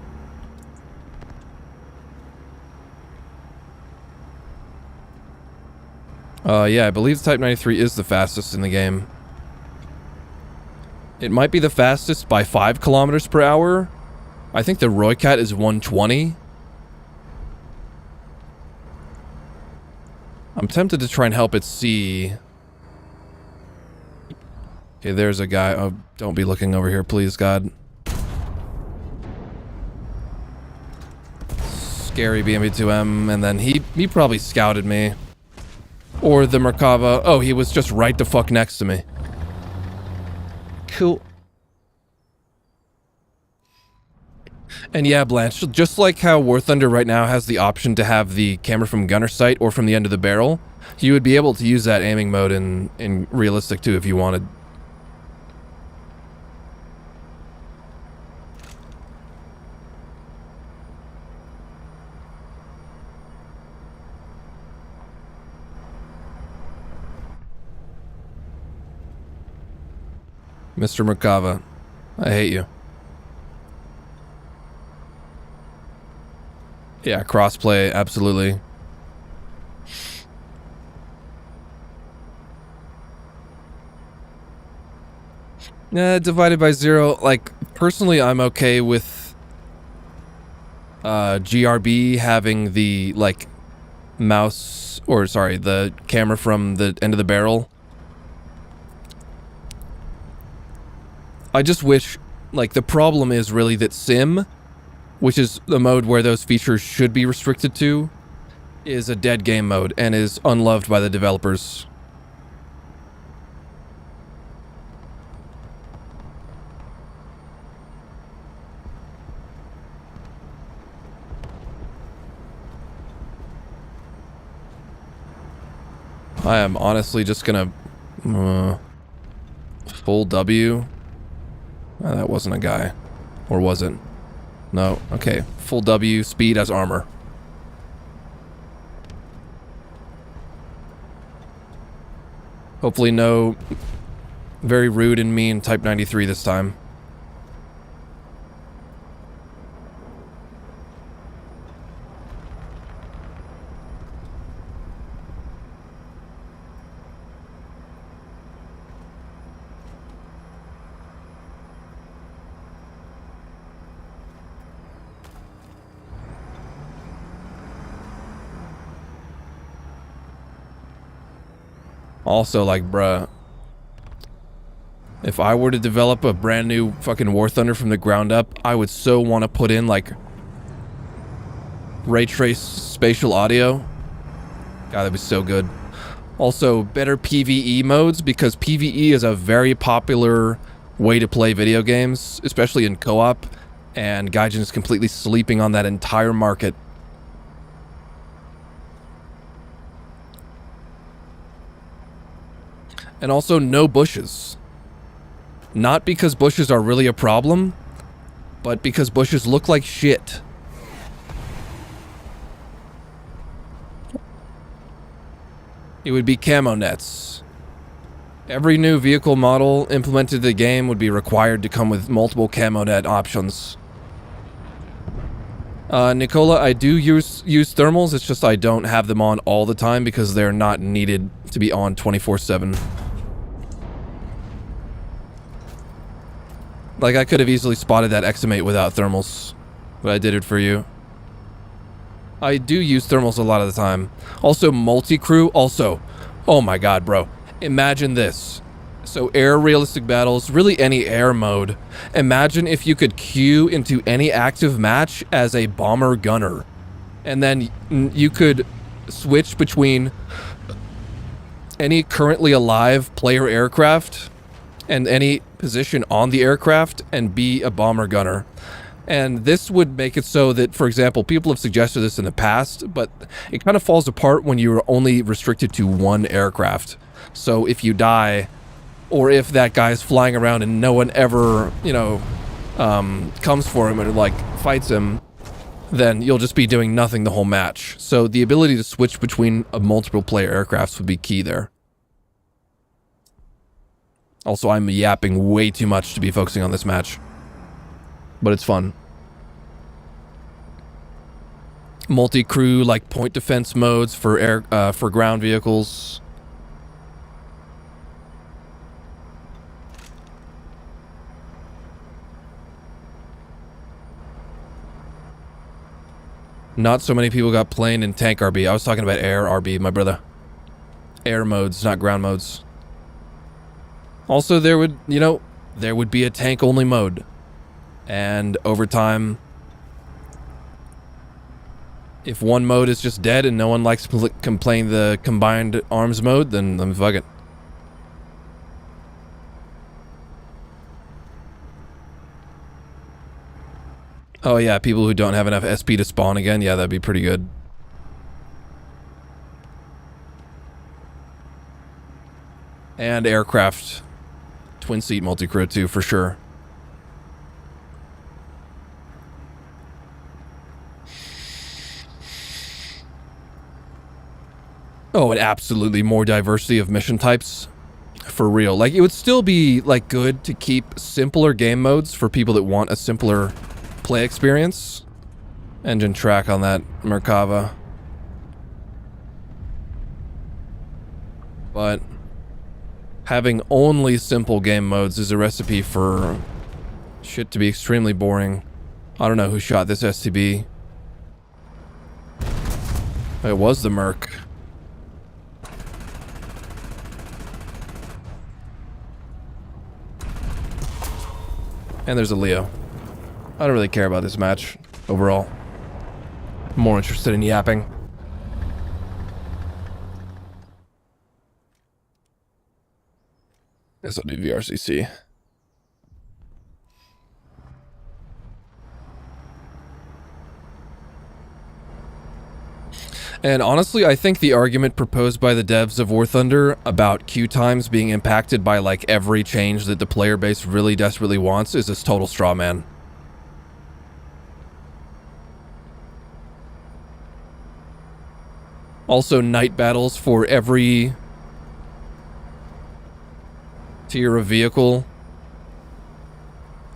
Yeah, I believe the Type 93 is the fastest in the game. It might be the fastest by 5 kilometers per hour. I think the Roycat is 120. I'm tempted to try and help it see. Okay, there's a guy. Oh, don't be looking over here, please, God. Scary BMB2M, and then he probably scouted me. Or the Merkava. Oh, he was just right the fuck next to me. Cool. And yeah, Blanche, just like how War Thunder right now has the option to have the camera from gunner sight or from the end of the barrel, you would be able to use that aiming mode in realistic too if you wanted. Mr. Merkava, I hate you. Yeah, crossplay, absolutely. Divided by 0, like, personally I'm okay with GRB having the, like, mouse, or sorry, the camera from the end of the barrel. I just wish, like, the problem is really that Sim, which is the mode where those features should be restricted to, is a dead game mode and is unloved by the developers. I am honestly just gonna full W. That wasn't a guy. Or was it? No. Okay. Full W, speed as armor. Hopefully no very rude and mean Type 93 this time. Also, like, bruh, if I were to develop a brand new fucking War Thunder from the ground up, I would so want to put in, like, ray trace spatial audio. God, that'd be so good. Also, better PvE modes, because PvE is a very popular way to play video games, especially in co-op, and Gaijin is completely sleeping on that entire market. And also, no bushes. Not because bushes are really a problem, but because bushes look like shit. It would be camo nets. Every new vehicle model implemented in the game would be required to come with multiple camo net options. Nicola, I do use thermals, it's just I don't have them on all the time because they're not needed to be on 24/7. Like, I could have easily spotted that XM8 without thermals, but I did it for you. I do use thermals a lot of the time. Also, multi-crew, also. Oh my god, bro. Imagine this. So, air realistic battles, really any air mode. Imagine if you could queue into any active match as a bomber gunner. And then you could switch between any currently alive player aircraft and any position on the aircraft and be a bomber gunner. And this would make it so that, for example, people have suggested this in the past, but it kind of falls apart when you're only restricted to one aircraft. So if you die, or if that guy's flying around and no one ever, you know, comes for him and, like, fights him, then you'll just be doing nothing the whole match. So the ability to switch between multiple player aircrafts would be key there. Also, I'm yapping way too much to be focusing on this match. But it's fun. Multi-crew, like, point defense modes for air, for ground vehicles. Not so many people got plane and tank RB. I was talking about air RB, my brother. Air modes, not ground modes. Also, there would, you know, there would be a tank-only mode. And over time, if one mode is just dead and no one likes playing the combined arms mode, then fuck it. Oh yeah, people who don't have enough SP to spawn again, yeah, that'd be pretty good. And aircraft. Twin seat multi-crew too, for sure. Oh, and absolutely more diversity of mission types. For real. Like, it would still be, like, good to keep simpler game modes for people that want a simpler play experience. Engine track on that Merkava. But having only simple game modes is a recipe for shit to be extremely boring. I don't know who shot this STB. It was the Merc. And there's a Leo. I don't really care about this match overall. I'm more interested in yapping. Guess I'll do VRCC. And honestly, I think the argument proposed by the devs of War Thunder about queue times being impacted by like every change that the player base really desperately wants is this total straw man. Also, night battles for every tier of vehicle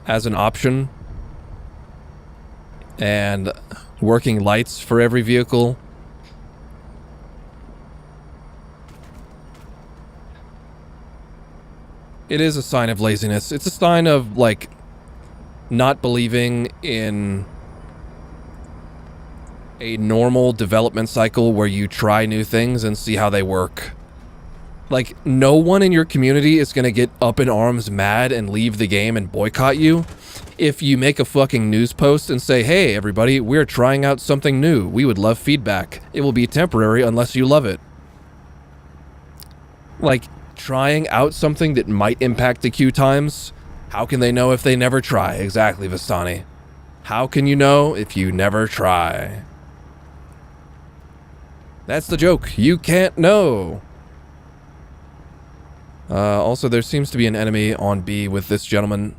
as an option, and working lights for every vehicle. It is a sign of laziness. It's a sign of, like, not believing in a normal development cycle where you try new things and see how they work. Like, no one in your community is gonna get up in arms mad and leave the game and boycott you if you make a fucking news post and say, hey, everybody, we're trying out something new. We would love feedback. It will be temporary unless you love it. Like, trying out something that might impact the queue times, how can they know if they never try? Exactly, Vistani. How can you know if you never try? That's the joke. You can't know. Also, there seems to be an enemy on B with this gentleman.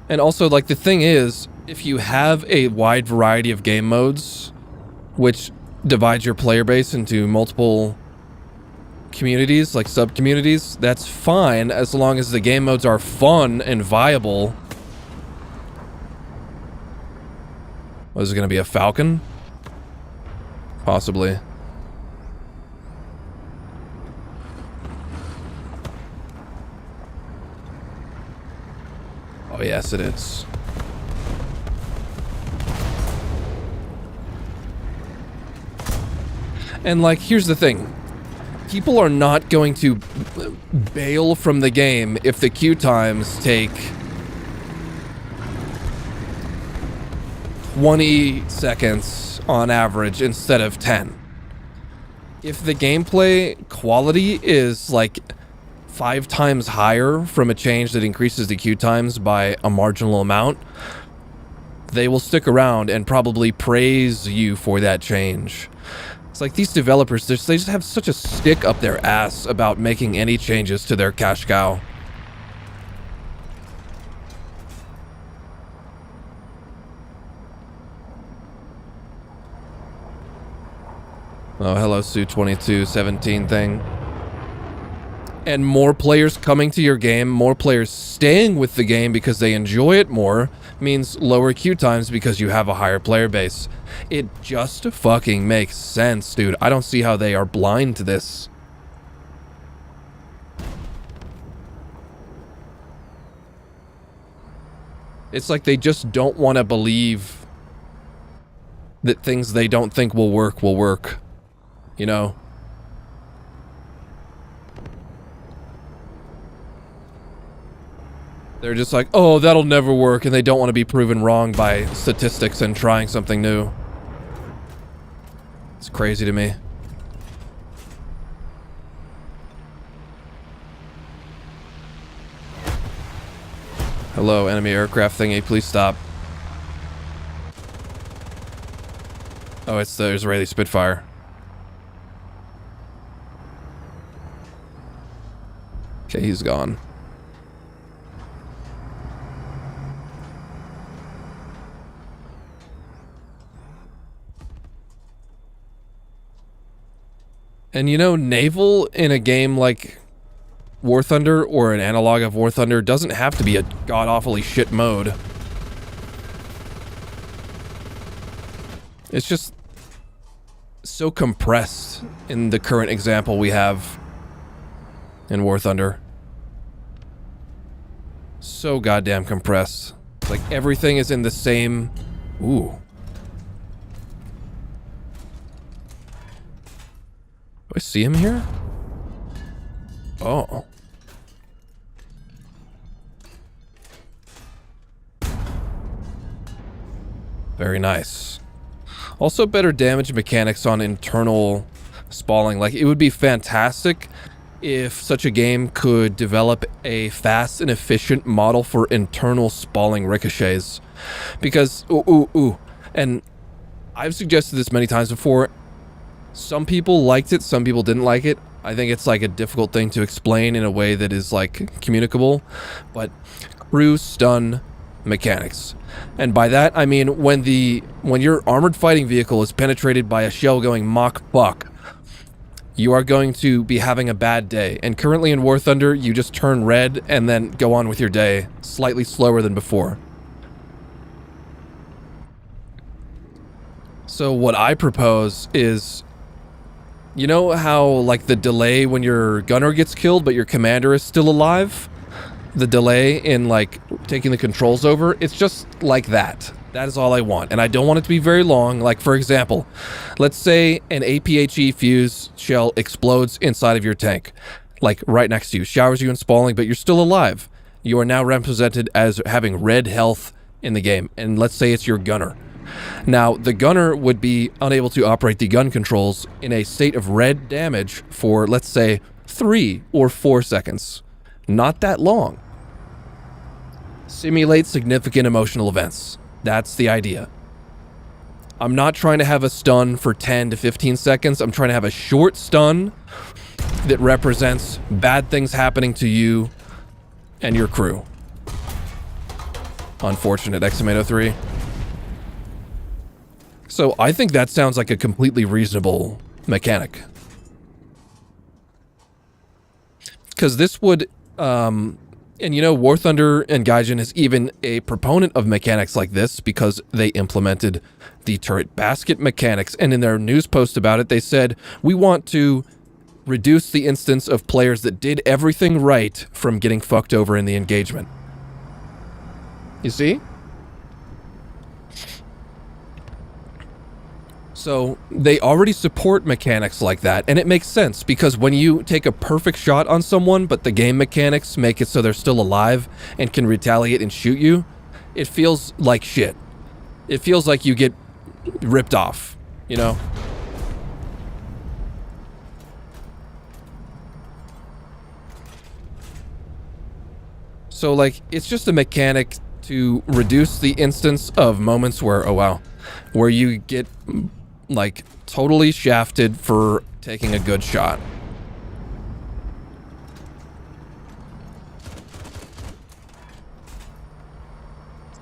And also, like, the thing is, if you have a wide variety of game modes, which divides your player base into multiple communities, like sub-communities, that's fine as long as the game modes are fun and viable. Was it gonna be a Falcon? Possibly. Oh yes, it is. And like, here's the thing. People are not going to bail from the game if the queue times take 20 seconds on average instead of 10. If the gameplay quality is like 5 times higher from a change that increases the queue times by a marginal amount, they will stick around and probably praise you for that change. It's like these developers, they just have such a stick up their ass about making any changes to their cash cow. Oh, hello, Su2217 thing. And more players coming to your game, more players staying with the game because they enjoy it more, means lower queue times because you have a higher player base. It just fucking makes sense, dude. I don't see how they are blind to this. It's like they just don't want to believe that things they don't think will work, you know? They're just like, oh, that'll never work, and they don't want to be proven wrong by statistics and trying something new. It's crazy to me. Hello, enemy aircraft thingy, please stop. Oh, it's the Israeli Spitfire. Okay, he's gone. And you know, naval in a game like War Thunder or an analog of War Thunder doesn't have to be a god-awfully shit mode. It's just so compressed in the current example we have in War Thunder. So goddamn compressed. Like everything is in the same... Ooh. Do I see him here? Oh. Very nice. Also better damage mechanics on internal spalling. Like, it would be fantastic if such a game could develop a fast and efficient model for internal spalling ricochets. Because, and I've suggested this many times before, some people liked it, some people didn't like it. I think it's like a difficult thing to explain in a way that is like communicable, but crew stun mechanics. And by that, I mean when your armored fighting vehicle is penetrated by a shell going Mach fuck, you are going to be having a bad day. And currently in War Thunder, you just turn red and then go on with your day, slightly slower than before. So what I propose is, you know how like the delay when your gunner gets killed but your commander is still alive? The delay in like taking the controls over, it's just like that. That is all I want, and I don't want it to be very long. Like, for example, let's say an APHE fuse shell explodes inside of your tank, like right next to you, showers you in spalling, but you're still alive. You are now represented as having red health in the game, and let's say it's your gunner. Now, the gunner would be unable to operate the gun controls in a state of red damage for, let's say, 3 or 4 seconds. Not that long. Simulate significant emotional events. That's the idea. I'm not trying to have a stun for 10 to 15 seconds. I'm trying to have a short stun that represents bad things happening to you and your crew. Unfortunate, X-Tomato3. So I think that sounds like a completely reasonable mechanic. Because this would, and you know, War Thunder and Gaijin is even a proponent of mechanics like this because they implemented the turret basket mechanics. And in their news post about it, they said, we want to reduce the instance of players that did everything right from getting fucked over in the engagement. You see? So they already support mechanics like that, and it makes sense because when you take a perfect shot on someone, but the game mechanics make it so they're still alive and can retaliate and shoot you, it feels like shit. It feels like you get ripped off, you know? So like, it's just a mechanic to reduce the instance of moments where, oh wow, where you get like totally shafted for taking a good shot.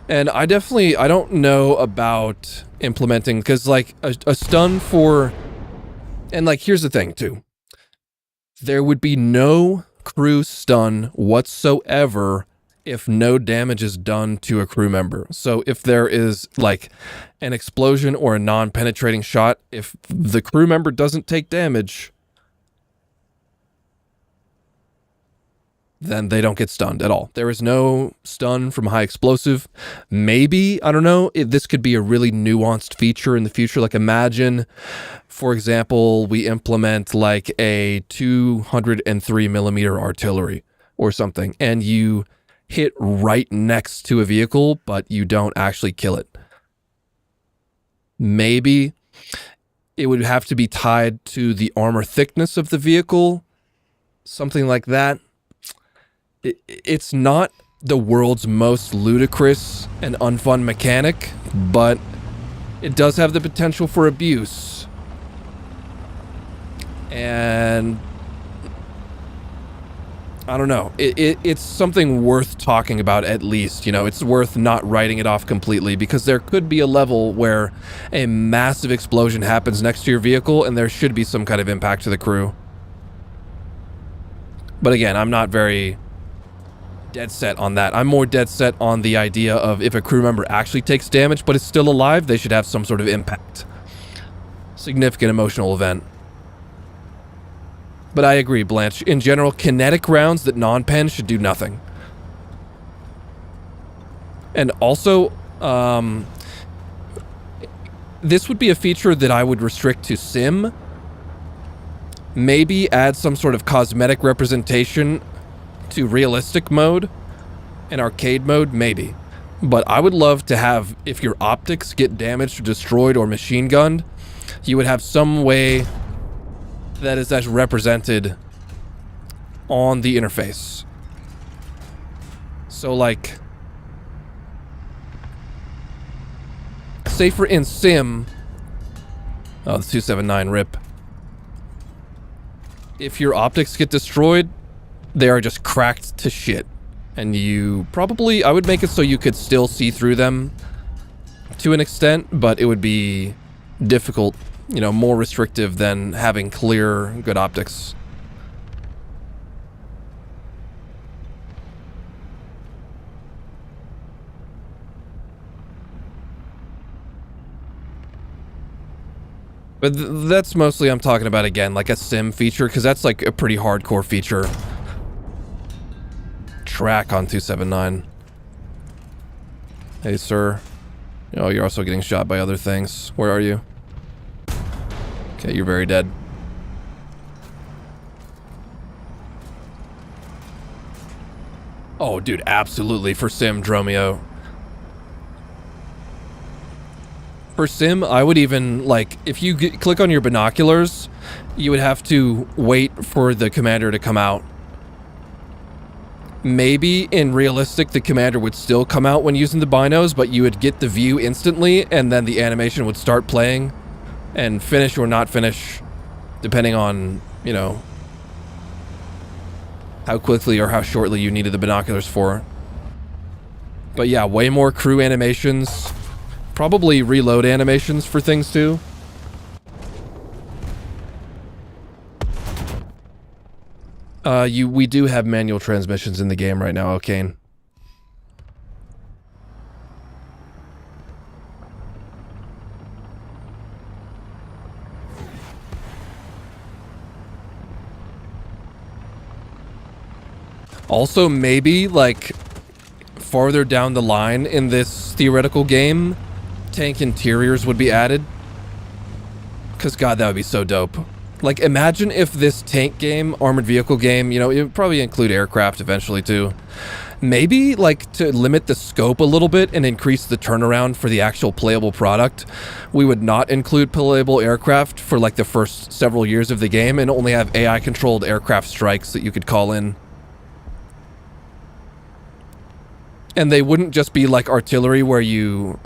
And I don't know about implementing, because like a stun for, and like here's the thing too, there would be no crew stun whatsoever if no damage is done to a crew member. So if there is like an explosion or a non-penetrating shot, if the crew member doesn't take damage, then they don't get stunned at all. There is no stun from high explosive. Maybe, I don't know, this could be a really nuanced feature in the future. Like imagine, for example, we implement like a 203 millimeter artillery or something, and you hit right next to a vehicle, but you don't actually kill it. Maybe it would have to be tied to the armor thickness of the vehicle, something like that. It's not the world's most ludicrous and unfun mechanic, but it does have the potential for abuse. And I don't know. It's something worth talking about at least. You know, it's worth not writing it off completely, because there could be a level where a massive explosion happens next to your vehicle and there should be some kind of impact to the crew. But again, I'm not very dead set on that. I'm more dead set on the idea of if a crew member actually takes damage but is still alive, they should have some sort of impact. Significant emotional event. But I agree, Blanche. In general, kinetic rounds that non-pen should do nothing. And also, this would be a feature that I would restrict to sim. Maybe add some sort of cosmetic representation to realistic mode and arcade mode, maybe. But I would love to have, if your optics get damaged or destroyed or machine gunned, you would have some way that is as represented on the interface. So like, say for in sim, oh, the 279 rip. If your optics get destroyed, they are just cracked to shit. And you probably, I would make it so you could still see through them to an extent, but it would be difficult, you know, more restrictive than having clear, good optics. But that's mostly I'm talking about, again, like a sim feature, because that's like a pretty hardcore feature. Track on 279. Hey, sir. Oh, you're also getting shot by other things. Where are you? Okay, you're very dead. Oh, dude, absolutely for sim, Dromio. For sim, I would even, like, if you click on your binoculars, you would have to wait for the commander to come out. Maybe in realistic, the commander would still come out when using the binos, but you would get the view instantly, and then the animation would start playing and finish or not finish, depending on, you know, how quickly or how shortly you needed the binoculars for. But yeah, way more crew animations, probably reload animations for things too. We do have manual transmissions in the game right now, O'Kane. Also, maybe, like, farther down the line in this theoretical game, tank interiors would be added. Because, God, that would be so dope. Like, imagine if this tank game, armored vehicle game, you know, it would probably include aircraft eventually, too. Maybe, like, to limit the scope a little bit and increase the turnaround for the actual playable product, we would not include playable aircraft for, like, the first several years of the game and only have AI-controlled aircraft strikes that you could call in. And they wouldn't just be like artillery where you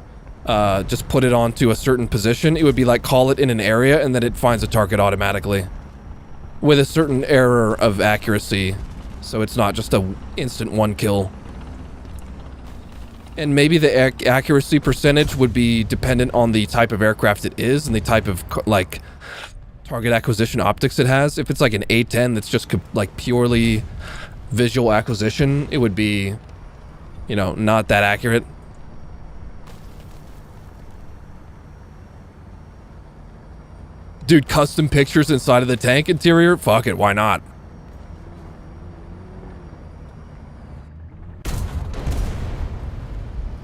just put it onto a certain position. It would be like call it in an area and then it finds a target automatically with a certain error of accuracy, so it's not just a instant one kill. And maybe the accuracy percentage would be dependent on the type of aircraft it is and the type of like target acquisition optics it has. If it's like an A10 that's just like purely visual acquisition, it would be, you know, not that accurate. Dude, custom pictures inside of the tank interior? Fuck it, why not?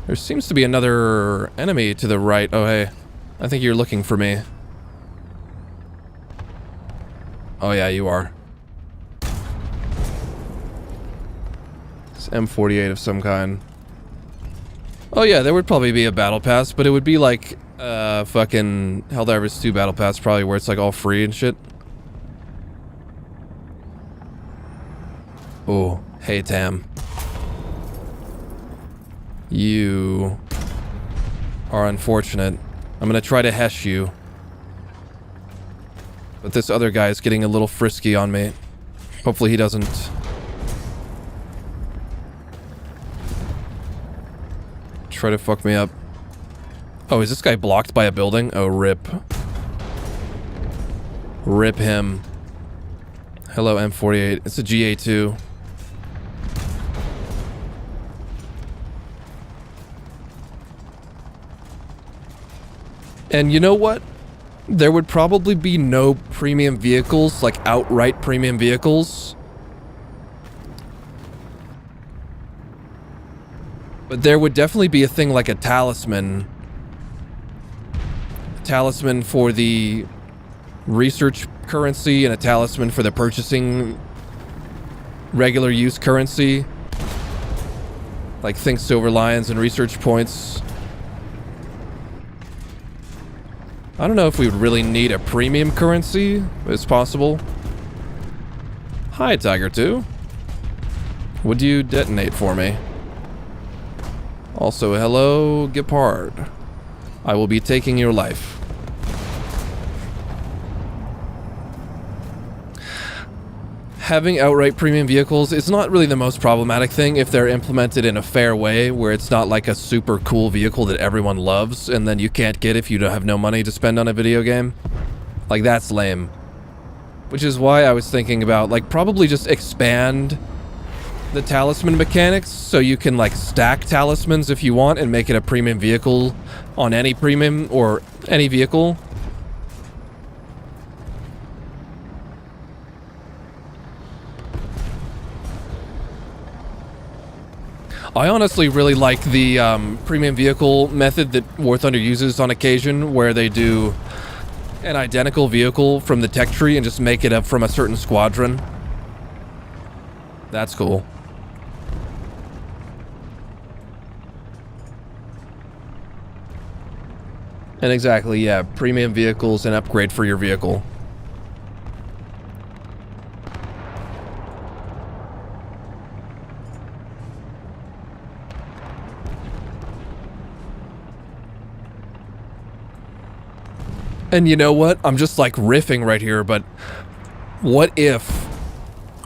There seems to be another enemy to the right. Oh, hey. I think you're looking for me. Oh, yeah, you are. It's M48 of some kind. Oh, yeah, there would probably be a battle pass, but it would be like fucking Helldivers 2 battle pass, probably, where it's like all free and shit. Oh, hey, Tam. You are unfortunate. I'm gonna try to hesh you. But this other guy is getting a little frisky on me. Hopefully he doesn't try to fuck me up. Oh, is this guy blocked by a building? Oh, rip. Rip him. Hello, M48. It's a GA2. And you know what? There would probably be no premium vehicles, like outright premium vehicles. But there would definitely be a thing like a talisman. Talisman for the research currency and a talisman for the purchasing regular use currency. Like think Silver Lions and research points. I don't know if we would really need a premium currency. It's possible. Hi, Tiger 2. Would you detonate for me? Also, hello, Gepard. I will be taking your life. Having outright premium vehicles is not really the most problematic thing if they're implemented in a fair way, where it's not like a super cool vehicle that everyone loves and then you can't get if you don't have no money to spend on a video game. Like, that's lame. Which is why I was thinking about, like, probably just expand the talisman mechanics so you can, like, stack talismans if you want and make it a premium vehicle on any premium or any vehicle. I honestly really like the premium vehicle method that War Thunder uses on occasion, where they do an identical vehicle from the tech tree and just make it up from a certain squadron. That's cool. And exactly, yeah, premium vehicles and upgrade for your vehicle. And you know what? I'm just like riffing right here, but what if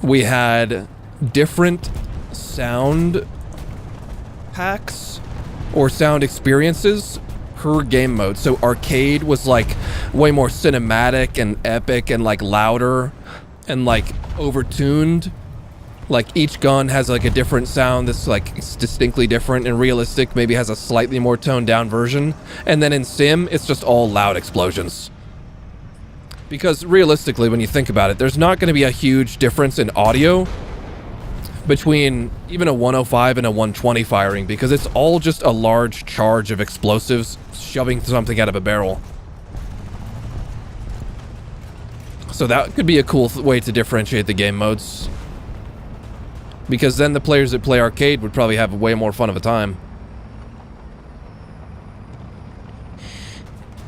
we had different sound packs or sound experiences per game mode? So arcade was like way more cinematic and epic and like louder and like overtuned. Like each gun has like a different sound that's like distinctly different, and realistic maybe has a slightly more toned down version. And then in sim, it's just all loud explosions. Because realistically, when you think about it, there's not going to be a huge difference in audio between even a 105 and a 120 firing, because it's all just a large charge of explosives shoving something out of a barrel. So that could be a cool way to differentiate the game modes. Because then the players that play arcade would probably have way more fun of a time.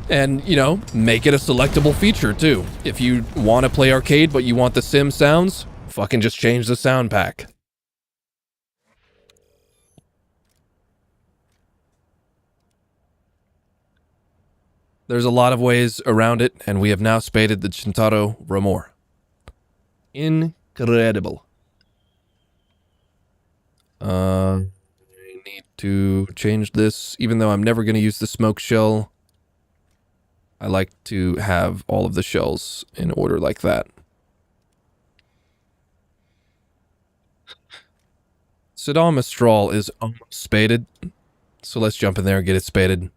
And, you know, make it a selectable feature, too. If you want to play arcade, but you want the sim sounds, fucking just change the sound pack. There's a lot of ways around it, and we have now spaded the Centauro Ramor. Incredible. I need to change this, even though I'm never going to use the smoke shell. I like to have all of the shells in order like that. Saddam Mistral is almost spaded, so let's jump in there and get it spaded.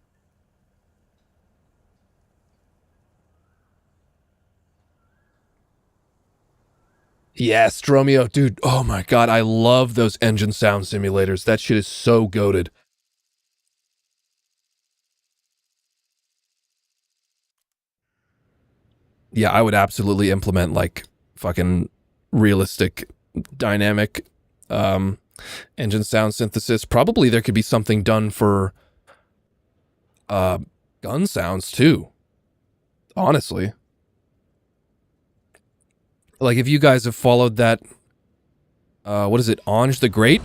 Yes, Dromio, dude, oh my god, I love those engine sound simulators. That shit is so goated. Yeah, I would absolutely implement, like, fucking realistic, dynamic, engine sound synthesis. Probably there could be something done for, gun sounds, too. Honestly. Like, if you guys have followed that, what is it, Ange the Great?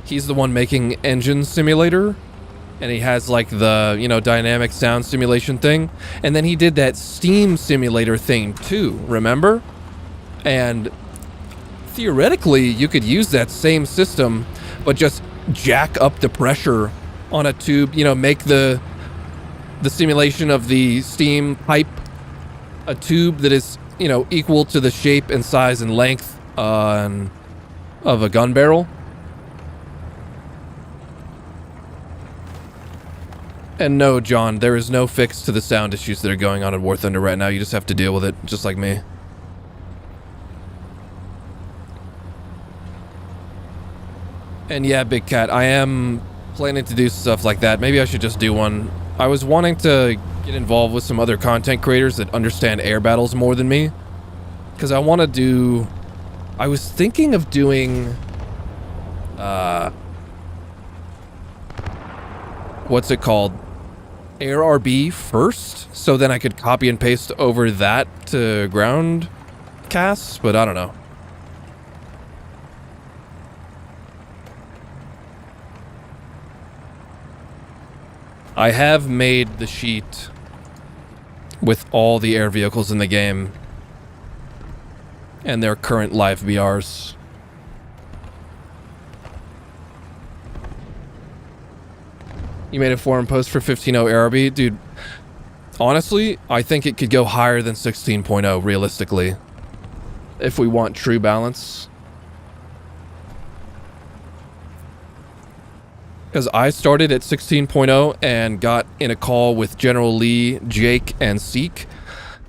He's the one making Engine Simulator, and he has, like, the, you know, dynamic sound simulation thing. And then he did that Steam Simulator thing, too, remember? And theoretically, you could use that same system, but just jack up the pressure on a tube, you know, make the simulation of the steam pipe a tube that is, you know, equal to the shape and size and length of a gun barrel. And no, John, there is no fix to the sound issues that are going on in War Thunder right now. You just have to deal with it, just like me. And yeah, Big Cat, I am planning to do stuff like that. Maybe I should just do one. I was wanting to get involved with some other content creators that understand air battles more than me. Because I want to do... I was thinking of doing... what's it called? Air RB first? so then I could copy and paste over that to ground casts, but I don't know. I have made the sheet with all the air vehicles in the game and their current live BRs. You made a forum post for 15.0 ARB? Dude, honestly, I think it could go higher than 16.0 realistically, if we want true balance. Because I started at 16.0 and got in a call with General Lee, Jake, and Seek,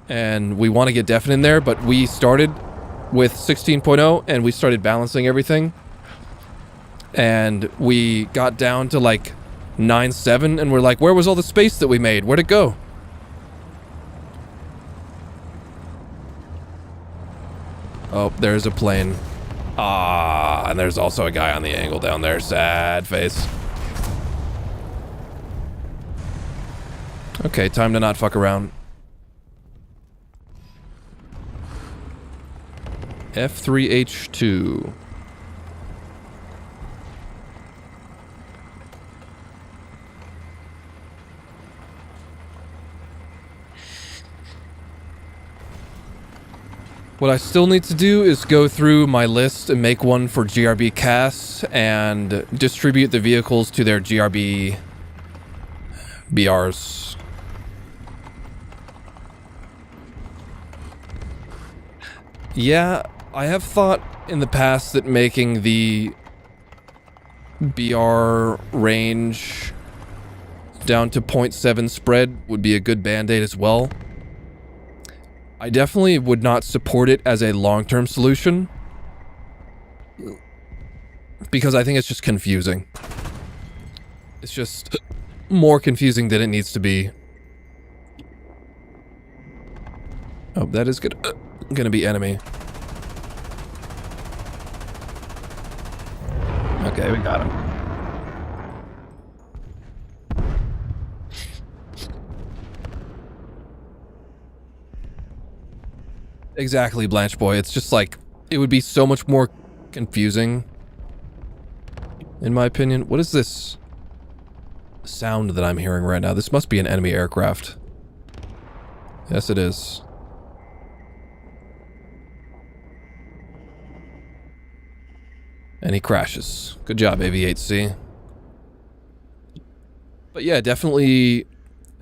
and we want to get Defin in there, but we started with 16.0 and we started balancing everything, and we got down to like 9.7, and we're like, where was all the space that we made? Where'd it go? Oh, there's a plane. Ah, and there's also a guy on the angle down there. Sad face. Okay, time to not fuck around. F3H2. What I still need to do is go through my list and make one for GRB casts and distribute the vehicles to their GRB BRs. Yeah, I have thought in the past that making the BR range down to 0.7 spread would be a good band-aid as well. I definitely would not support it as a long-term solution, because I think it's just confusing. It's just more confusing than it needs to be. Oh, that is good. Gonna be enemy. Okay, we got him. Exactly, Blanche Boy. It's just like, it would be so much more confusing, in my opinion. What is this sound that I'm hearing right now? This must be an enemy aircraft. Yes, it is. And he crashes. Good job, AV8C. But yeah, definitely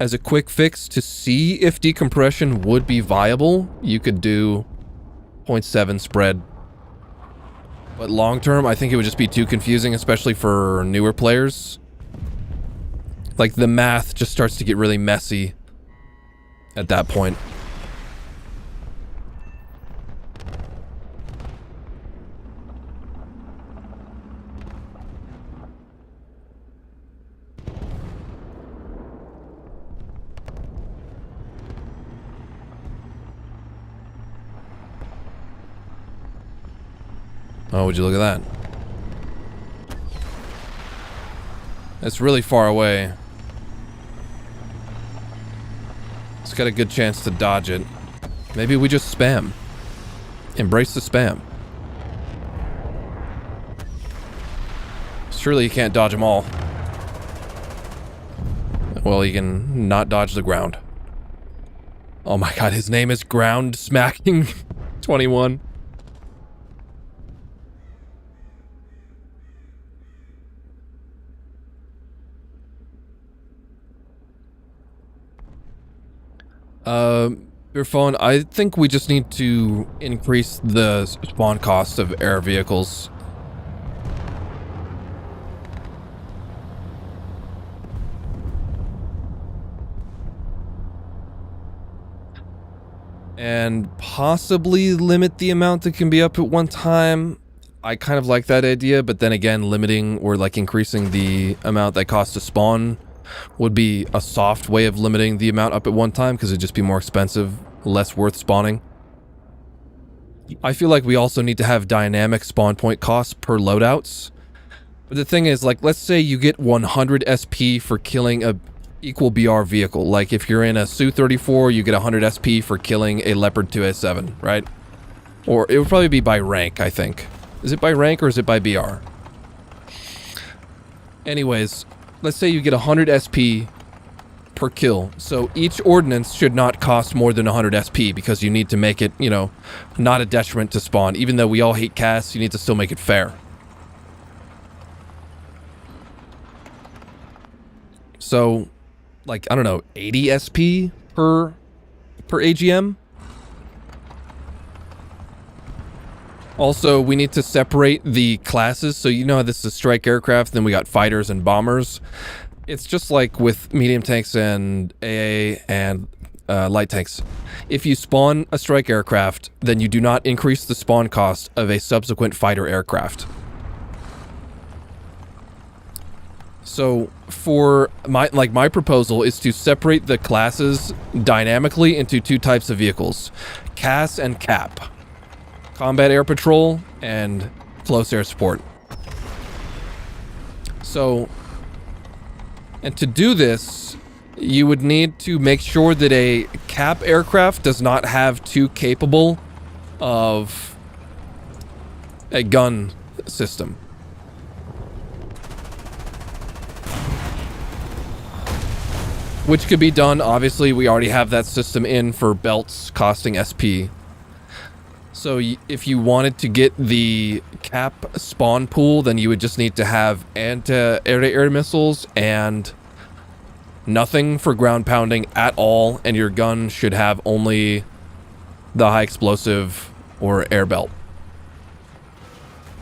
as a quick fix to see if decompression would be viable, you could do 0.7 spread. But long term, I think it would just be too confusing, especially for newer players. Like, the math just starts to get really messy at that point. Oh, would you look at that? It's really far away. It's got a good chance to dodge it. Maybe we just spam. Embrace the spam. Surely you can't dodge them all. Well, you can not dodge the ground. Oh my god, his name is Ground Smacking 21. Your phone, I think we just need to increase the spawn cost of air vehicles. And possibly limit the amount that can be up at one time. I kind of like that idea, but then again, limiting or like increasing the amount that costs to spawn would be a soft way of limiting the amount up at one time, because it'd just be more expensive, less worth spawning. I feel like we also need to have dynamic spawn point costs per loadouts. But the thing is, like, let's say you get 100 SP for killing a equal BR vehicle. Like if you're in a Su-34, you get 100 SP for killing a Leopard 2A7, right? Or it would probably be by rank, I think. Is it by rank or is it by BR? Anyways, let's say you get 100 SP per kill. So each ordnance should not cost more than 100 SP because you need to make it, you know, not a detriment to spawn. Even though we all hate casts, you need to still make it fair. So, like, I don't know, 80 SP per AGM? Also, we need to separate the classes. So you know how this is strike aircraft, then we got fighters and bombers. It's just like with medium tanks and AA and light tanks. If you spawn a strike aircraft, then you do not increase the spawn cost of a subsequent fighter aircraft. So for my proposal is to separate the classes dynamically into two types of vehicles, CAS and CAP. Combat Air Patrol and Close Air Support. So, and to do this, you would need to make sure that a CAP aircraft does not have too capable of a gun system. Which could be done, obviously we already have that system in for belts costing SP. So if you wanted to get the CAP spawn pool, then you would just need to have anti-air-to-air missiles and nothing for ground pounding at all, and your gun should have only the high explosive or air belt.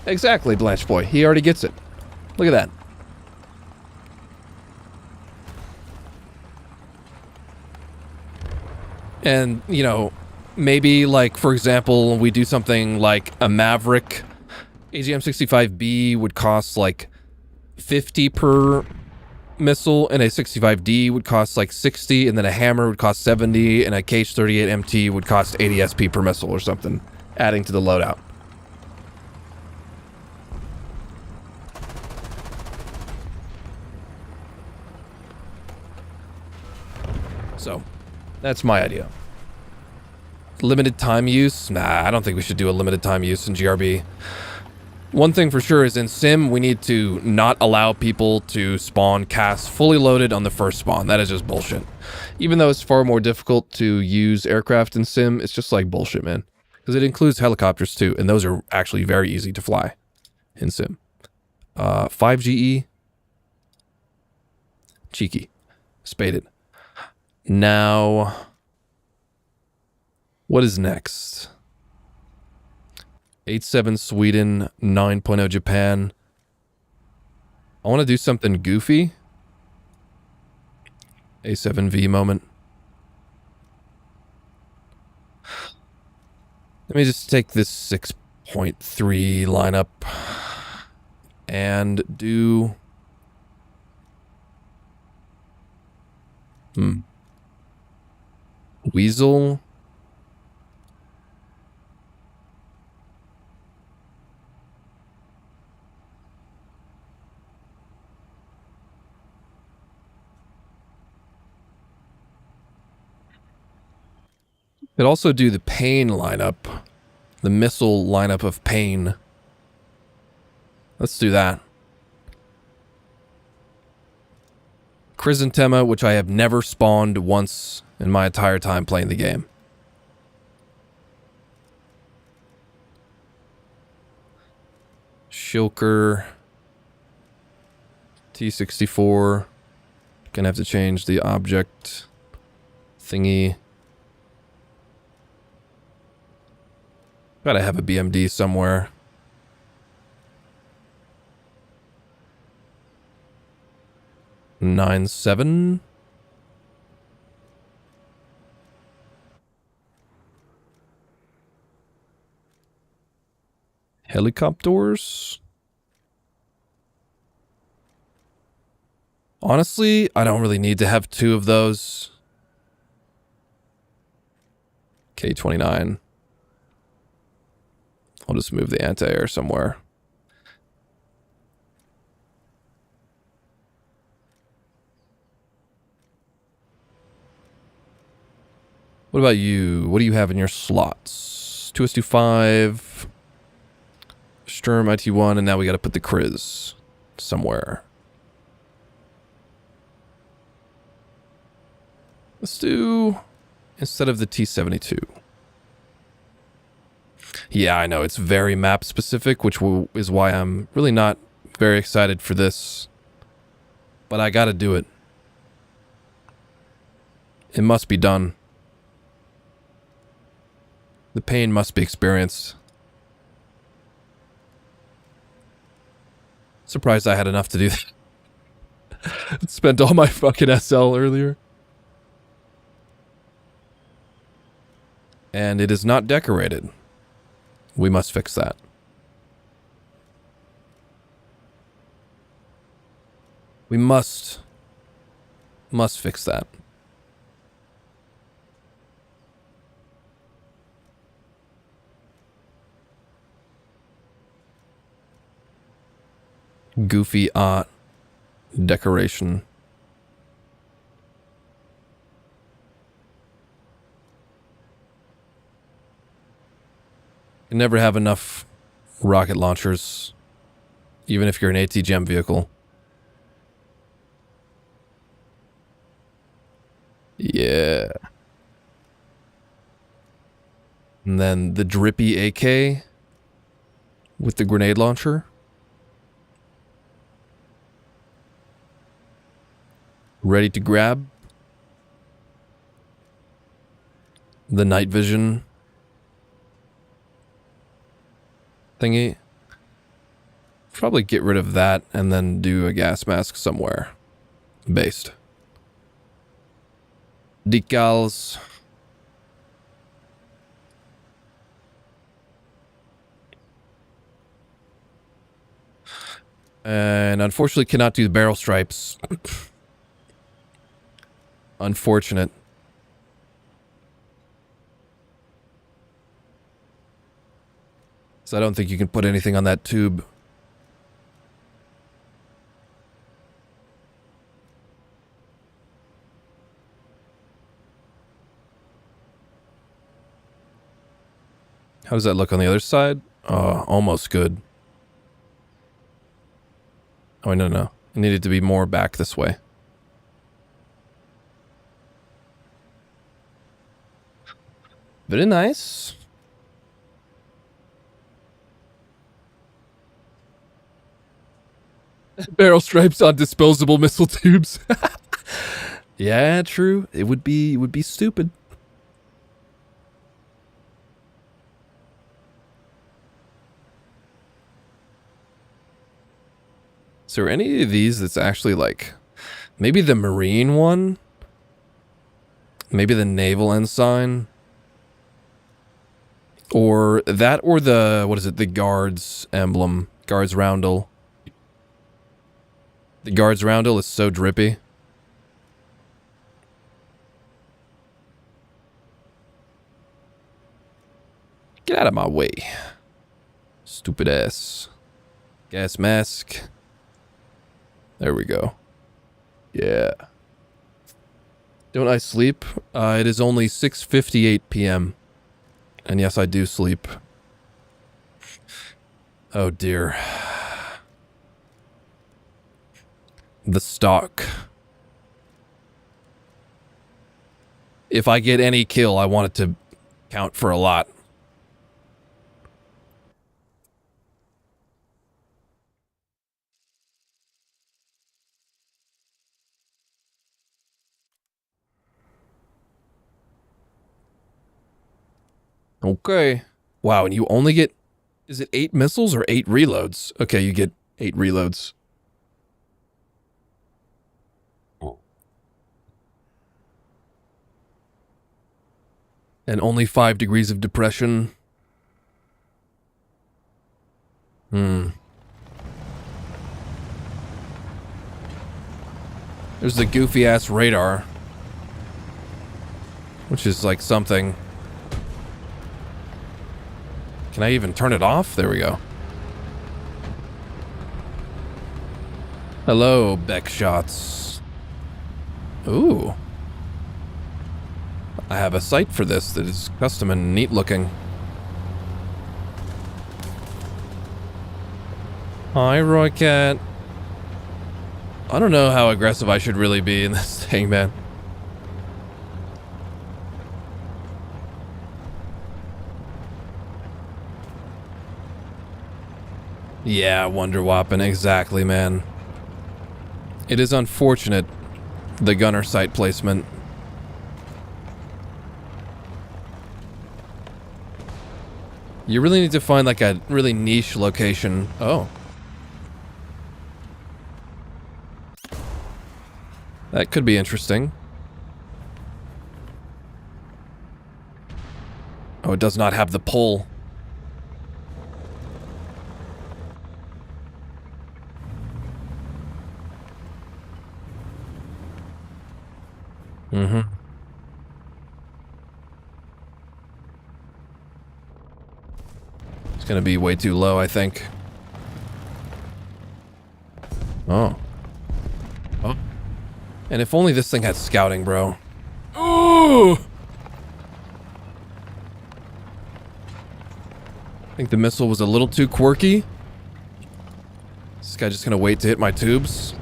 Exactly, Blanche Boy. He already gets it. Look at that. And, you know, maybe, like, for example, we do something like a Maverick. AGM-65B would cost, like, 50 per missile, and a 65D would cost, like, 60, and then a Hammer would cost 70, and a KH-38MT would cost 80 SP per missile or something, adding to the loadout. So, that's my idea. Limited time use? Nah, I don't think we should do a limited time use in GRB. One thing for sure is in Sim, we need to not allow people to spawn casts fully loaded on the first spawn. That is just bullshit. Even though it's far more difficult to use aircraft in Sim, it's just like bullshit, man. Because it includes helicopters too, and those are actually very easy to fly in Sim. 5GE. Cheeky. Spaded. Now, what is next? 8.7 Sweden, 9.0 Japan. I want to do something goofy. A7V moment. Let me just take this 6.3 lineup and do... Weasel. Could also do the Pain lineup. The missile lineup of Pain. Let's do that. Chrysanthema, which I have never spawned once in my entire time playing the game. Shilker. T-64. Gonna have to change the object thingy. Gotta have a BMD somewhere. Nine seven. Helicopters. Honestly, I don't really need to have two of those. K-29. I'll just move the anti-air somewhere. What about you? What do you have in your slots? 2s25, Sturm, IT1, and now we got to put the Kriz somewhere. Let's do, instead of the T-72. Yeah, I know, it's very map specific, which is why I'm really not very excited for this. But I gotta do it. It must be done. The pain must be experienced. Surprised I had enough to do that. Spent all my fucking SL earlier. And it is not decorated. We must fix that. We must fix that. Goofy art decoration. You never have enough rocket launchers, even if you're an AT-GEM vehicle. Yeah. And then the drippy AK with the grenade launcher. Ready to grab. The night vision thingy. Probably get rid of that and then do a gas mask somewhere. Based. Decals. And unfortunately cannot do the barrel stripes. Unfortunate. So I don't think you can put anything on that tube. How does that look on the other side? Oh, almost good. Oh, no. It needed to be more back this way. Very nice. Barrel stripes on disposable missile tubes. Yeah, true. It would be stupid. Is there any of these that's actually like, maybe the Marine one? Maybe the Naval Ensign? Or that, or the, what is it, the Guards emblem, Guards roundel. The Guards roundel is so drippy. Get out of my way. Stupid ass. Gas mask. There we go. Yeah. Don't I sleep? It is only 6:58 p.m. And yes, I do sleep. Oh dear. The stock. If I get any kill, I want it to count for a lot. Okay. Wow, and you only get, is it 8 missiles or 8 reloads? Okay, you get 8 reloads. And only 5 degrees of depression. There's the goofy ass radar. Which is like something. Can I even turn it off? There we go. Hello, Beck shots. Ooh. I have a sight for this that is custom and neat looking. Hi, Roy Cat. I don't know how aggressive I should really be in this thing, man. Yeah, Wonder Whopping, exactly, man. It is unfortunate, the gunner sight placement. You really need to find like a really niche location. Oh. That could be interesting. Oh, it does not have the pull. Mm-hmm. It's gonna be way too low, I think. Oh. Oh. And if only this thing had scouting, bro. Ooh! I think the missile was a little too quirky. Is this guy just gonna wait to hit my tubes?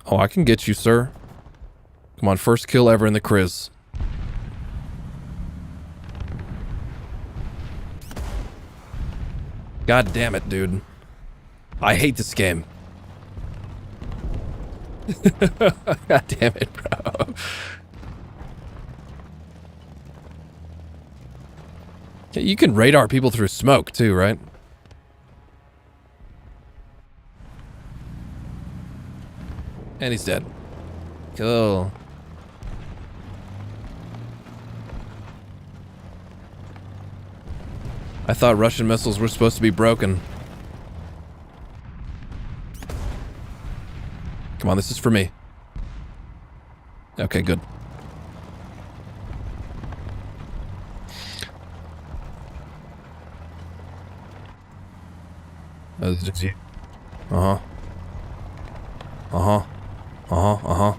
Oh, I can get you, sir. Come on, first kill ever in the Kriz. God damn it, dude. I hate this game. God damn it, bro. You can radar people through smoke, too, right? And he's dead. Cool. I thought Russian missiles were supposed to be broken. Come on, this is for me. Okay, good. Uh-huh. Uh-huh. Uh-huh, uh-huh.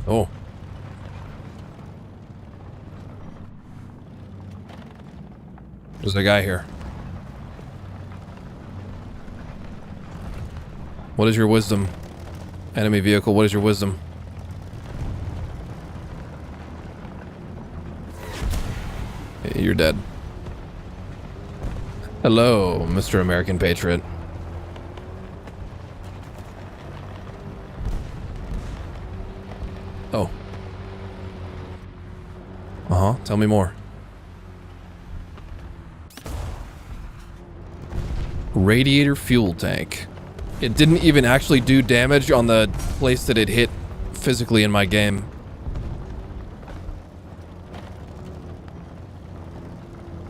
Oh. There's a guy here. What is your wisdom? Enemy vehicle, what is your wisdom? You're dead. Hello, Mr. American Patriot. Oh. Uh-huh, tell me more. Radiator fuel tank. It didn't even actually do damage on the place that it hit physically in my game.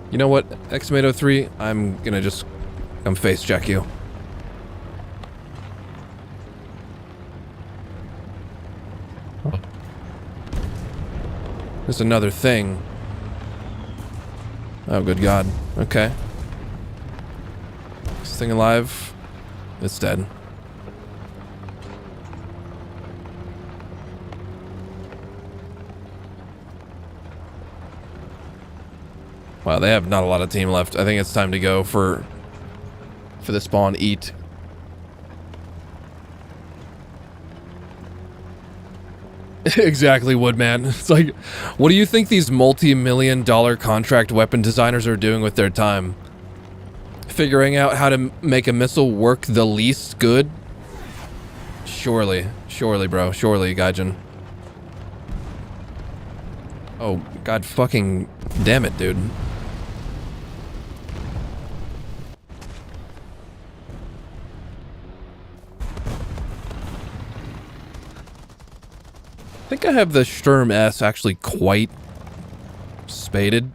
You know what, Xmato3, I'm gonna just come face check you. There's another thing. Oh, good God. Okay. Is this thing alive? It's dead. Wow, they have not a lot of team left. I think it's time to go for the spawn eat. Exactly, Woodman. It's like, what do you think these multi-million-dollar contract weapon designers are doing with their time? Figuring out how to make a missile work the least good? Surely. Surely, bro. Surely, Gaijin. Oh, God fucking damn it, dude. I think I have the Sturm S actually quite spaded.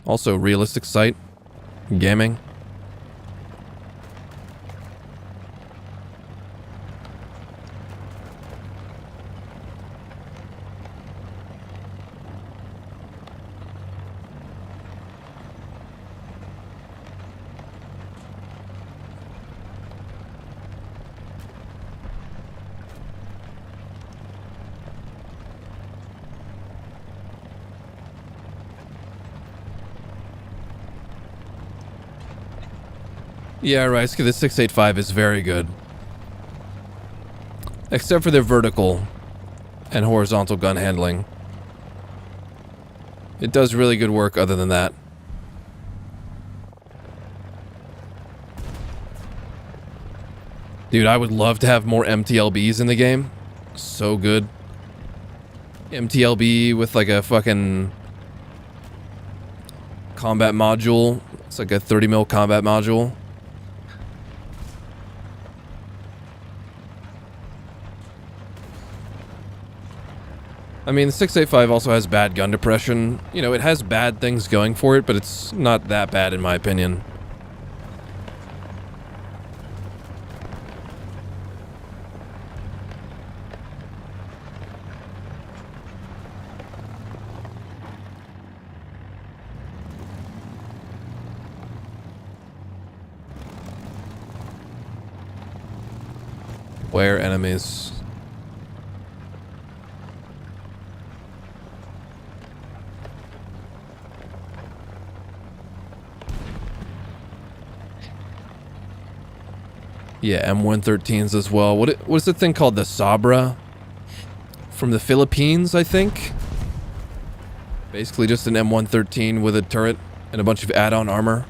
Also, realistic sight. Gaming. Yeah, right. The 685 is very good. Except for their vertical and horizontal gun handling. It does really good work other than that. Dude, I would love to have more MTLBs in the game. So good. MTLB with like a fucking combat module. It's like a 30 mil combat module. I mean, the 685 also has bad gun depression. You know, it has bad things going for it, but it's not that bad in my opinion. Where enemies? Yeah, M113s as well. What's the thing called? The Sabra? From the Philippines, I think? Basically just an M113 with a turret and a bunch of add-on armor.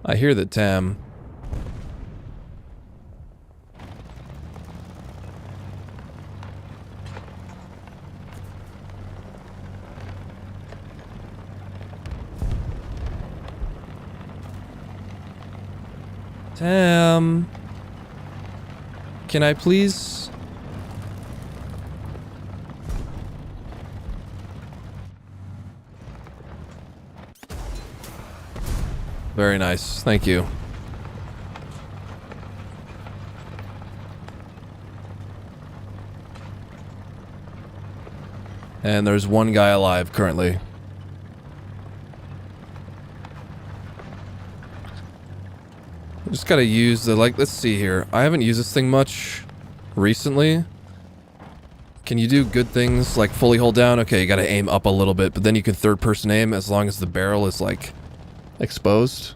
I hear that Tam. Tam. Can I please? Very nice. Thank you. And there's one guy alive currently. I just gotta use the, like, let's see here. I haven't used this thing much recently. Can you do good things like fully hold down? Okay, you gotta aim up a little bit, but then you can third person aim as long as the barrel is like exposed.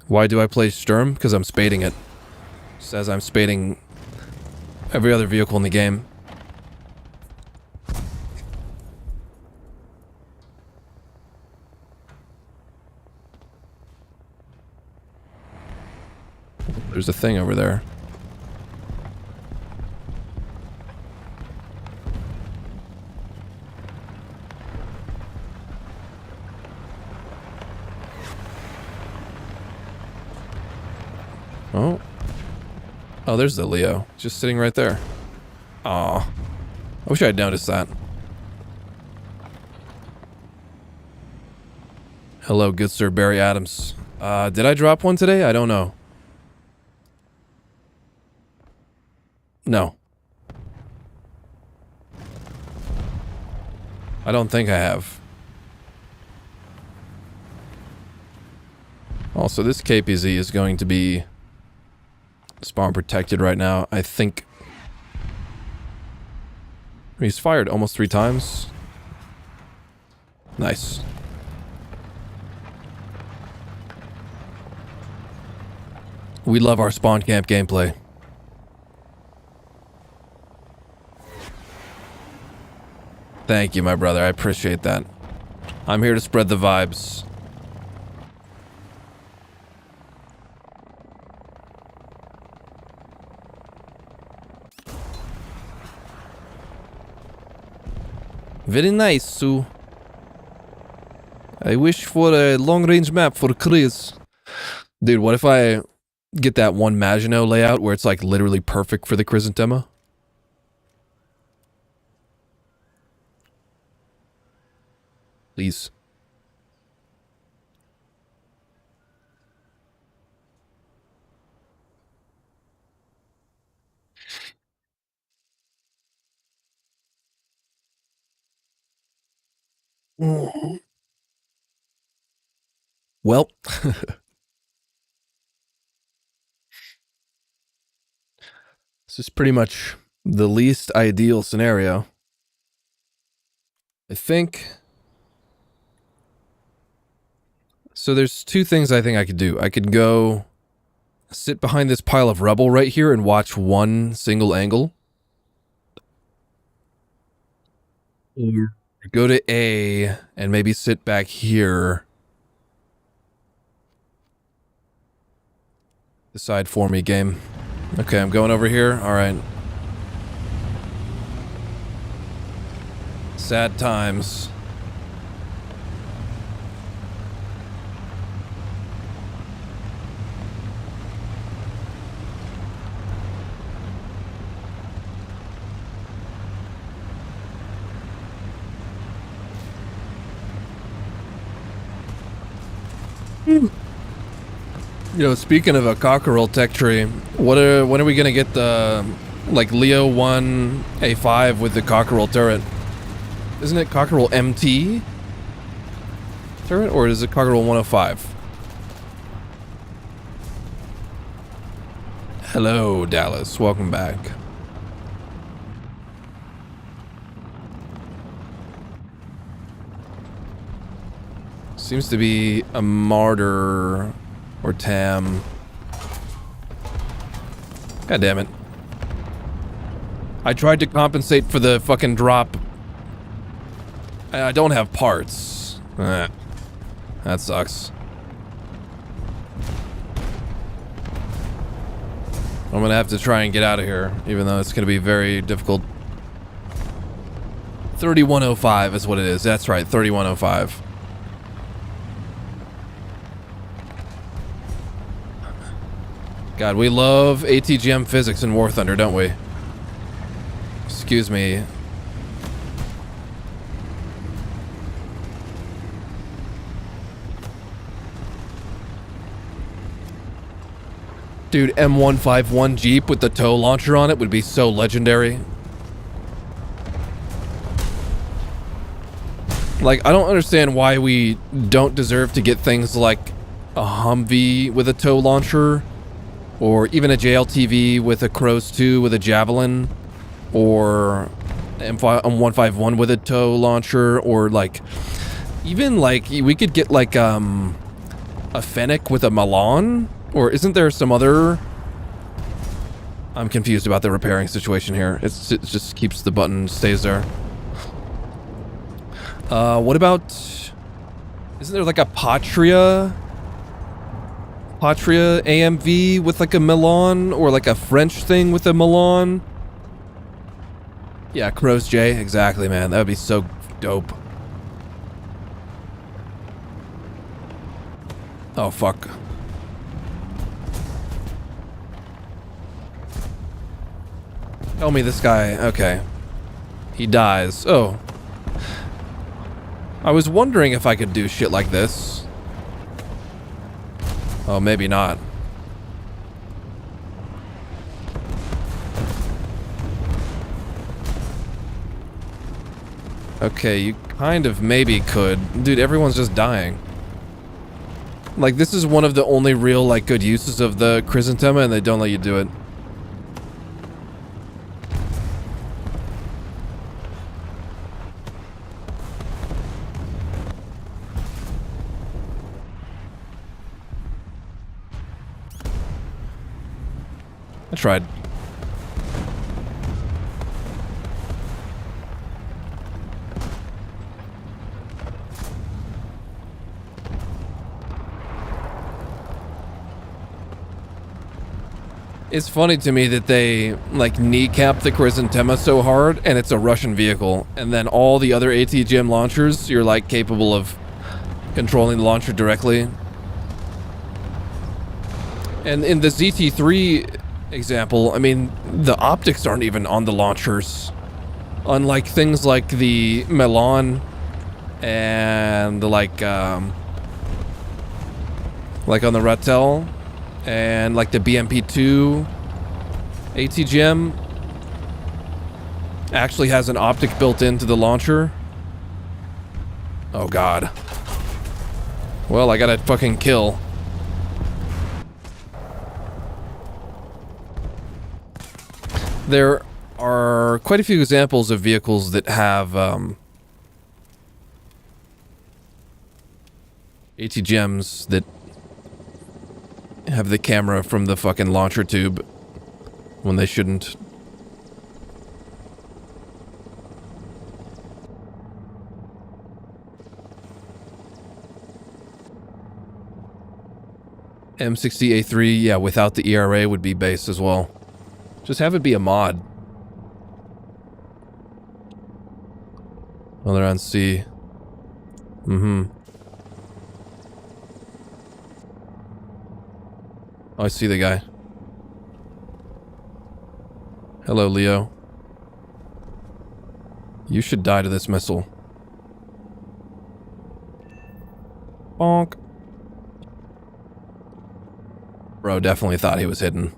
Why do I play Sturm? Because I'm spading it. Says I'm spading every other vehicle in the game. There's a thing over there. Oh. Oh, there's the Leo. Just sitting right there. Aw. I wish I had noticed that. Hello, good sir Barry Adams. Did I drop one today? I don't know. No. I don't think I have. Also, this KPZ is going to be spawn protected right now, I think. He's fired almost 3 times. Nice. We love our spawn camp gameplay. Thank you, my brother. I appreciate that. I'm here to spread the vibes. Very nice, Sue. I wish for a long-range map for Chris. Dude, what if I get that one Maginot layout where it's like literally perfect for the Chrysanthema? Please. Well, this is pretty much the least ideal scenario. I think... So there's two things I think I could do. I could go sit behind this pile of rubble right here and watch one single angle. Or go to A and maybe sit back here. Decide for me, game. Okay, I'm going over here. All right. Sad times. You know, speaking of a cockerel tech tree, when are we gonna get the like Leo 1 A5 with the cockerel turret? Isn't it cockerel MT turret, or is it cockerel 105? Hello, Dallas. Welcome back. Seems to be a martyr or Tam. God damn it. I tried to compensate for the fucking drop. I don't have parts. That sucks. I'm gonna have to try and get out of here, even though it's gonna be very difficult. 3105 is what it is. That's right, 3105. God, we love ATGM physics in War Thunder, don't we? Excuse me. Dude, M151 Jeep with the tow launcher on it would be so legendary. Like, I don't understand why we don't deserve to get things like a Humvee with a tow launcher, or even a JLTV with a Crows 2 with a Javelin, or M151 with a tow launcher, or like, even like, we could get like a Fennec with a Milan, or isn't there some other... I'm confused about the repairing situation here. It just keeps the button, stays there. What about... Isn't there like a Patria AMV with like a Milan, or like a French thing with a Milan? Yeah, Crows J, exactly, man. That would be so dope. Oh, fuck. Tell me this guy, okay. He dies. Oh. I was wondering if I could do shit like this. Oh, maybe not. Okay, you kind of maybe could. Dude, everyone's just dying. Like, this is one of the only real, like, good uses of the Chrysanthema, and they don't let you do it. I tried. It's funny to me that they, like, kneecap the Chrysanthema so hard, and it's a Russian vehicle, and then all the other ATGM launchers, you're, like, capable of controlling the launcher directly. And in the ZT3 example, I mean, the optics aren't even on the launchers. Unlike things like the Milan and like on the Rattel and like the BMP2 ATGM actually has an optic built into the launcher. Oh god. Well, I gotta fucking kill. There are quite a few examples of vehicles that have ATGMs that have the camera from the fucking launcher tube when they shouldn't. M60A3, yeah, without the ERA would be base as well. Just have it be a mod. Oh, they're on C. Mm-hmm. Oh, I see the guy. Hello, Leo. You should die to this missile. Bonk. Bro definitely thought he was hidden.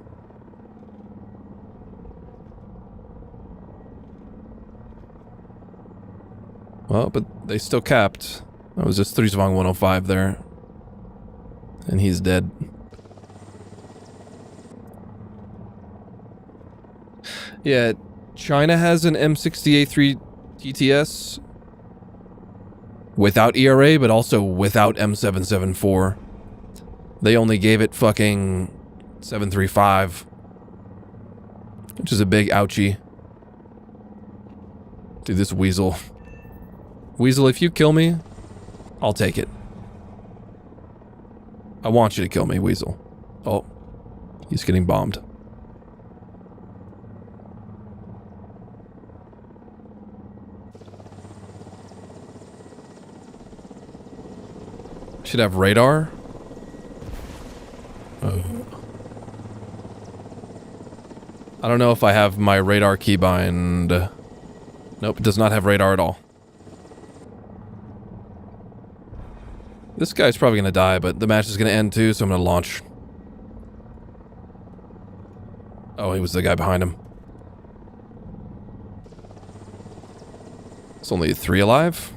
Well, but they still capped. That was just 3-Zwang 105 there. And he's dead. Yeah, China has an M60A3 TTS without ERA, but also without M774. They only gave it fucking 735, which is a big ouchie. Dude, this weasel. Weasel, if you kill me, I'll take it. I want you to kill me, Weasel. Oh, he's getting bombed. Should have radar. I don't know if I have my radar keybind. Nope, it does not have radar at all. This guy's probably gonna die, but the match is gonna end too, so I'm gonna launch. Oh, he was the guy behind him. It's only 3 alive?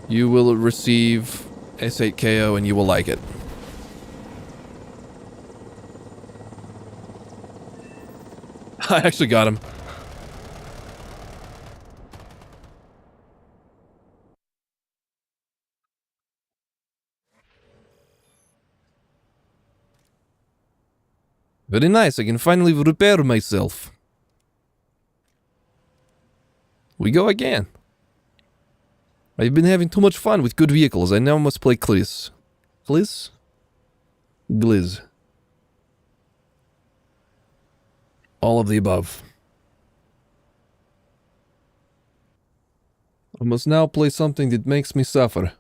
You will receive S8KO and you will like it. I actually got him. Very nice, I can finally repair myself. We go again. I've been having too much fun with good vehicles. I now must play Gliz. Gliz? Gliz. All of the above. I must now play something that makes me suffer.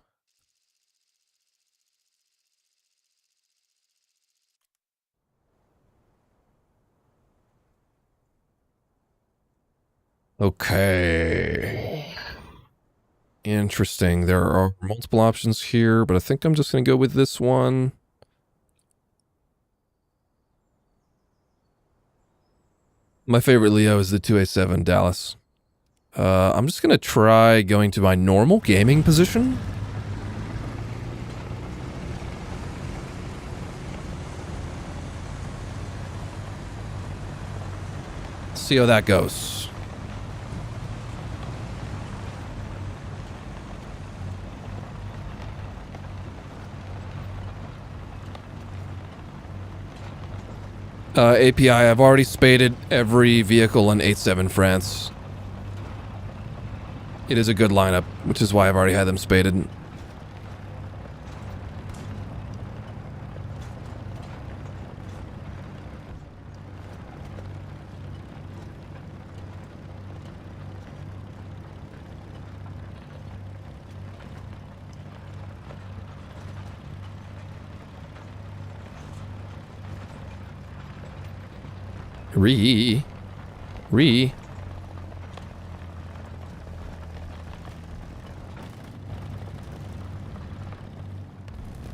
Okay. Interesting. There are multiple options here, but I think I'm just going to go with this one. My favorite Leo is the 2A7 Dallas. I'm just going to try going to my normal gaming position. See how that goes. API, I've already spaded every vehicle in 8.7 France. It is a good lineup, which is why I've already had them spaded. Re.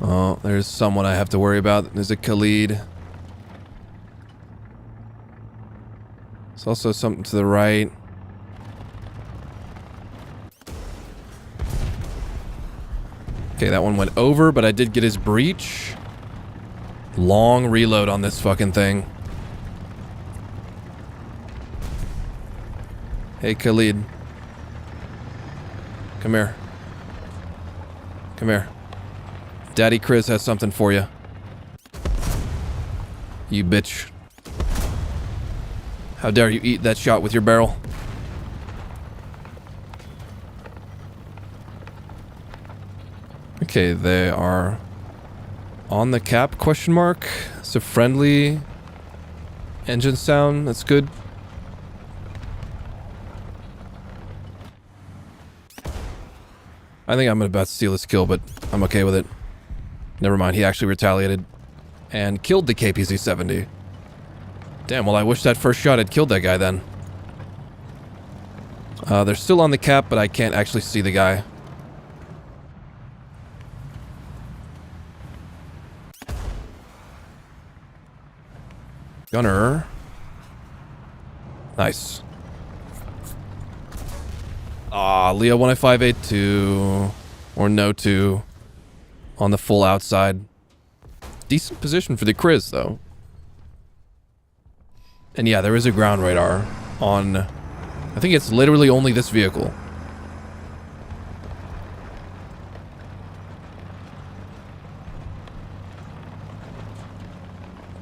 Oh, there's someone I have to worry about. There's a Khalid. There's also something to the right. Okay, that one went over, but I did get his breach. Long reload on this fucking thing. Hey, Khalid. Come here. Come here. Daddy Chris has something for you. You bitch. How dare you eat that shot with your barrel? Okay, they are on the cap, question mark. It's a friendly engine sound. That's good. I think I'm about to steal his kill, but I'm okay with it. Never mind, he actually retaliated and killed the KPZ-70. Damn, well I wish that first shot had killed that guy then. They're still on the cap, but I can't actually see the guy. Gunner. Nice. Ah, Leo 10582 or no 2 on the full outside. Decent position for the Chris though. And yeah, there is a ground radar on, I think it's literally only this vehicle.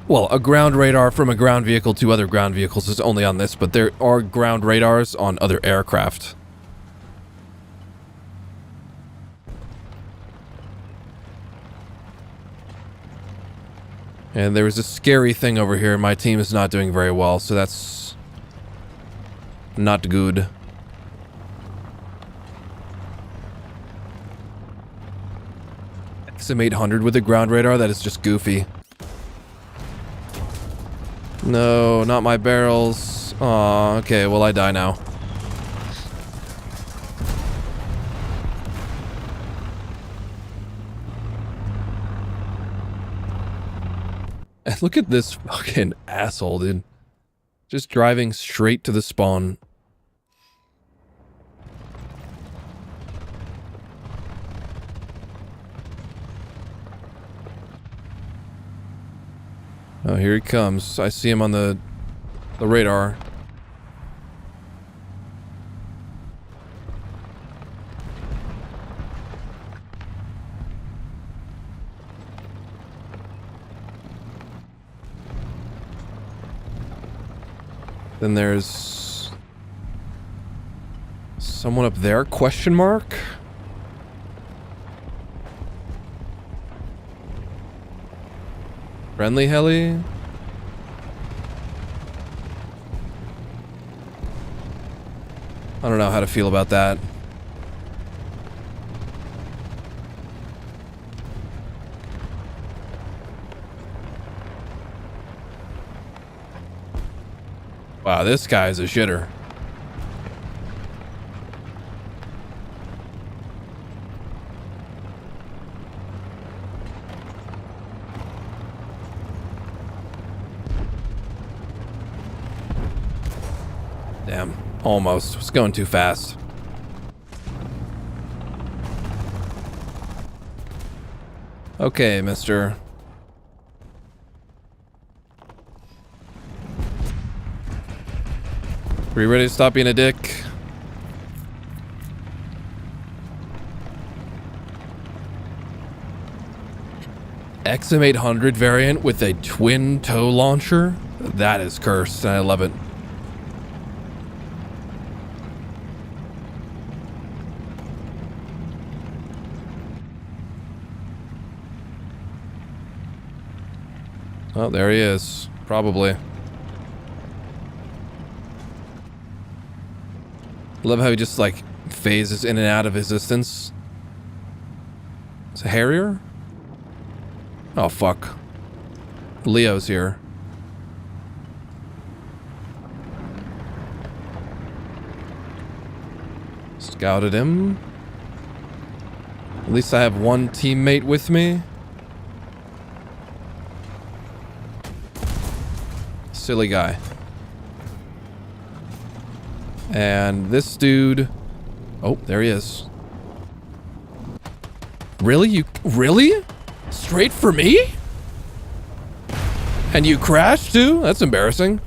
Well, a ground radar from a ground vehicle to other ground vehicles is only on this, but there are ground radars on other aircraft. And there is a scary thing over here. My team is not doing very well, so that's not good. XM800 with a ground radar? That is just goofy. No, not my barrels. Aw, okay, well I die now. And look at this fucking asshole, dude. Just driving straight to the spawn. Oh, here he comes. I see him on the radar. Then there's someone up there, question mark? Friendly heli? I don't know how to feel about that. Wow, this guy's a shitter. Damn, almost. It's going too fast. Okay, mister. Are you ready to stop being a dick? XM800 variant with a twin tow launcher? That is cursed, and I love it. Oh, there he is. Probably. Love how he just, like, phases in and out of existence. It's a Harrier? Oh, fuck. Leo's here. Scouted him. At least I have one teammate with me. Silly guy. And this dude... Oh, there he is. Really? You really? Straight for me? And you crashed too? That's embarrassing.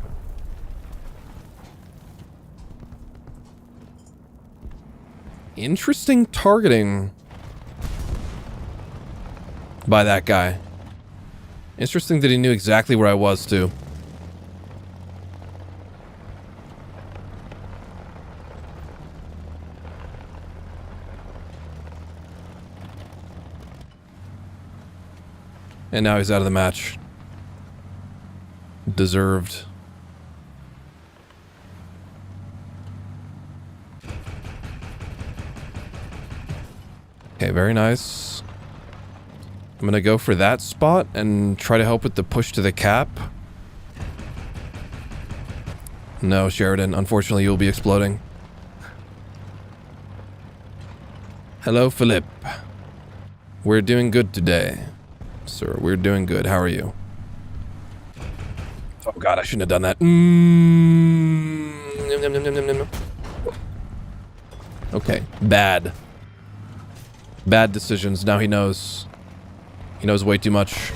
Interesting targeting by that guy. Interesting that he knew exactly where I was too. And now he's out of the match. Deserved. Okay, very nice. I'm gonna go for that spot and try to help with the push to the cap. No, Sheridan, unfortunately you'll be exploding. Hello, Philip. We're doing good today. Sir, we're doing good. How are you? Oh god, I shouldn't have done that. Okay, bad. Bad decisions. Now he knows. He knows way too much.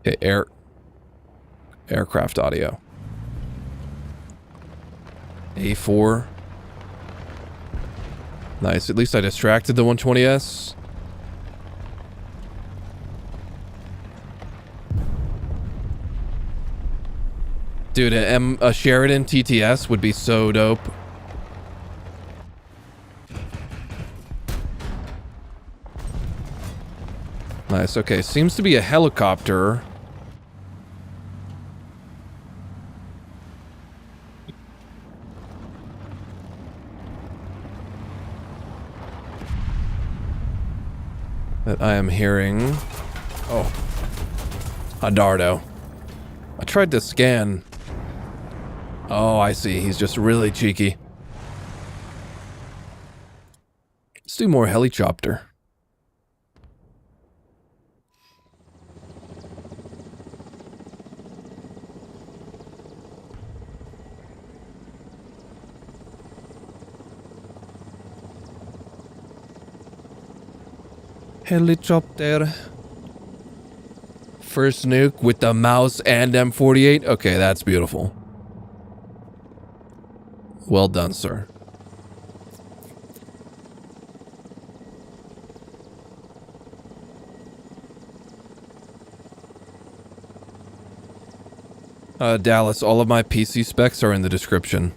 Okay, aircraft audio. A4. Nice. At least I distracted the 120S. Dude, a Sheridan TTS would be so dope. Nice. Okay, seems to be a helicopter. That I am hearing. Oh. A Dardo. I tried to scan. Oh, I see. He's just really cheeky. Let's do more helicopter. Helicopter. First nuke with the mouse and M48. Okay, that's beautiful. Well done, sir. Dallas, all of my PC specs are in the description.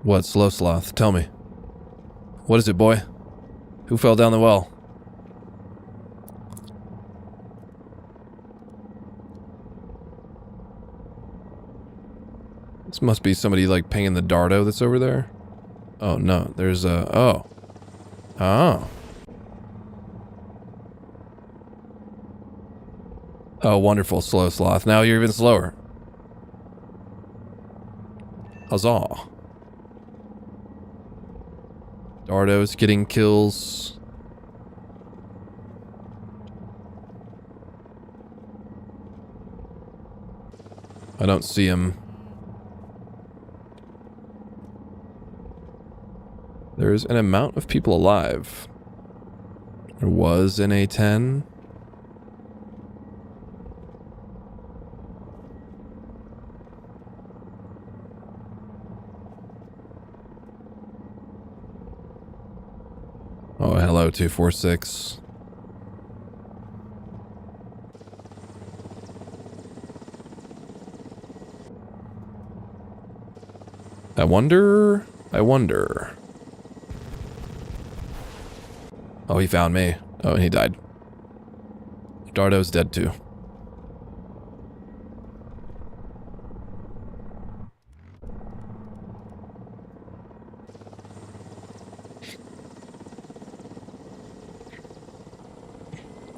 What, Slow Sloth? Tell me. What is it, boy? Who fell down the well? This must be somebody, like, pinging the Dardo that's over there. Oh, no. There's a... Oh. Oh. Oh, wonderful, Slow Sloth. Now you're even slower. Huzzah. Dardo's getting kills. I don't see him. There's an amount of people alive. There was an A-10. Oh, hello, 246. I wonder. Oh, he found me. Oh, and he died. Dardo's dead too.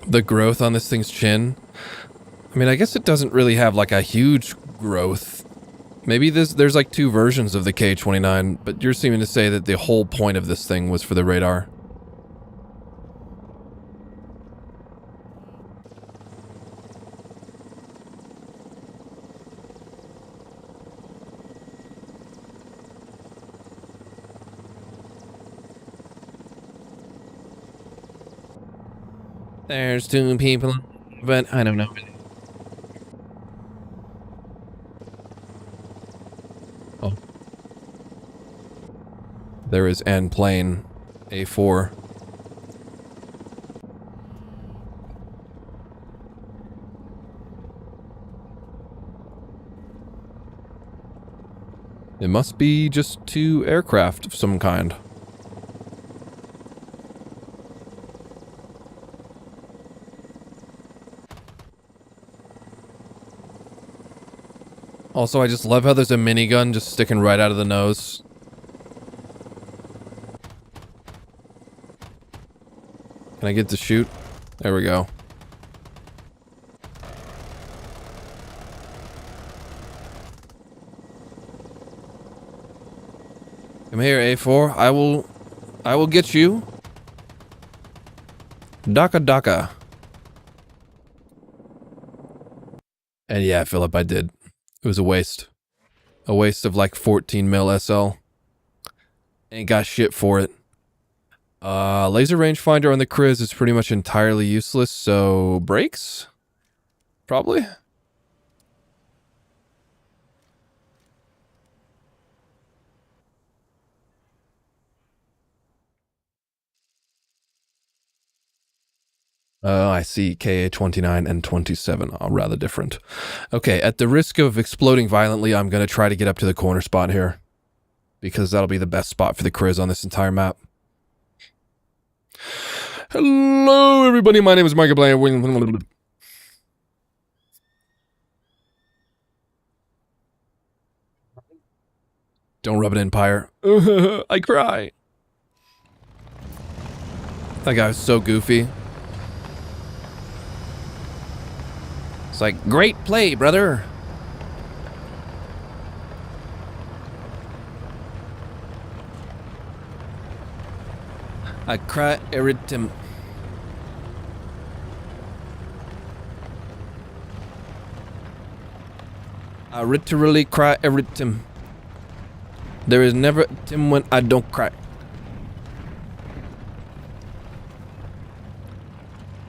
The growth on this thing's chin. I mean, I guess it doesn't really have like a huge growth. Maybe there's like 2 versions of the K-29, but you're seeming to say that the whole point of this thing was for the radar. There's 2 people, but I don't know. Oh. There is an plane, A4. It must be just 2 aircraft of some kind. Also, I just love how there's a minigun just sticking right out of the nose. Can I get to shoot? There we go. Come here, A4. I will get you. Daka Daka. And yeah, Philip, I did. It was a waste. A waste of like 14 mil SL. Ain't got shit for it. Laser rangefinder on the Kriz is pretty much entirely useless, so brakes? Probably? I see. KA-29 and 27 are rather different. Okay, at the risk of exploding violently, I'm going to try to get up to the corner spot here. Because that'll be the best spot for the Kriz on this entire map. Hello, everybody. My name is Markiplier. Don't rub it in, Pyre. I cry. That guy was so goofy. It's like, great play, brother. I cry every time. I literally cry every time. There is never a time when I don't cry.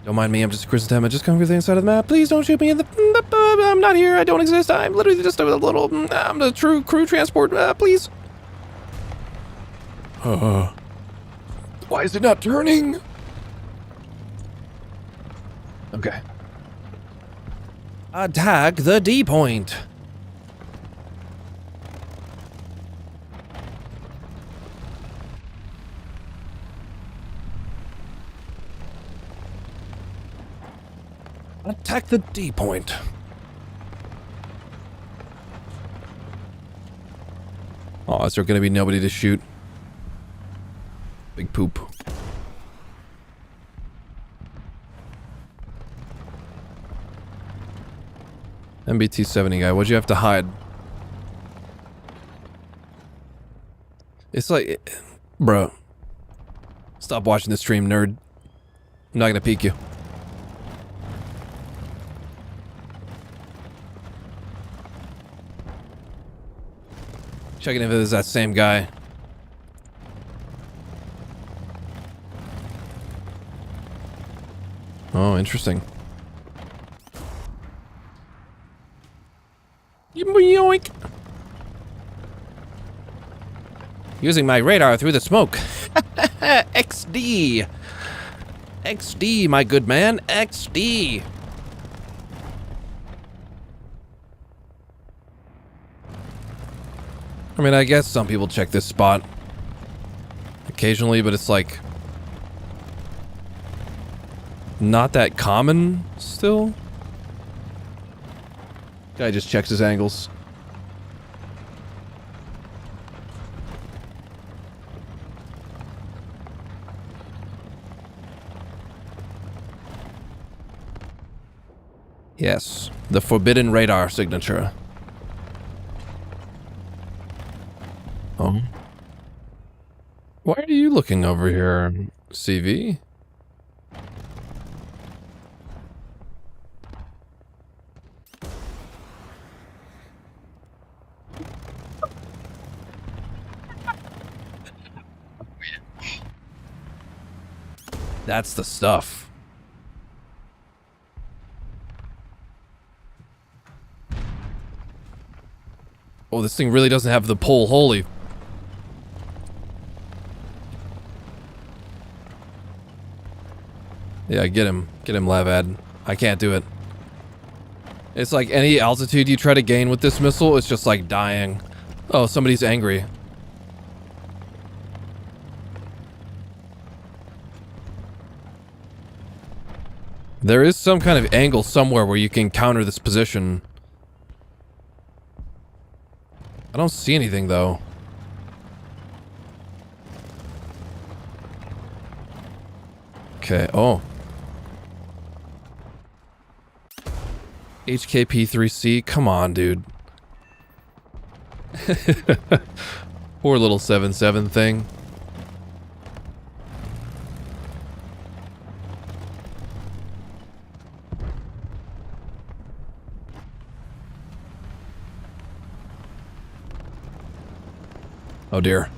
Don't mind me, I'm just a Chris Tim. I just come through the inside of the map. Please don't shoot me in the... I'm not here, I don't exist. I'm literally just a little... I'm the true crew transport, please. Why is it not turning? Okay. Attack the D point. Attack the D point. Oh, is there going to be nobody to shoot? Big poop. MBT-70 guy, what'd you have to hide? It's like... Bro. Stop watching the stream, nerd. I'm not gonna peek you. Checking if it is that same guy. Oh, interesting. Yoink! Using my radar through the smoke. XD! XD, my good man. XD! I mean, I guess some people check this spot occasionally, but it's like not that common still. Guy just checks his angles. Yes, the forbidden radar signature. Why are you looking over here, CV? That's the stuff. Oh, this thing really doesn't have the pole. Holy. Yeah, get him. Get him, Lavad. I can't do it. It's like any altitude you try to gain with this missile, it's just like dying. Oh, somebody's angry. There is some kind of angle somewhere where you can counter this position. I don't see anything, though. Okay, oh. HKP-3C, come on, dude. Poor little 7.7 thing. Oh dear.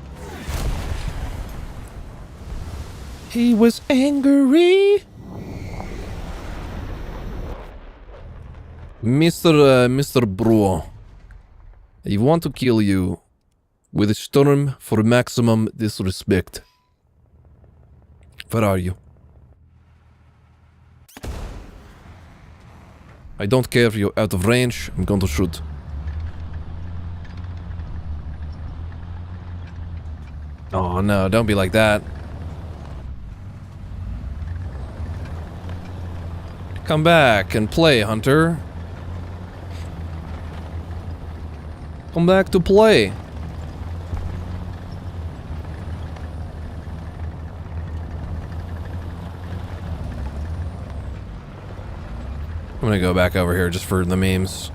He was angry. Mr. Bro. I want to kill you with a storm for maximum disrespect. Where are you? I don't care if you're out of range. I'm going to shoot. Oh no, don't be like that. Come back and play, Hunter. Come back to play. I'm gonna go back over here just for the memes.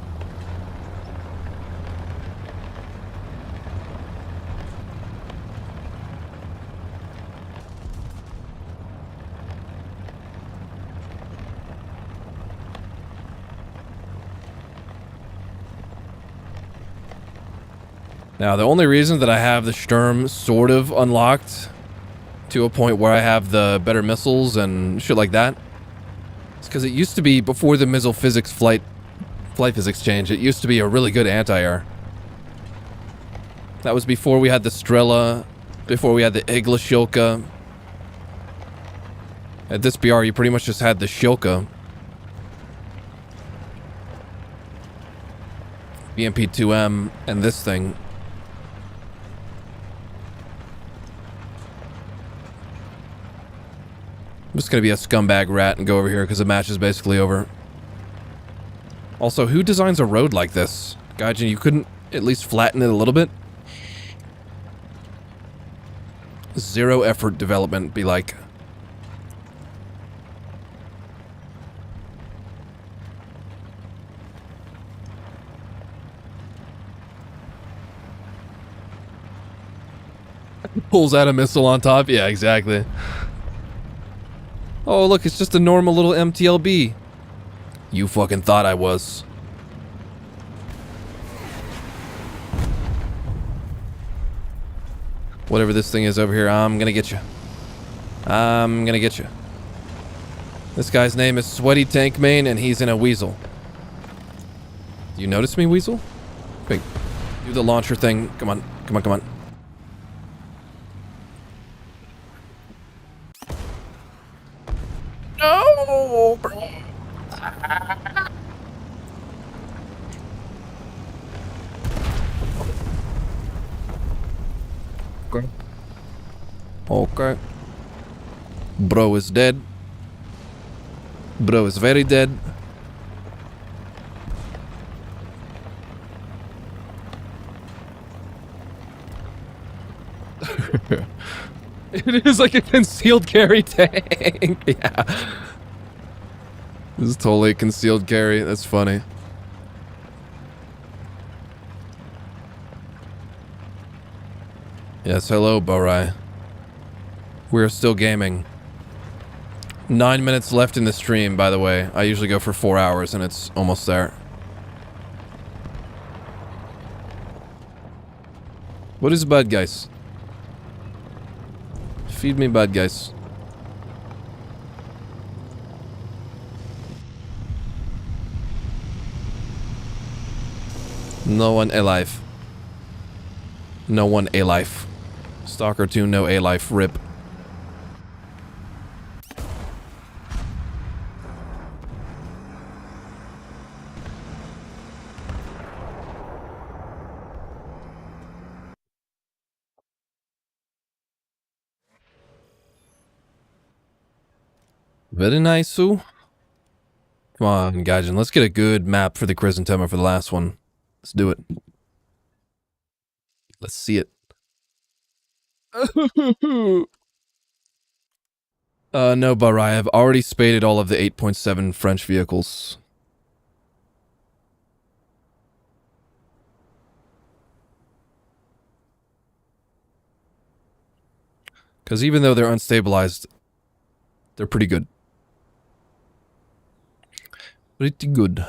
Now, the only reason that I have the Sturm sort of unlocked to a point where I have the better missiles and shit like that is because it used to be, before the missile physics flight physics change, it used to be a really good anti-air. That was before we had the Strela, before we had the Igla Shilka. At this BR, you pretty much just had the Shilka. BMP-2M and this thing. I'm just gonna be a scumbag rat and go over here because the match is basically over. Also, who designs a road like this? Gaijin, you couldn't at least flatten it a little bit? Zero effort development be like. Pulls out a missile on top? Yeah, exactly. Oh, look, it's just a normal little MTLB. You fucking thought I was. Whatever this thing is over here, I'm gonna get you. I'm gonna get you. This guy's name is Sweaty Tank Main, and he's in a Weasel. You notice me, Weasel? Quick, do the launcher thing. Come on, come on, come on. No, bro. Okay. Okay. Bro is dead. Bro is very dead. It is like a concealed carry tank. Yeah. This is totally a concealed carry. That's funny. Yes, hello, Borai. We're still gaming. 9 minutes left in the stream, by the way. I usually go for 4 hours, and it's almost there. What is bad guys? Feed me bad guys. No one alive. No one alive. Stalker 2, no alive. Rip. Very nice, Sue. Come on, Gaijin. Let's get a good map for the Chrysanthemum for the last one. Let's do it. Let's see it. No, Barai. I've already spaded all of the 8.7 French vehicles. Because even though they're unstabilized, they're pretty good. Pretty good,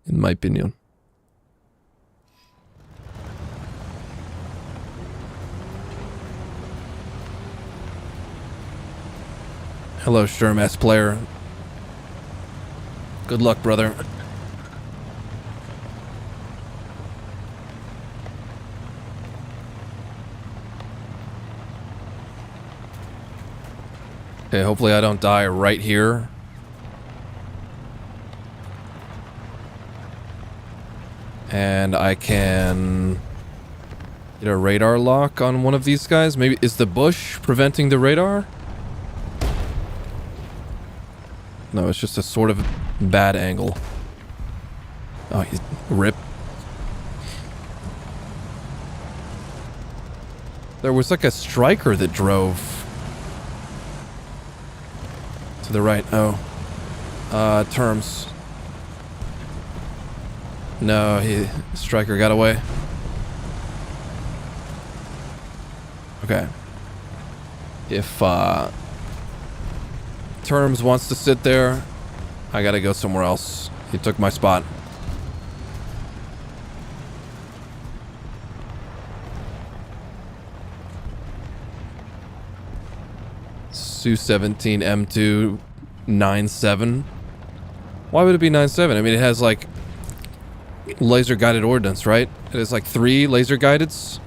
in my opinion. Hello, Sturm S player. Good luck, brother. Okay, hopefully I don't die right here. And I can get a radar lock on one of these guys. Maybe, is the bush preventing the radar? No, it's just a sort of bad angle. Oh, he's rip. There was like a striker that drove to the right. Oh. Terms. No, striker got away. Okay. If, Terms wants to sit there, I gotta go somewhere else. He took my spot. Su-17 M2 9.7. Why would it be 9.7? I mean, it has like laser guided ordnance, right? It has like 3 laser guideds.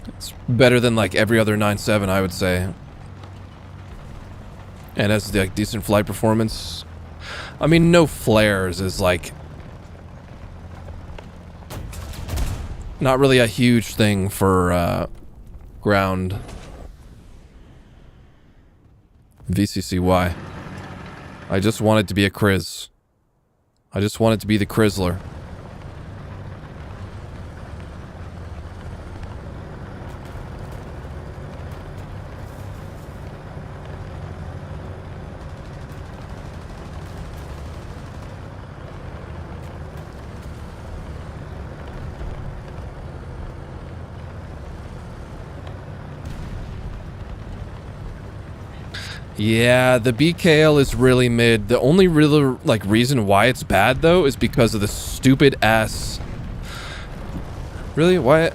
It's better than like every other 9.7, I would say. And has like decent flight performance. I mean, no flares is like not really a huge thing for ground. VCCY. I just want it to be a Kriz. I just want it to be the Krizzler. Yeah, the BKL is really mid. The only real, like, reason why it's bad, though, is because of the stupid ass... Really? Why?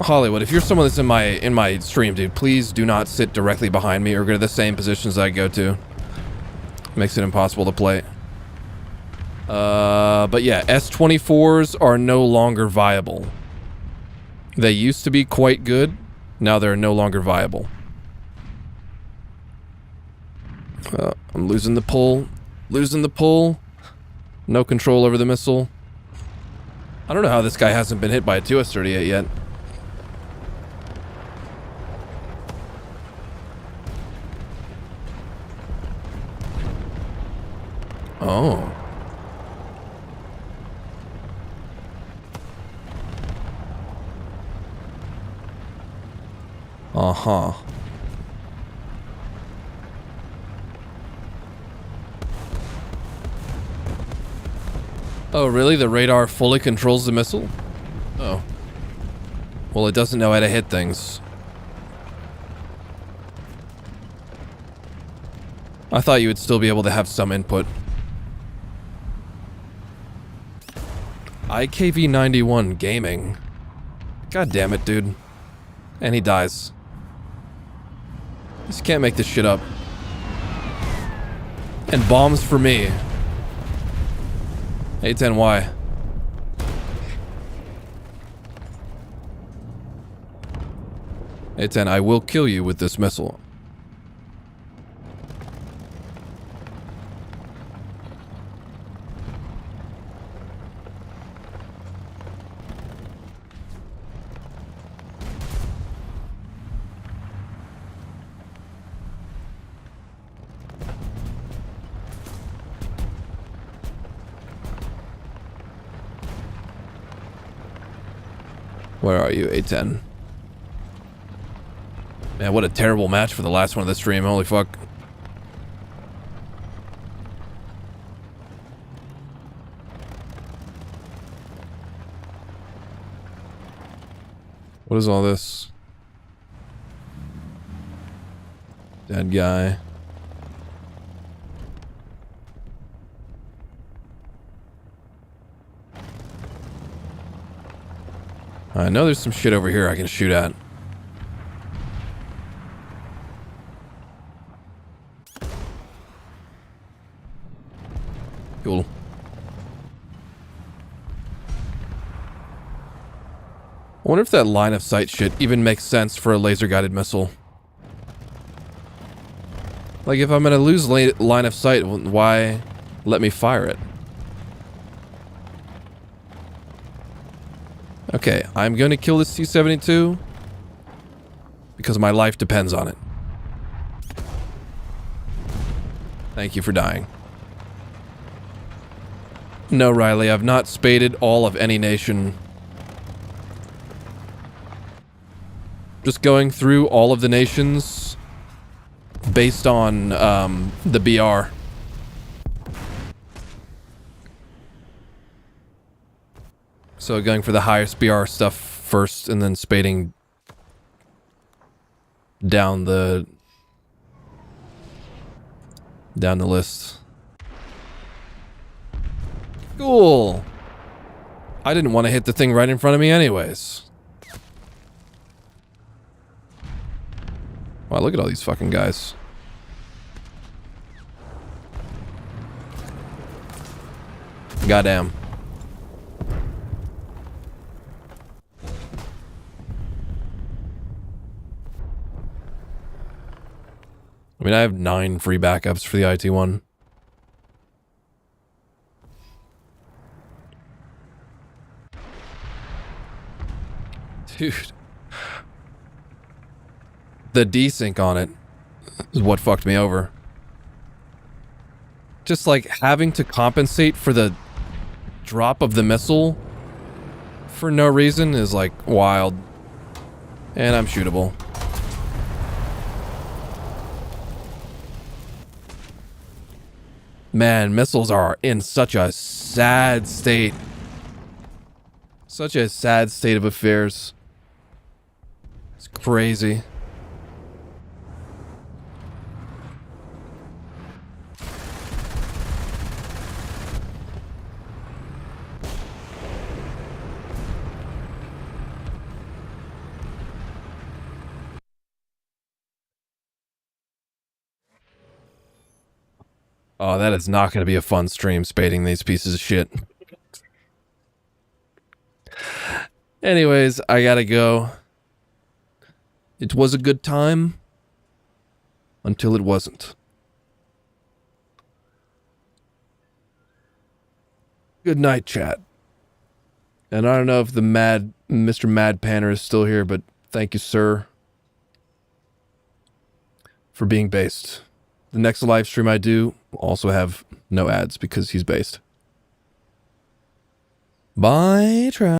Hollywood, if you're someone that's in my stream, dude, please do not sit directly behind me or go to the same positions I go to. Makes it impossible to play. But yeah, S24s are no longer viable. They used to be quite good. Now they're no longer viable. I'm losing the pull. Losing the pull. No control over the missile. I don't know how this guy hasn't been hit by a 2S-38 yet. Oh. Uh-huh. Oh, really? The radar fully controls the missile? Oh. Well, it doesn't know how to hit things. I thought you would still be able to have some input. IKV91 Gaming. God damn it, dude. And he dies. Just can't make this shit up. And bombs for me. A10Y. A10, I will kill you with this missile. Where are you, A10? Man, what a terrible match for the last one of the stream. Holy fuck. What is all this? Dead guy. I know there's some shit over here I can shoot at. Cool. I wonder if that line of sight shit even makes sense for a laser guided missile. Like, if I'm gonna lose line of sight, why let me fire it? Okay, I'm gonna kill this T-72 because my life depends on it. Thank you for dying. No, Riley, I've not spaded all of any nation. Just going through all of the nations based on the BR. So going for the highest BR stuff first and then spading down the list. Cool. I didn't want to hit the thing right in front of me anyways. Wow, look at all these fucking guys. Goddamn. I mean, I have 9 free backups for the IT-1. Dude. The desync on it is what fucked me over. Just like having to compensate for the drop of the missile for no reason is like wild. And I'm shootable. Man, missiles are in such a sad state. Such a sad state of affairs. It's crazy. Oh, that is not going to be a fun stream, spading these pieces of shit. Anyways, I gotta go. It was a good time. Until it wasn't. Good night, chat. And I don't know if the Mr. Mad Panner is still here, but thank you, sir, for being based. The next live stream I do will also have no ads because he's based. Bye, Trav.